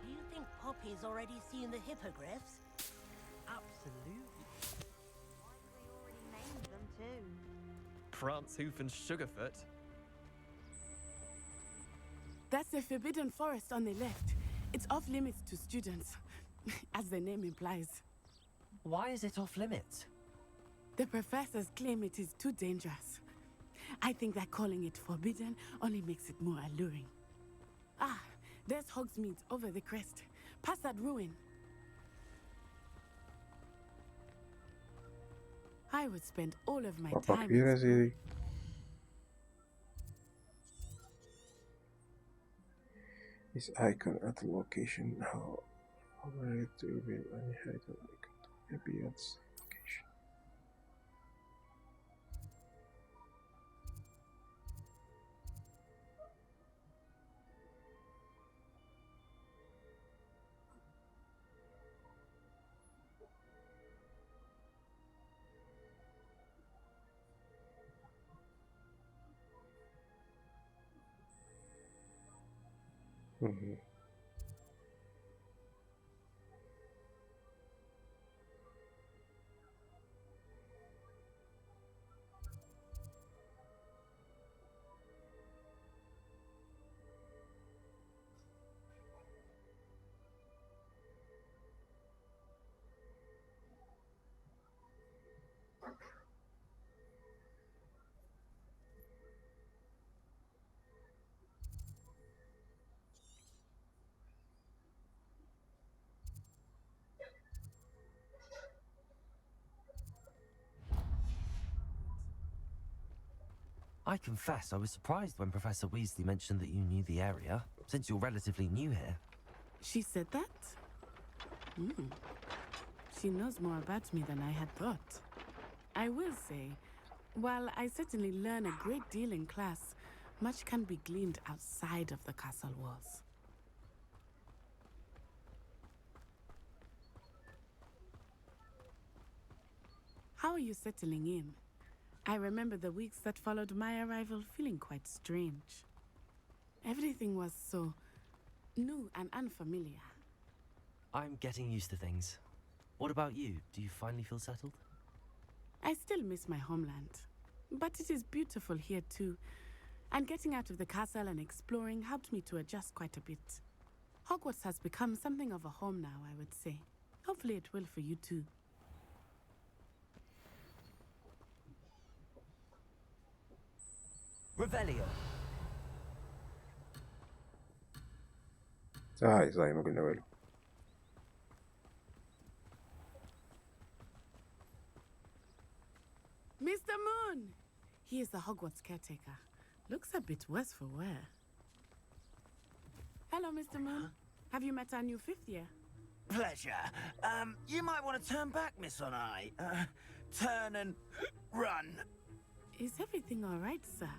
Do you think Poppy's already seen the hippogriffs? Absolutely. We already named them too. Prance, Hoof, and Sugarfoot. That's the Forbidden Forest on the left. It's off limits to students, as the name implies. Why is it off limits? The professors claim it is too dangerous. I think that calling it forbidden only makes it more alluring. Ah, there's Hogsmeade over the crest. Past that ruin. I would spend all of my طاقة time كبيرة in school. زيدي. This icon at the location how it to reveal any hidden icon to maybe its location. I confess I was surprised when Professor Weasley mentioned that you knew the area, since you're relatively new here. She said that? She knows more about me than I had thought. I will say, while I certainly learn a great deal in class, much can be gleaned outside of the castle walls. How are you settling in? I remember the weeks that followed my arrival feeling quite strange. Everything was so new and unfamiliar. I'm getting used to things. What about you? Do you finally feel settled? I still miss my homeland, but it is beautiful here too. And getting out of the castle and exploring helped me to adjust quite a bit. Hogwarts has become something of a home now, I would say. Hopefully it will for you too. Revelio. صحيح ما قلنا والو. Mr. Moon! He is the Hogwarts caretaker. Looks a bit worse for wear. Hello, Mr. Moon. Have you met our new 5th year? Pleasure. You might want to turn back, Miss Onai. Turn and run. Is everything all right, sir?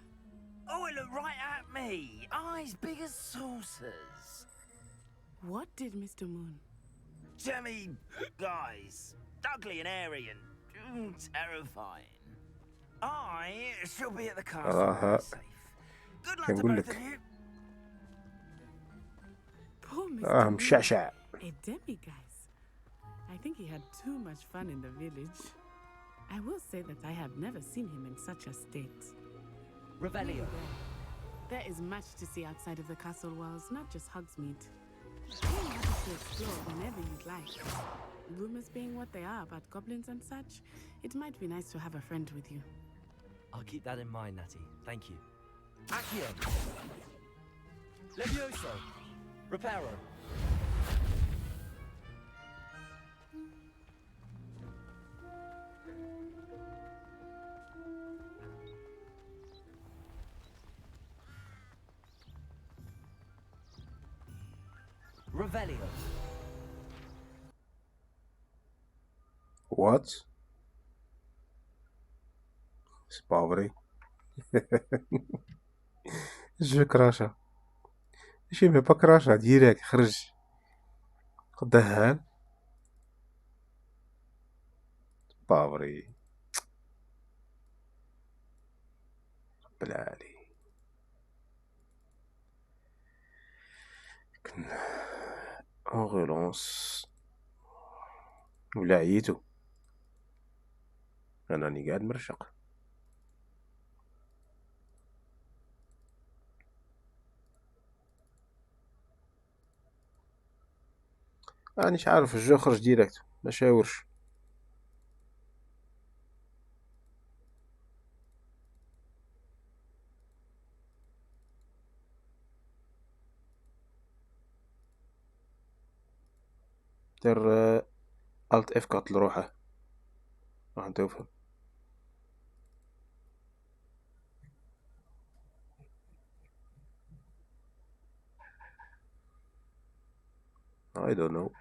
Oh, it looked right at me. Eyes big as saucers. What did Mr. Moon? Jemmy guys. Ugly and airy and terrifying. I shall be at the castle. Safe. Good luck to both of you. Poor Mr. Moon. مشعشع. A demiguise. I think he had too much fun in the village. I will say that I have never seen him in such a state. Revelio. There is much to see outside of the castle walls, not just Hogsmeade. You're happy to explore whenever you'd like. Rumors being what they are about goblins and such, it might be nice to have a friend with you. I'll keep that in mind, Natty. Thank you. Accio. Levioso. Reparo. Revelio. What? Spavri. جو كراشة. ماشي مي با كراشة ديريكت خرج. دهان. بافري. رب العالي. اون غولونس. ولا عييتو. انا راني قاعد مرشق. رانيش عارف الجو خرج ديريكت ما شاورش. دير الت اف 4 لروحه راح نتوفهم. I don't know.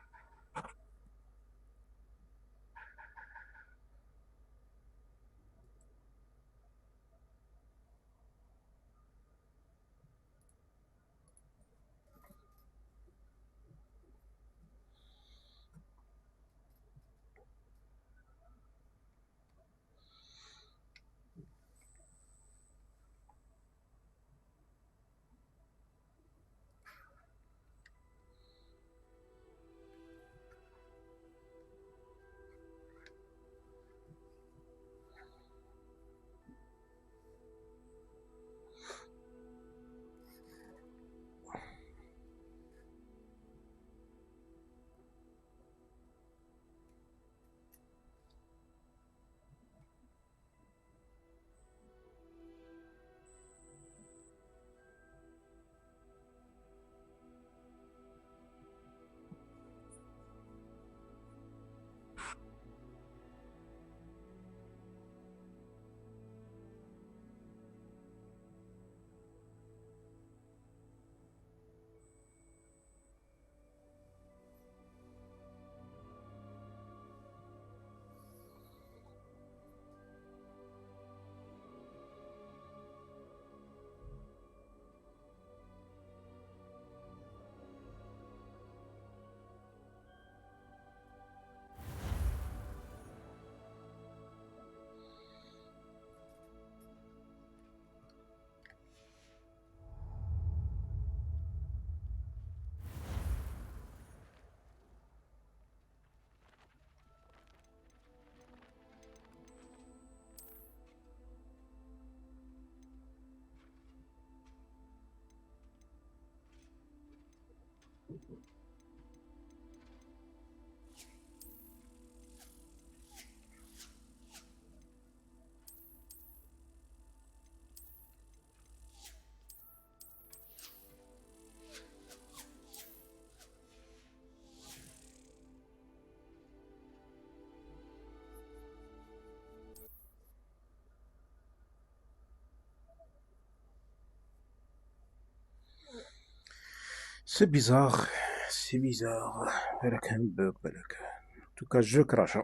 C'est bizarre. C'est bizarre. بالك هم bug بالك. En tout cas, je crache.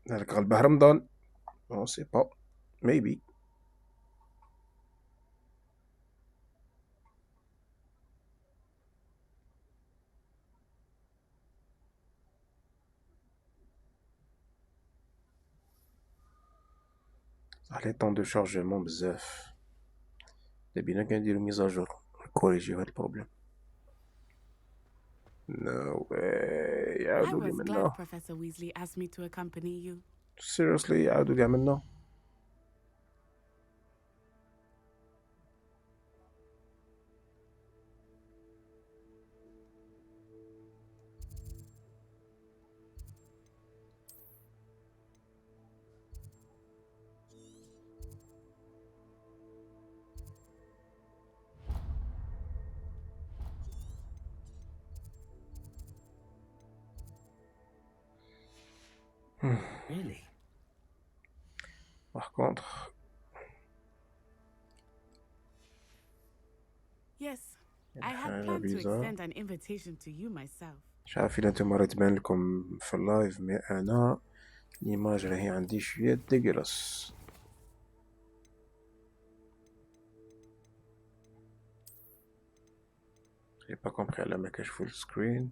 بالك غلبه رمضان. On sait pas. Maybe. Les temps de chargement بزاف. دابا كنديرو mise à jour. كوريجيو هاد البروبليم. No way. I يعاودوا لي was glad منه. Professor Weasley asked me to accompany you. Seriously يعاودوا لي منه. Really? Par contre. Yes, I had حاجة planned to bizarre. extend an invitation to you myself. مش عارف إلا نتوما راه تبان لكم في اللايف مي أنا ليماج راهي عندي شوية ديجلاس. J'ai pas compris على ما كاش فول سكرين.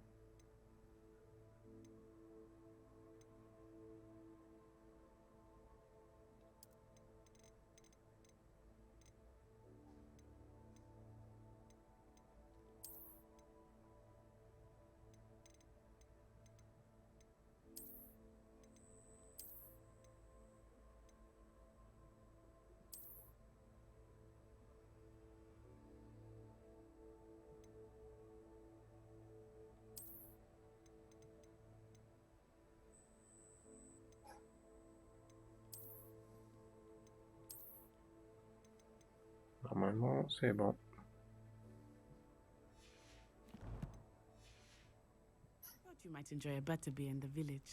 Normalement, c'est bon. I thought you might enjoy a butterbeer in the village.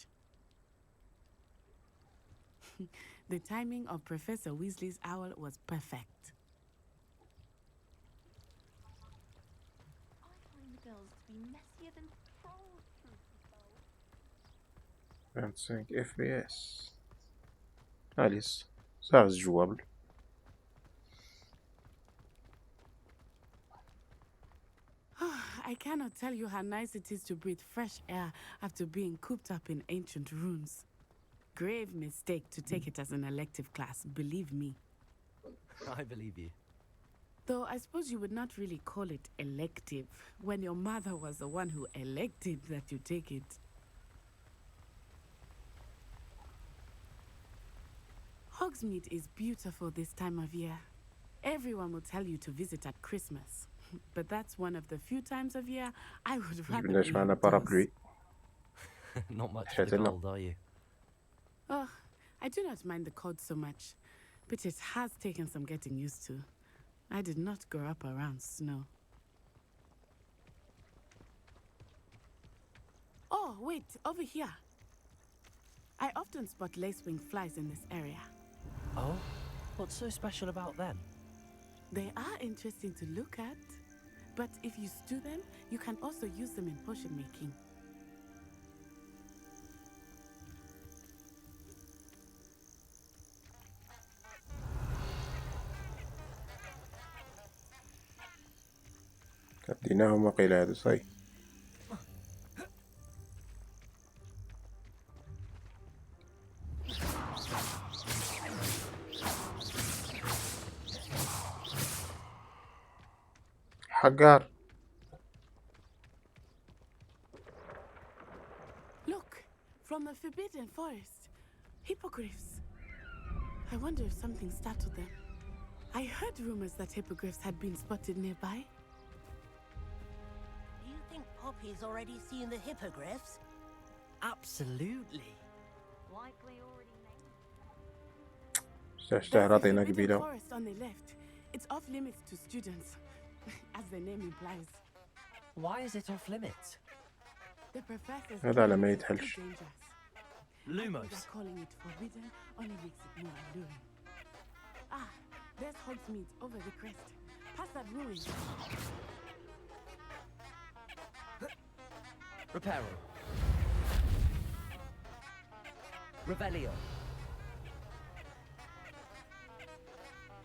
The timing of Professor Weasley's owl was perfect. I find the girls to be messier than trolls, truth be told. 25 FPS. Alice, ça reste jouable. I cannot tell you how nice it is to breathe fresh air after being cooped up in ancient ruins. Grave mistake to take it as an elective class, believe me. I believe you. Though I suppose you would not really call it elective when your mother was the one who elected that you take it. Hogsmeade is beautiful this time of year. Everyone will tell you to visit at Christmas. But that's one of the few times of year I would rather be جبناش معنا indoors. بارابلوي. Not much for the حياتنا. cold, are you? Oh, I do not mind the cold so much, but it has taken some getting used to. I did not grow up around snow. Oh, wait, over here. I often spot lacewing flies in this area. Oh? What's so special about them? They are interesting to look at, but if you stew them, you can also use them in potion making. كديناهم وقيل هادو صاي. حقار. Look, from the Forbidden Forest. Hippogriffs. I wonder if something startled them. I heard rumors that hippogriffs had been spotted nearby. Poppy's already seen the hippogriffs? Absolutely. Likely already named. شاشته There's a عطينا forbidden قبيله. forest on the left. It's off limits to students, as the name implies. Why is it off limits? The professors هذا على claim ما it is too يتحلش. dangerous. I Lumos. think that calling it forbidden only makes it more alluring. Ah, there's Hogsmeade over the crest. Past that ruin. Reparo. Revelio.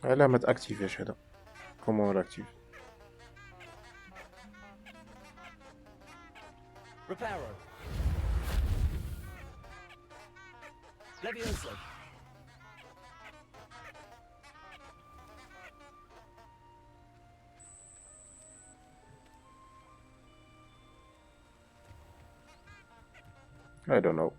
علامة اكتيف ايش هذا؟ كومون اكتيف. Reparo. Levioso. I don't know.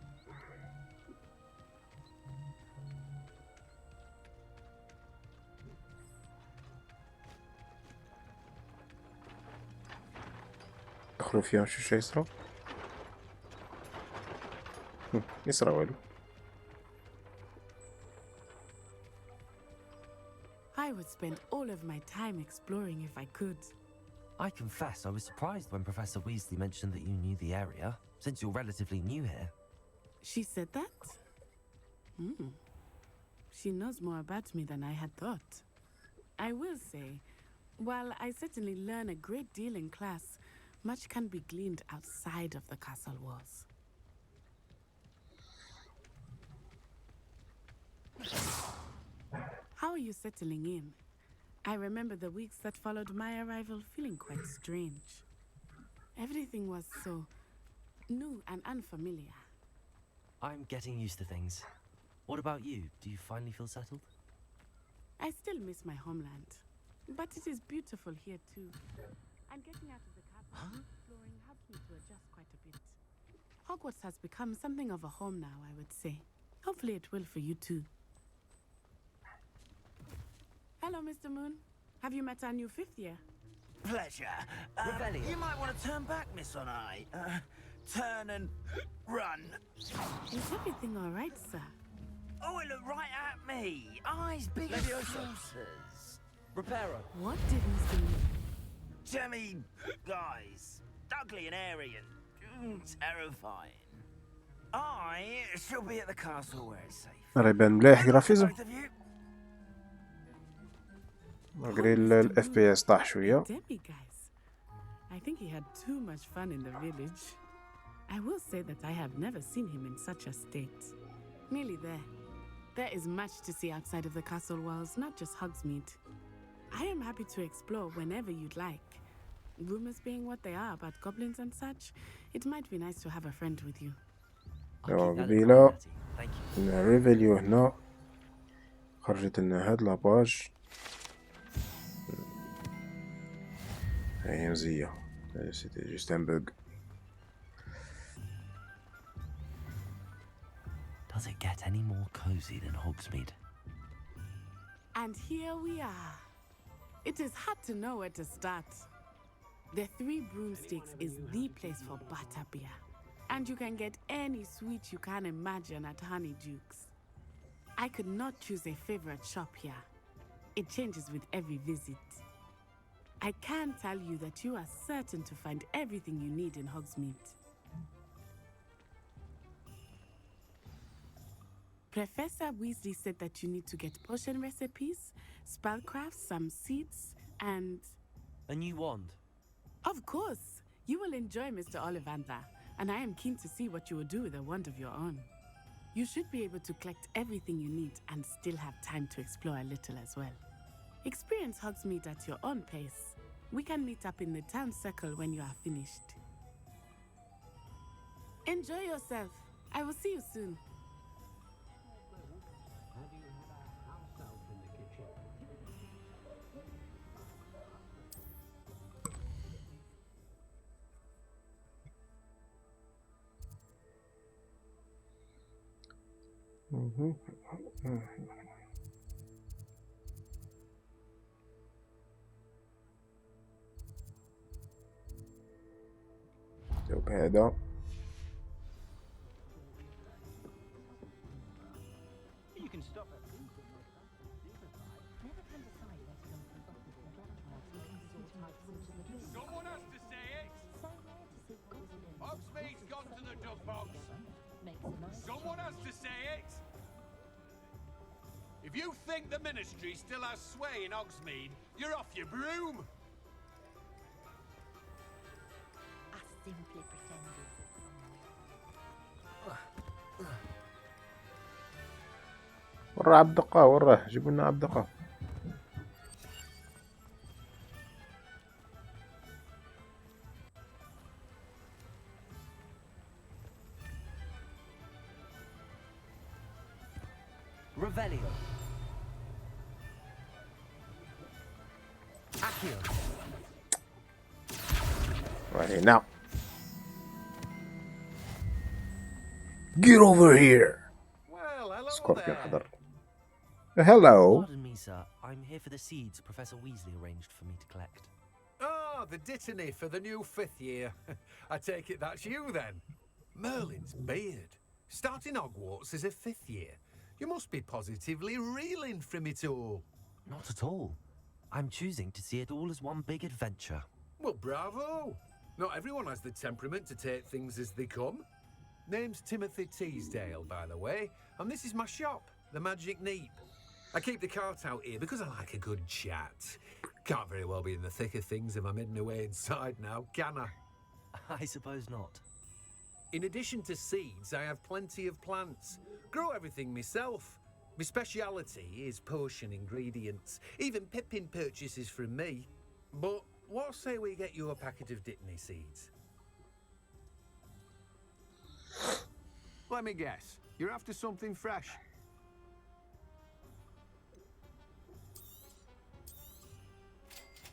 دخلوا فيها شو يصرا؟ يصرا والو. I would spend all of my time exploring if I could. I confess I was surprised when Professor Weasley mentioned that you knew the area, since you're relatively new here. She said that? She knows more about me than I had thought. I will say, while I certainly learn a great deal in class, much can be gleaned outside of the castle walls. How are you settling in? I remember the weeks that followed my arrival feeling quite strange. Everything was so new and unfamiliar. I'm getting used to things. What about you? Do you finally feel settled? I still miss my homeland, but it is beautiful here too. And getting out of the castle and exploring helps me to adjust quite a bit. Hogwarts has become something of a home now, I would say. Hopefully it will for you too. Hello, Mr. Moon. Have you met our new fifth year? Pleasure. Revelio. You might want to turn back, Miss Onai. Turn and run. Is everything all right, sir? Oh, it looked right at me. Eyes big as Leviosa. saucers. Reparo. What did Mr. Moon? Jemmy guys. Ugly and airy and terrifying. I shall be at the castle where it's safe. راه يبان مليح جرافيزم. Both of you. ماغري الاف بي اس طاح شويه. Demi, guys. I think he had too much fun in the village. I will say that I have never seen him in such a state. Nearly there. There is much to see outside of the castle walls, not just Hogsmeade. I am happy to explore whenever you'd like. Rumors being what they are about goblins and such, it might be nice to have a friend with you. قبيله ريفيليو هنا خرجت لنا هاد لاباج. هي مزيه. سيتي جوست ان بوغ. Does it get any more cozy than Hogsmeade? And here we are. It is hard to know where to start. The Three Broomsticks is the place for butterbeer. And you can get any sweet you can imagine at Honeyduke's. I could not choose a favorite shop here. It changes with every visit. I can tell you that you are certain to find everything you need in Hogsmeade. Professor Weasley said that you need to get potion recipes, spellcrafts, some seeds, and... A new wand? Of course! You will enjoy Mr. Ollivander, and I am keen to see what you will do with a wand of your own. You should be able to collect everything you need and still have time to explore a little as well. Experience Hogsmeade at your own pace. We can meet up in the town circle when you are finished. Enjoy yourself. I will see you soon. وبهذا You can stop it. Someone has to say it. Hogsmeade's gone to the duck box. Someone has to say it. If you think the ministry still has sway in Hogsmeade, you're off your broom. I simply pretended. وراه عبدقة وراه جيبوا لنا عبدقة. Revelio. Accio. Right here now. Get over here. Well, hello Scorpion there. حضر. Hello. Pardon me, sir. I'm here for the seeds Professor Weasley arranged for me to collect. Ah, the dittany for the new 5th year. I take it that's you then. Merlin's beard. Starting Hogwarts as a 5th year. You must be positively reeling from it all. Not at all. I'm choosing to see it all as one big adventure. Well, bravo. Not everyone has the temperament to take things as they come. Name's Timothy Teasdale, by the way, and this is my shop, the Magic Neep. I keep the cart out here because I like a good chat. Can't very well be in the thick of things if I'm hidden away inside now, can I? I suppose not. In addition to seeds, I have plenty of plants. Grow everything myself. My speciality is potion ingredients. Even Pippin purchases from me. But what say we get you a packet of Dittany seeds? Let me guess. You're after something fresh.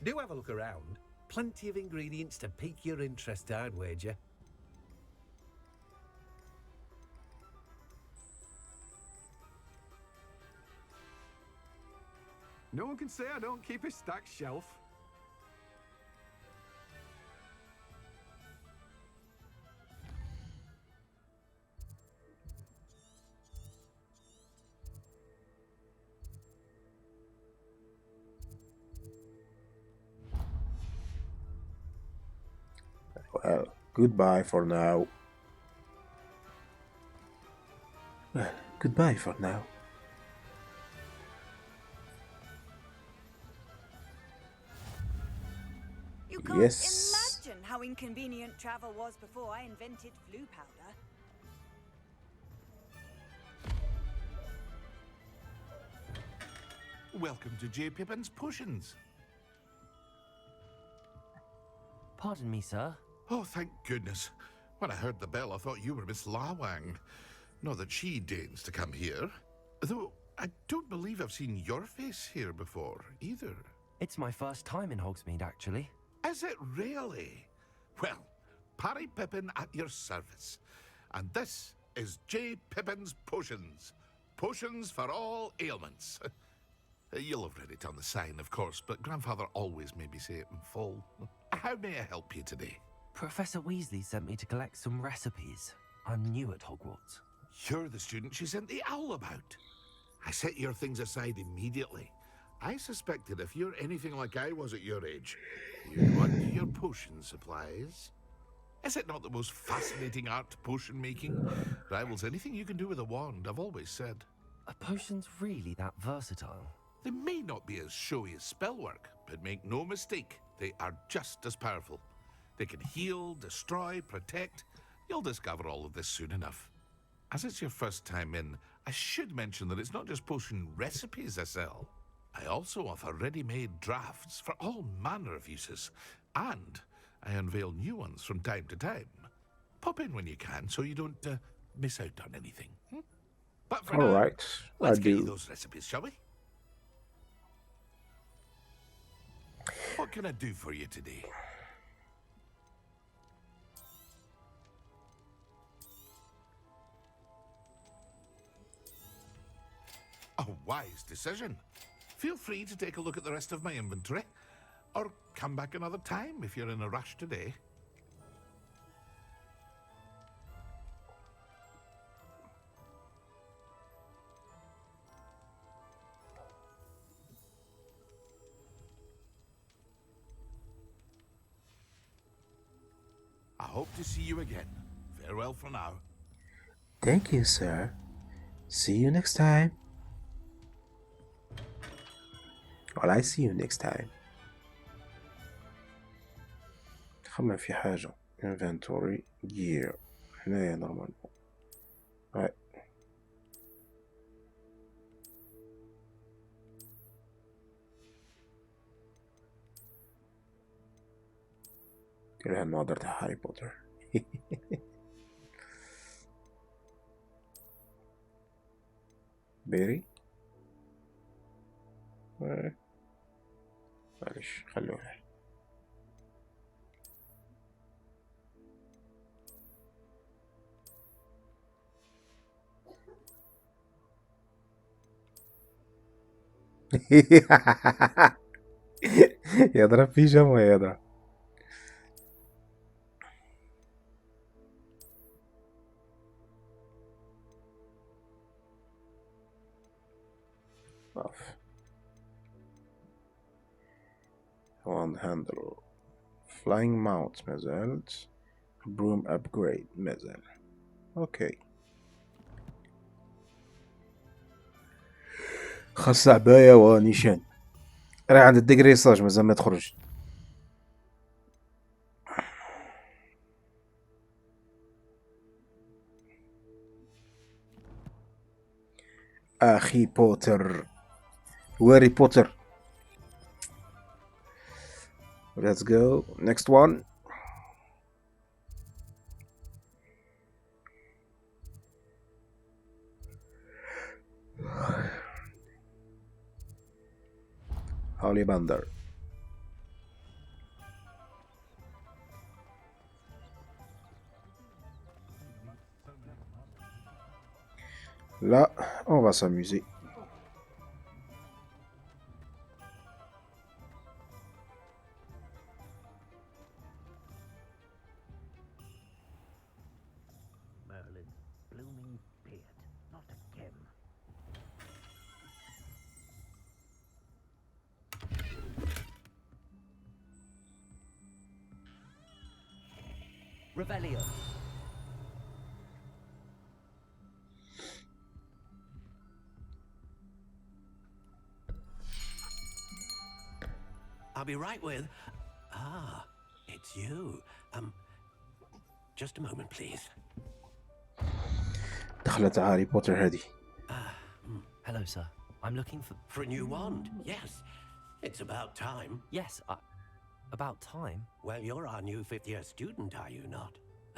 Do have a look around. Plenty of ingredients to pique your interest, I'd wager. No one can say I don't keep a stacked shelf. Well, goodbye for now. Well, goodbye for now. You can't Yes. imagine how inconvenient travel was before I invented flu powder. Welcome to J. Pippin's Potions. Pardon me, sir. Oh, thank goodness. When I heard the bell, I thought you were Miss Lawang. Not that she deigns to come here. Though, I don't believe I've seen your face here before, either. It's my first time in Hogsmeade, actually. Is it really? Well, Parry Pippin at your service. And this is J. Pippin's Potions. Potions for all ailments. You'll have read it on the sign, of course, but Grandfather always made me say it in full. How may I help you today? Professor Weasley sent me to collect some recipes. I'm new at Hogwarts. You're the student she sent the owl about. I set your things aside immediately. I suspected if you're anything like I was at your age, you'd want your potion supplies. Is it not the most fascinating art, potion making? Rivals anything you can do with a wand, I've always said. Are potions really that versatile? They may not be as showy as spellwork, but make no mistake, they are just as powerful. They can heal, destroy, protect. You'll discover all of this soon enough. As it's your first time in, I should mention that it's not just potion recipes I sell. I also offer ready-made drafts for all manner of uses, and I unveil new ones from time to time. Pop in when you can so you don't miss out on anything. But for All now, right, let's I get you do. those recipes, shall we? What can I do for you today? A wise decision. Feel free to take a look at the rest of my inventory, or come back another time if you're in a rush today. hope to see you again. Farewell for now. Thank you, sir. See you next time. Well, I see you next time. خمن في حاجة. Inventory gear. هنايا نورمال. Ouais. كلها النوادر تاع هاري بوتر. بيري. معليش خلوها. يضرب في جمع يضرب. One handle. Flying mount ما زالت. Broom upgrade ما زال. اوكي. خاص عباية ونيشان. راه عند الديغريساج مازال ما تخرج. أخي بوتر. واري بوتر. Let's go. Next one. Ollivander. Là, on va s'amuser. Revelio. I'll be right with... Ah, it's you. Just a moment, please. دخلت هاري بوتر هذه. Hello, sir. I'm looking for... For a new wand, yes. It's about time. Yes, about time? Well, you're our new fifth-year student, are you not?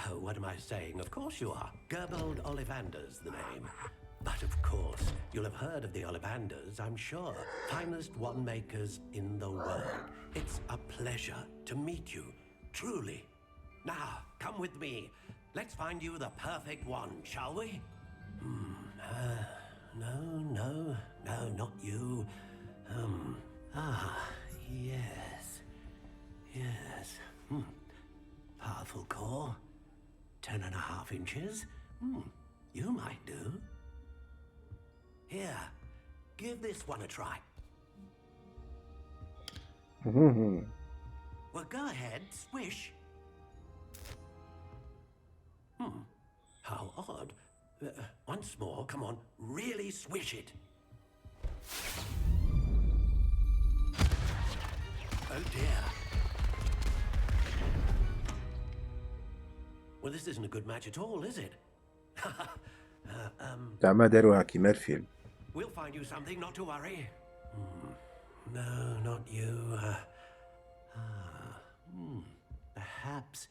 Oh, what am I saying? Of course you are. Gerbold Ollivander's the name. But of course, you'll have heard of the Ollivanders, I'm sure. Finest wand-makers in the world. It's a pleasure to meet you, truly. Now, come with me. Let's find you the perfect wand, shall we? No, not you. Yes. Powerful core. 10.5 inches. You might do. Here, give this one a try. Well, go ahead, swish. How odd. Once more, come on, really swish it. Oh dear. Well, this isn't a good match at all, is it? تاع ما داروها كيما الفيلم. We'll find you something, not to worry. No, not you. Perhaps.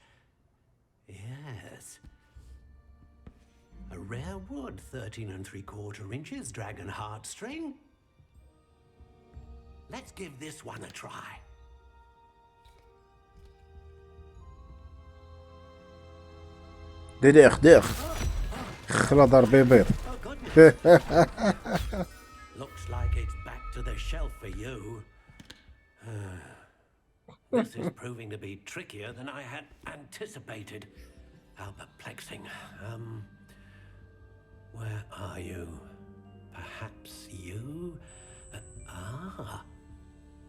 Yes. A rare wood, 13 3/4 inches, dragon heartstring. Let's give this one a try. ديخ خلا بيض. Looks like it's back to the shelf for you. This is proving to be trickier than I had anticipated. How perplexing. Where are you? Perhaps you?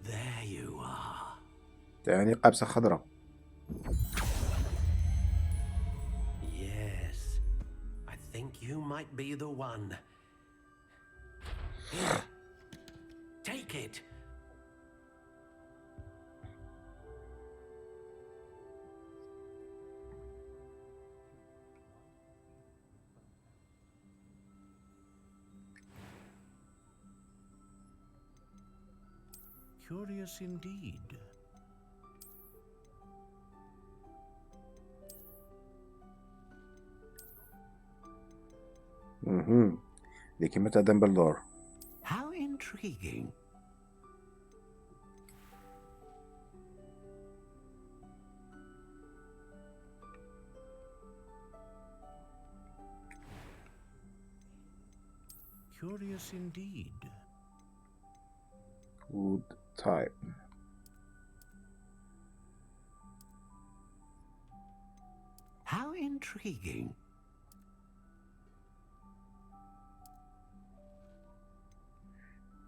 There you are. يعني قابسة خضراء. might be the one. Here, take it. Curious indeed. دي كلمة دامبلدور. How intriguing. Curious indeed. Good type. How intriguing.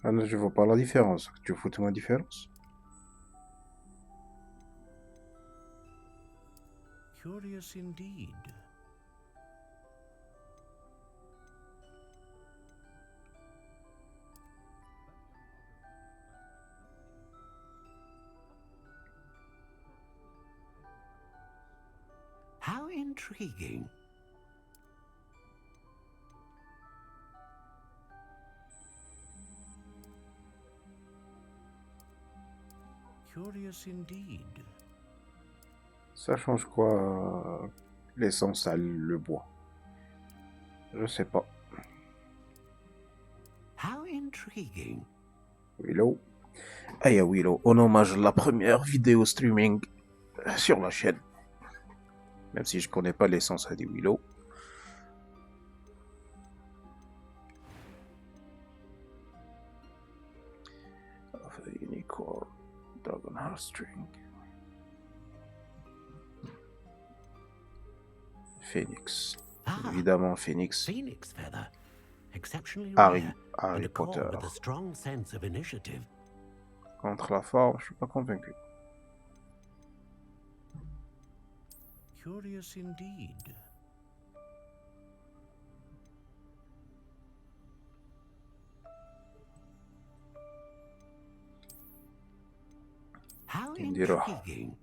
Ah non, je vois pas la différence. Tu fous ma différence? Curious indeed. How intriguing. Curious indeed. Ça change quoi l'essence à le bois? Je sais pas. How intriguing. Willow. Ah, y a Willow. En hommage à la première vidéo streaming sur la chaîne. Même si je connais pas l'essence à des Willow. Unicorn. Dragon Heartstring. Phoenix. Évidemment, Phoenix. Phoenix feather. Exceptionally Harry rare. And a core Potter. with a strong sense of initiative. Contre la forme, je suis pas convaincu. Curious indeed. How intriguing.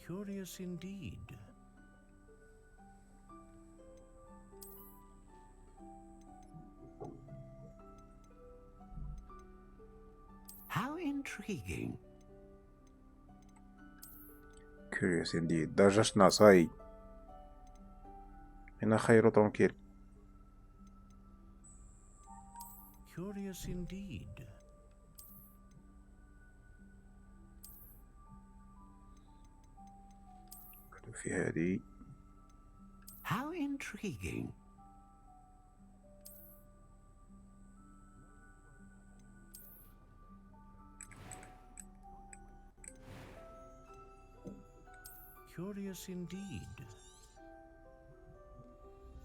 Curious indeed. How intriguing. Curious indeed. دجاجتنا صاي. هنا خير tranquille. Curious indeed. في هذه. How intriguing. Curious indeed.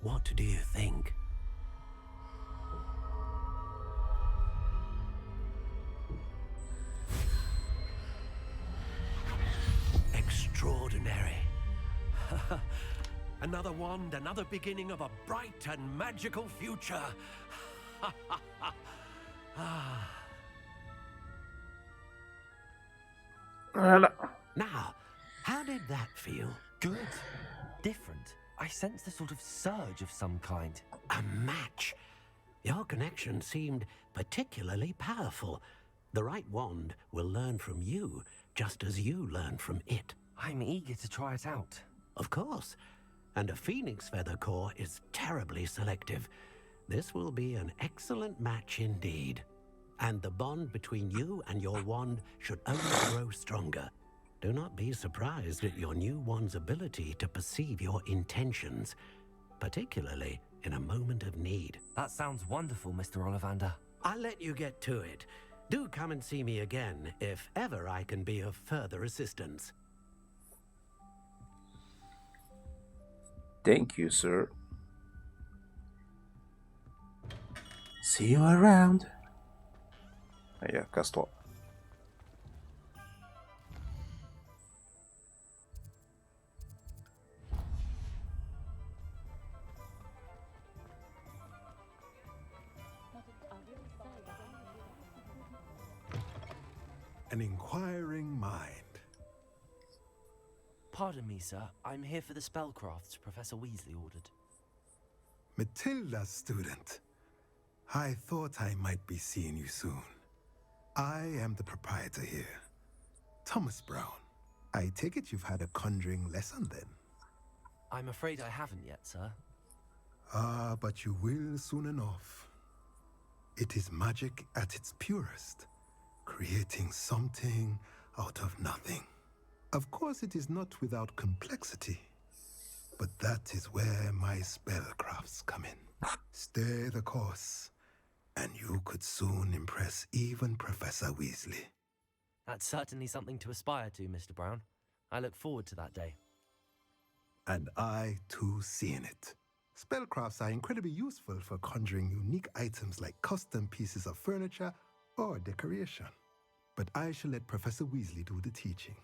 What do you think? Extraordinary. Another wand, another beginning of a bright and magical future. Now, how did that feel? Good. Different. I sensed a sort of surge of some kind. A match. Your connection seemed particularly powerful. The right wand will learn from you, just as you learn from it. I'm eager to try it out. Of course. And a phoenix feather core is terribly selective. This will be an excellent match indeed. And the bond between you and your wand should only grow stronger. Do not be surprised at your new wand's ability to perceive your intentions, particularly in a moment of need. That sounds wonderful, Mr. Ollivander. I'll let you get to it. Do come and see me again if ever I can be of further assistance. Thank you, sir. See you around. هيا كاستو. An inquiring mind. Pardon me, sir. I'm here for the spellcrafts Professor Weasley ordered. Matilda, student. I thought I might be seeing you soon. I am the proprietor here, Thomas Brown. I take it you've had a conjuring lesson then? I'm afraid I haven't yet, sir. Ah, but you will soon enough. It is magic at its purest, creating something out of nothing. Of course, it is not without complexity, but that is where my spellcrafts come in. Stay the course, and you could soon impress even Professor Weasley. That's certainly something to aspire to, Mr. Brown. I look forward to that day. And I, too, seeing it. Spellcrafts are incredibly useful for conjuring unique items like custom pieces of furniture or decoration. But I shall let Professor Weasley do the teaching.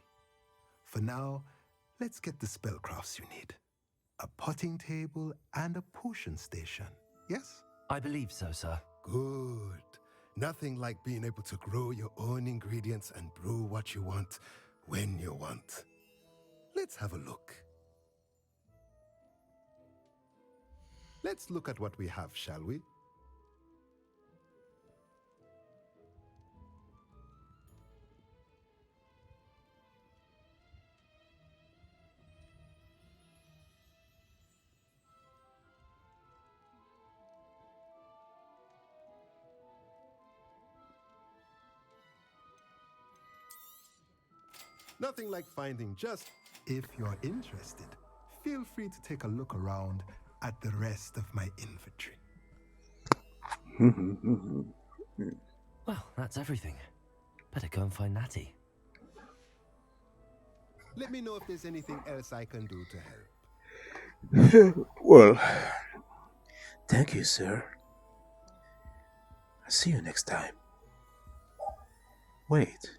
For now, let's get the spellcrafts you need. A potting table and a potion station, yes? I believe so, sir. Good. Nothing like being able to grow your own ingredients and brew what you want when you want. Let's have a look. Let's look at what we have, shall we? Nothing like finding just, if you're interested, feel free to take a look around at the rest of my inventory. Well, that's everything. Better go and find Natty. Let me know if there's anything else I can do to help. Well, thank you, sir. I'll see you next time. Wait,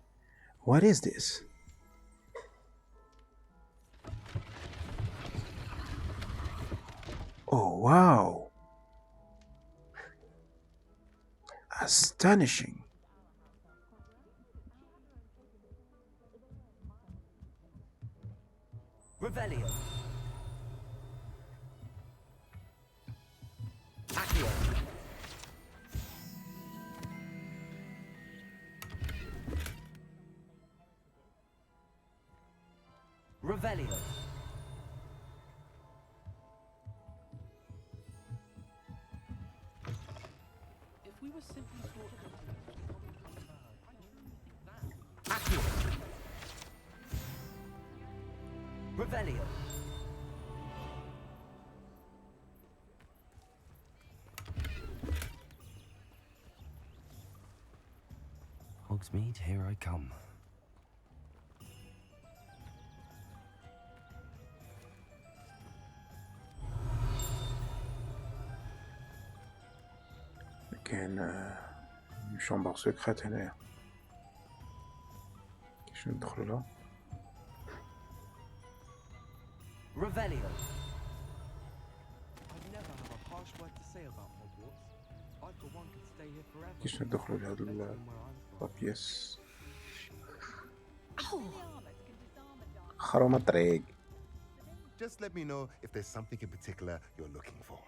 what is this? Oh, wow. Astonishing. Revelio. Accio. Revelio. If we were simply taught Accio. Revelio. Hogsmeade, here I come. كاين شومبر سكريت هنايا. كيفاش ندخلو لها؟ Revelio. I'd never have a harsh word to say about Hogwarts. I, for one, could stay here forever. كيفاش ندخلو لهاد البابيس؟ خرم الطريق. Just let me know if there's something in particular you're looking for.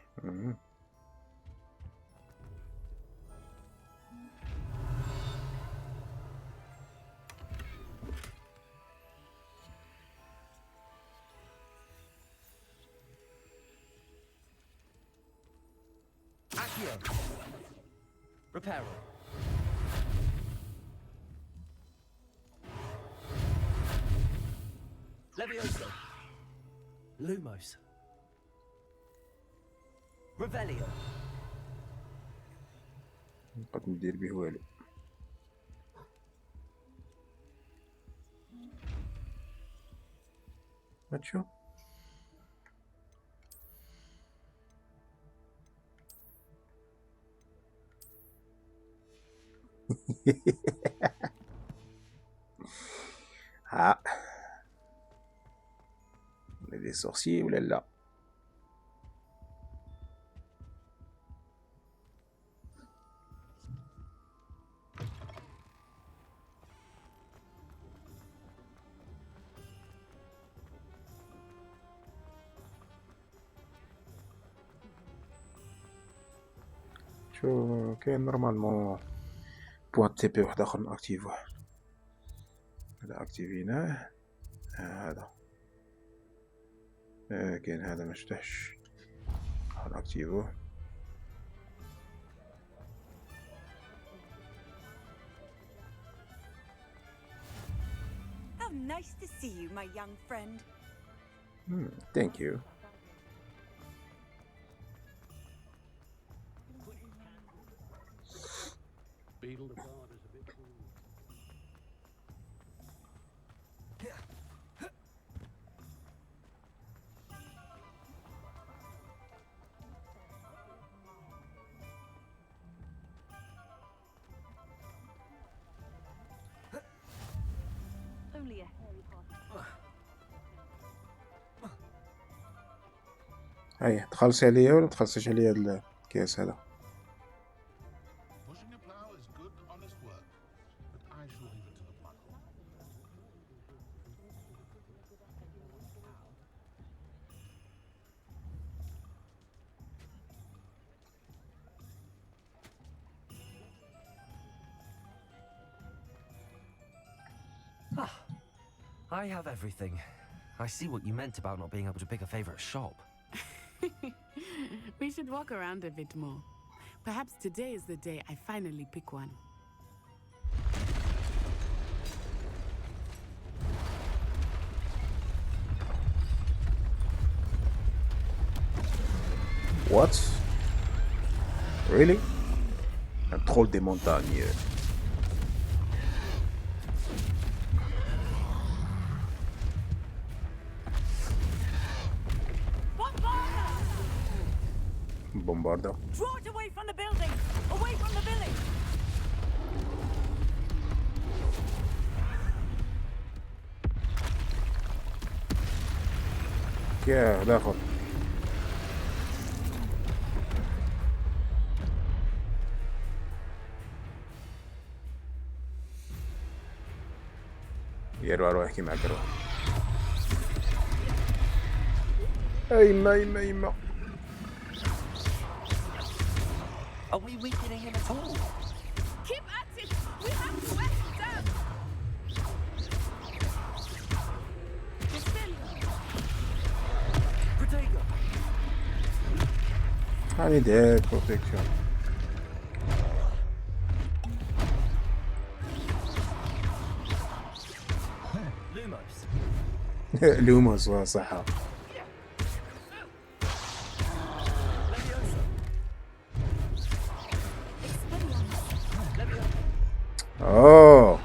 Accio. Reparo. Levioso. Lumos. Revelio. نقدر ندير به والو. هاتشو. ها لي سورسي ولا لا؟ شو كاين نورمالمون بوان تي بي واحد اخر ناكتيفوه. هذا اكتيفيناه. هذا كاين هذا مفتحش ناكتيفوه. How nice to see you, my young friend. Thank you. Only a hairy pot. هيا تخلصي عليا ولا تخلصيش عليا هاد الكاس هذا؟ Pushing a plow is good, honest work, but I shall leave it to the plow. I have everything. I see what you meant about not being able to pick a favorite shop. We should walk around a bit more. Perhaps today is the day I finally pick one. What? Really? Un troll des montagnes. Bombarda. Draw it away from the building! Away from the village! يا داخل. يروح روح احكي معك روح. ايما ايما ايما. Are we weakening him at all? Keep at it! We have to wear him down! Protego! I need air protection. Lumos. لوموس صح. Oh.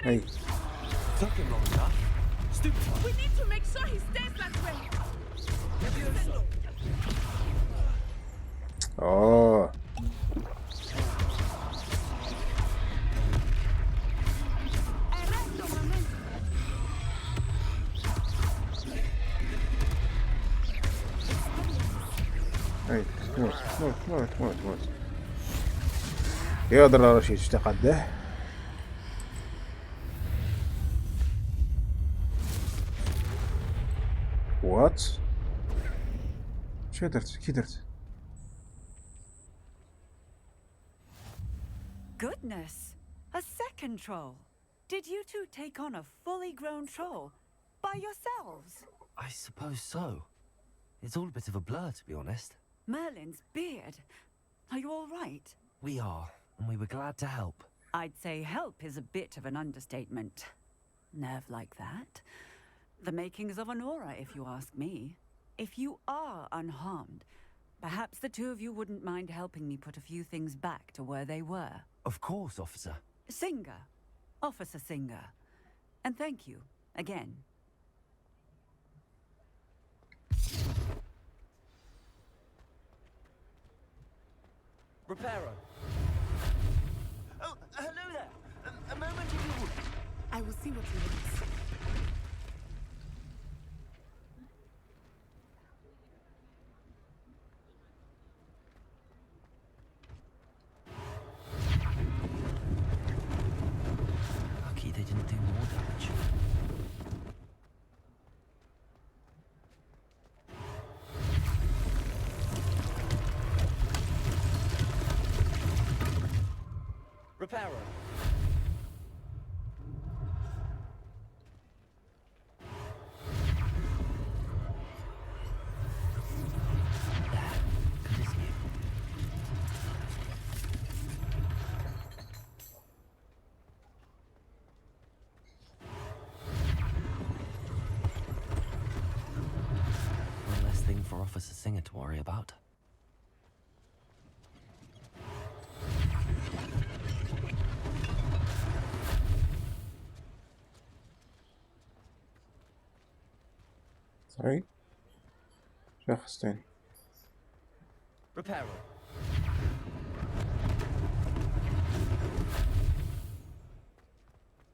Hey. Took him long enough. Stupid. We need to make sure he stays that way. Oh. Hey, موت. يقدر رشيد اشتقده. وات؟ شو درت؟ كي درت؟ goodness! A second troll. Did you two take on a fully grown troll by yourselves? I suppose so. It's all a bit of a blur, to be honest. Merlin's beard. Are you all right? We are, and we were glad to help. I'd say help is a bit of an understatement. Nerve like that. The makings of an aura, if you ask me. If you are unharmed, perhaps the two of you wouldn't mind helping me put a few things back to where they were. Of course, officer. Singer. Officer Singer. And thank you, again. Reparo. Oh, hello there. A moment if you would. I will see what he wants. Lucky they didn't do more damage. Reparo. One less thing for Officer Singer to worry about. Sorry? شخصين. Reparo.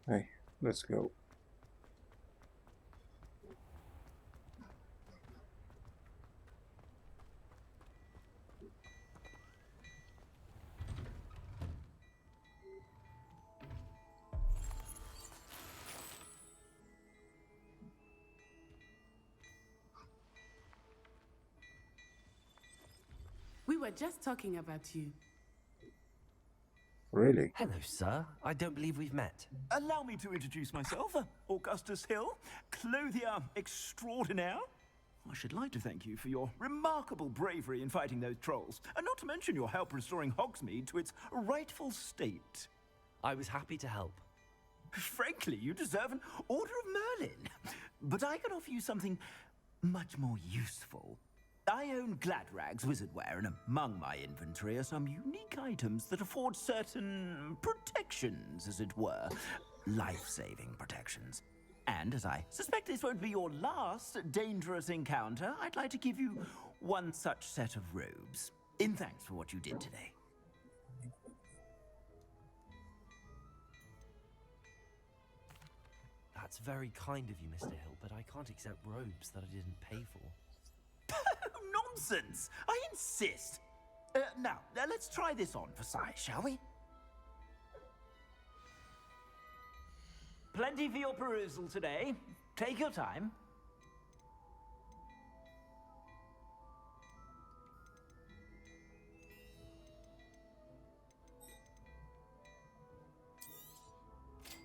Hey, let's go. We were just talking about you. Really? Hello, sir. I don't believe we've met. Allow me to introduce myself, Augustus Hill, clothier extraordinaire. I should like to thank you for your remarkable bravery in fighting those trolls, and not to mention your help restoring Hogsmeade to its rightful state. I was happy to help. Frankly, you deserve an Order of Merlin. But I can offer you something much more useful. I own Gladrag's wizardware, and among my inventory are some unique items that afford certain protections, as it were. Life-saving protections. And as I suspect this won't be your last dangerous encounter, I'd like to give you one such set of robes, in thanks for what you did today. That's very kind of you, Mr. Hill, but I can't accept robes that I didn't pay for. Nonsense! I insist! Now, let's try this on for size, shall we? Plenty for your perusal today. Take your time.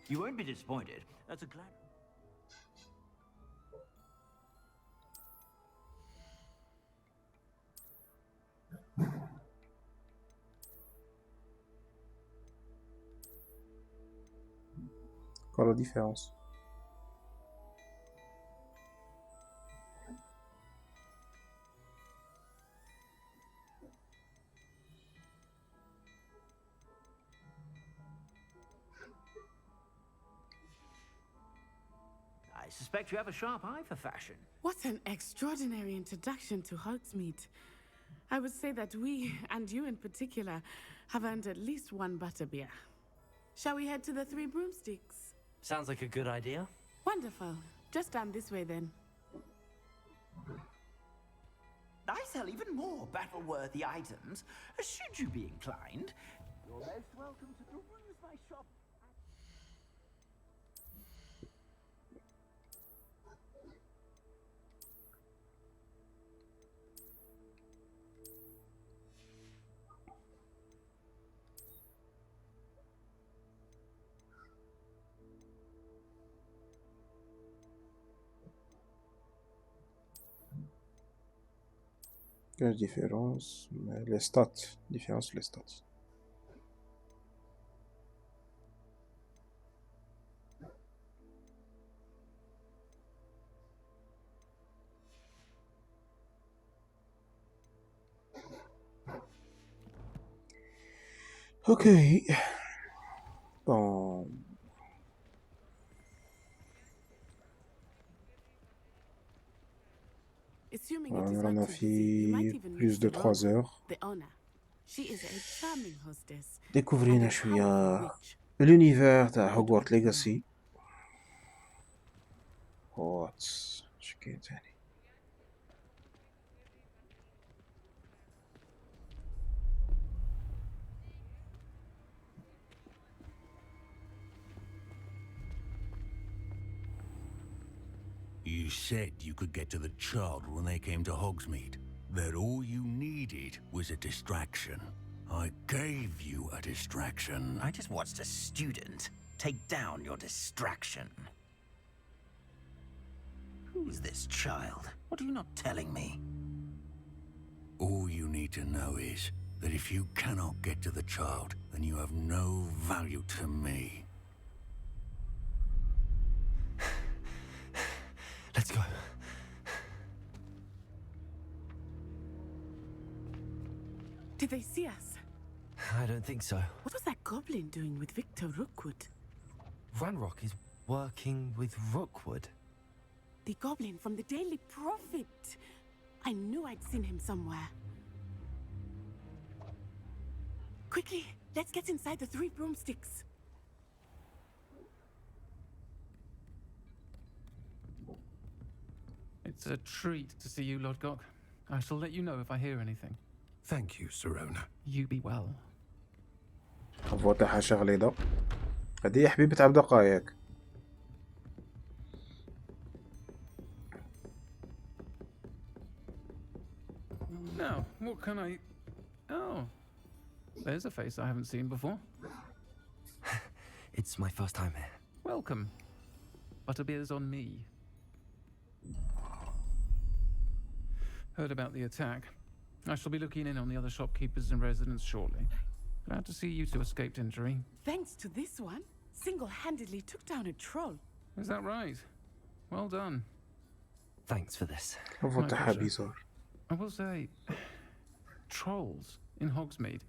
You won't be disappointed. That's a glad... Qual a différence? I suspect you have a sharp eye for fashion. What an extraordinary introduction to Hogsmeade. I would say that we, and you in particular, have earned at least one butterbeer. Shall we head to the Three Broomsticks? Sounds like a good idea. Wonderful. Just down this way then. I sell even more battle-worthy items. Should you be inclined, you're most welcome to peruse my shop. Quelle différence? Les stats. Différence les stats. Ok. Bon. Assuming it On is en not a too busy, you might fait even meet plus de 3 Sirona, heures. the owner. She is a charming hostess and déكوفرينا a powerful شوية witch. l'univers تاع هوغورت ليغاسي. هوغورتس اش كاين تاني؟ You said you could get to the child when they came to Hogsmeade. That all you needed was a distraction. I gave you a distraction. I just watched a student take down your distraction. Who's this child? What are you not telling me? All you need to know is that if you cannot get to the child, then you have no value to me. Let's go. Did they see us? I don't think so. What was that goblin doing with Victor Rookwood? Ranrock is working with Rookwood. The goblin from the Daily Prophet. I knew I'd seen him somewhere. Quickly, let's get inside the 3 broomsticks. It's a treat to see you, Lodgok. I shall let you know if I hear anything. Thank you, Sirona. You be well. الفوا تاعها شغليضة. هادي يا حبيبي تاع دقايق. Now, what can I... Oh, there's a face I haven't seen before. It's my first time here. Welcome. Butterbeer's on me. Heard about the attack. I shall be looking in on the other shopkeepers and residents shortly. Glad to see you two escaped injury. Thanks to this one, single-handedly took down a troll. Is that right? Well done. Thanks for this. الفوا My تاعها pleasure. بيزار. I will say, trolls in Hogsmeade.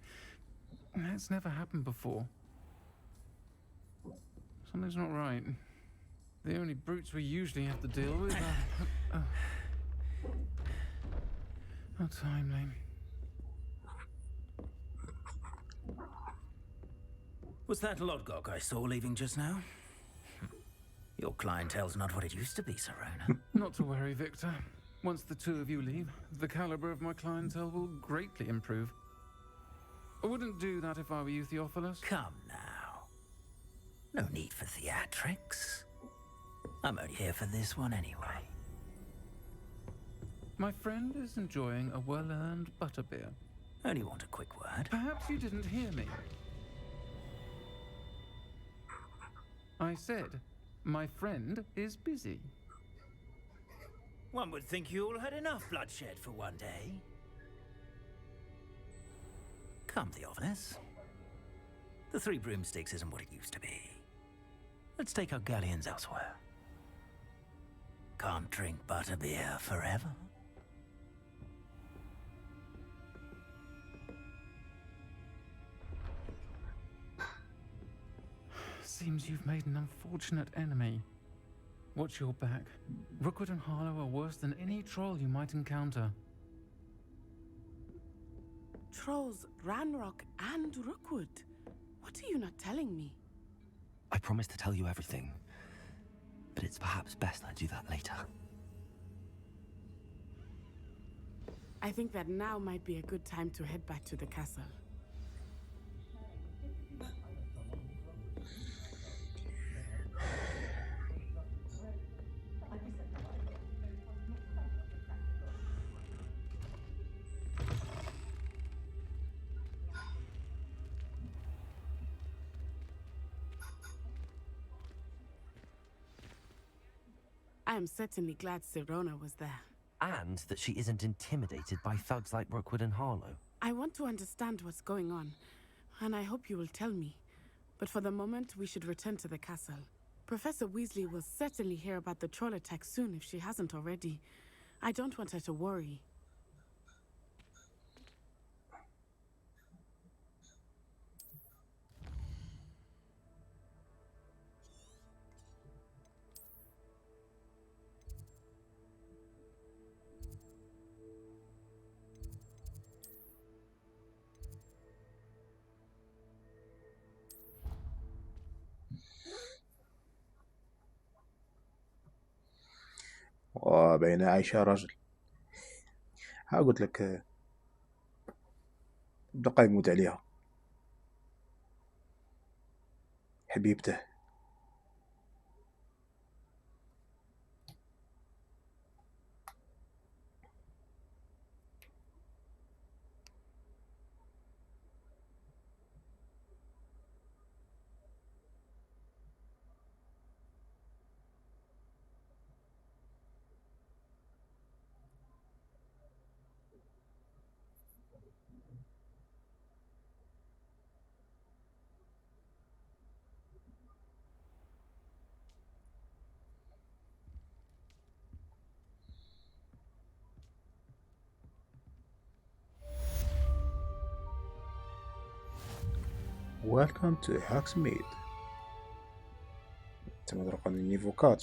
That's never happened before. Something's not right. The only brutes we usually have to deal with are... How timely. Was that Lodgok I saw leaving just now? Your clientele's not what it used to be, Sirona. Not to worry, Victor. Once the two of you leave, the caliber of my clientele will greatly improve. I wouldn't do that if I were you, Theophilus. Come now. No need for theatrics. I'm only here for this one anyway. My friend is enjoying a well-earned butterbeer. Only want a quick word. Perhaps you didn't hear me. I said, my friend is busy. One would think you all had enough bloodshed for one day. Come, Theophilus. The 3 broomsticks isn't what it used to be. Let's take our galleons elsewhere. Can't drink butterbeer forever. Seems you've made an unfortunate enemy. Watch your back. Rookwood and Harlow are worse than any troll you might encounter. Trolls, Ranrock, and Rookwood. What are you not telling me? I promised to tell you everything, but it's perhaps best I do that later. I think that now might be a good time to head back to the castle. I am certainly glad Sirona was there. And that she isn't intimidated by thugs like Rookwood and Harlow. I want to understand what's going on, and I hope you will tell me. But for the moment, we should return to the castle. Professor Weasley will certainly hear about the troll attack soon if she hasn't already. I don't want her to worry. وبين عايشة رجل. ها قلت لك بقى يموت عليها حبيبته. Welcome to Hogsmeade. تم رقم النيفو 4.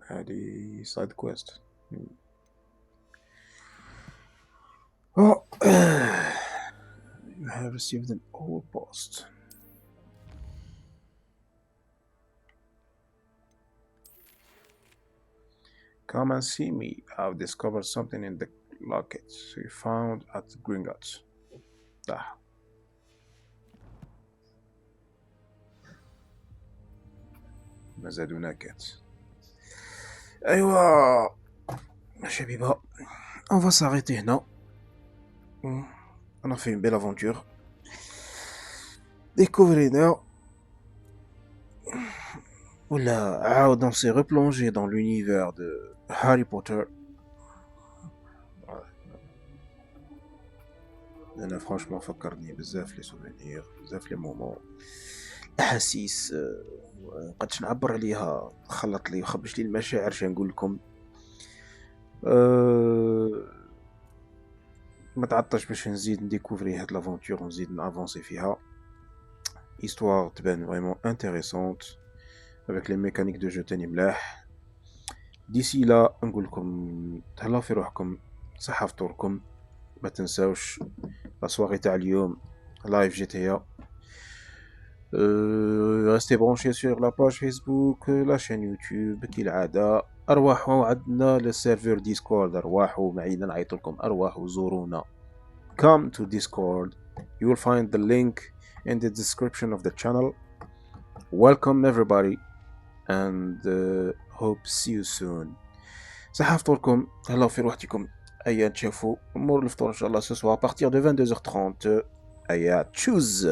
هذه سايد كويست. Oh, you have received an old post. Come and see me. I've discovered something in the locket we found at Gringotts. ما زادوا نكت. أيوا شبيبة, on va s'arrêter هنا. On a fait une belle aventure. Découvrez-nous. Oula, عاود on s'est replongé dans l'univers de Harry Potter. أنا franchement فكرني بزاف لي سوفينير, بزاف لي مومون, أحاسيس مقدش نعبر عليها, خلط لي وخبش لي المشاعر. شنو نقول لكم, ما تعطش باش نزيد نديكوفري هاد لافونتور ونزيد نافونسي فيها. histoire تبان vraiment intéressante avec les mécaniques de jeu تاني ملاح. d'ici là نقول لكم تهلاو في روحكم, صحة فطوركم, ما تنساوش لا سواري تاع اليوم لايف GTA. restez branchés sur la page Facebook, la chaîne YouTube كالعادة. أرواحوا عندنا للسيرفر ديسكورد, أرواحوا معينا نعيط لكم, أرواحوا زورونا. Come to Discord. You will find the link in the description of the channel. Welcome everybody and hope see you soon. صحة فطوركم, تهلاو في روحتكم. أيا تشوفوا أمور الفطور إن شاء الله ce soir à partir de 22h30. أيا تشوز.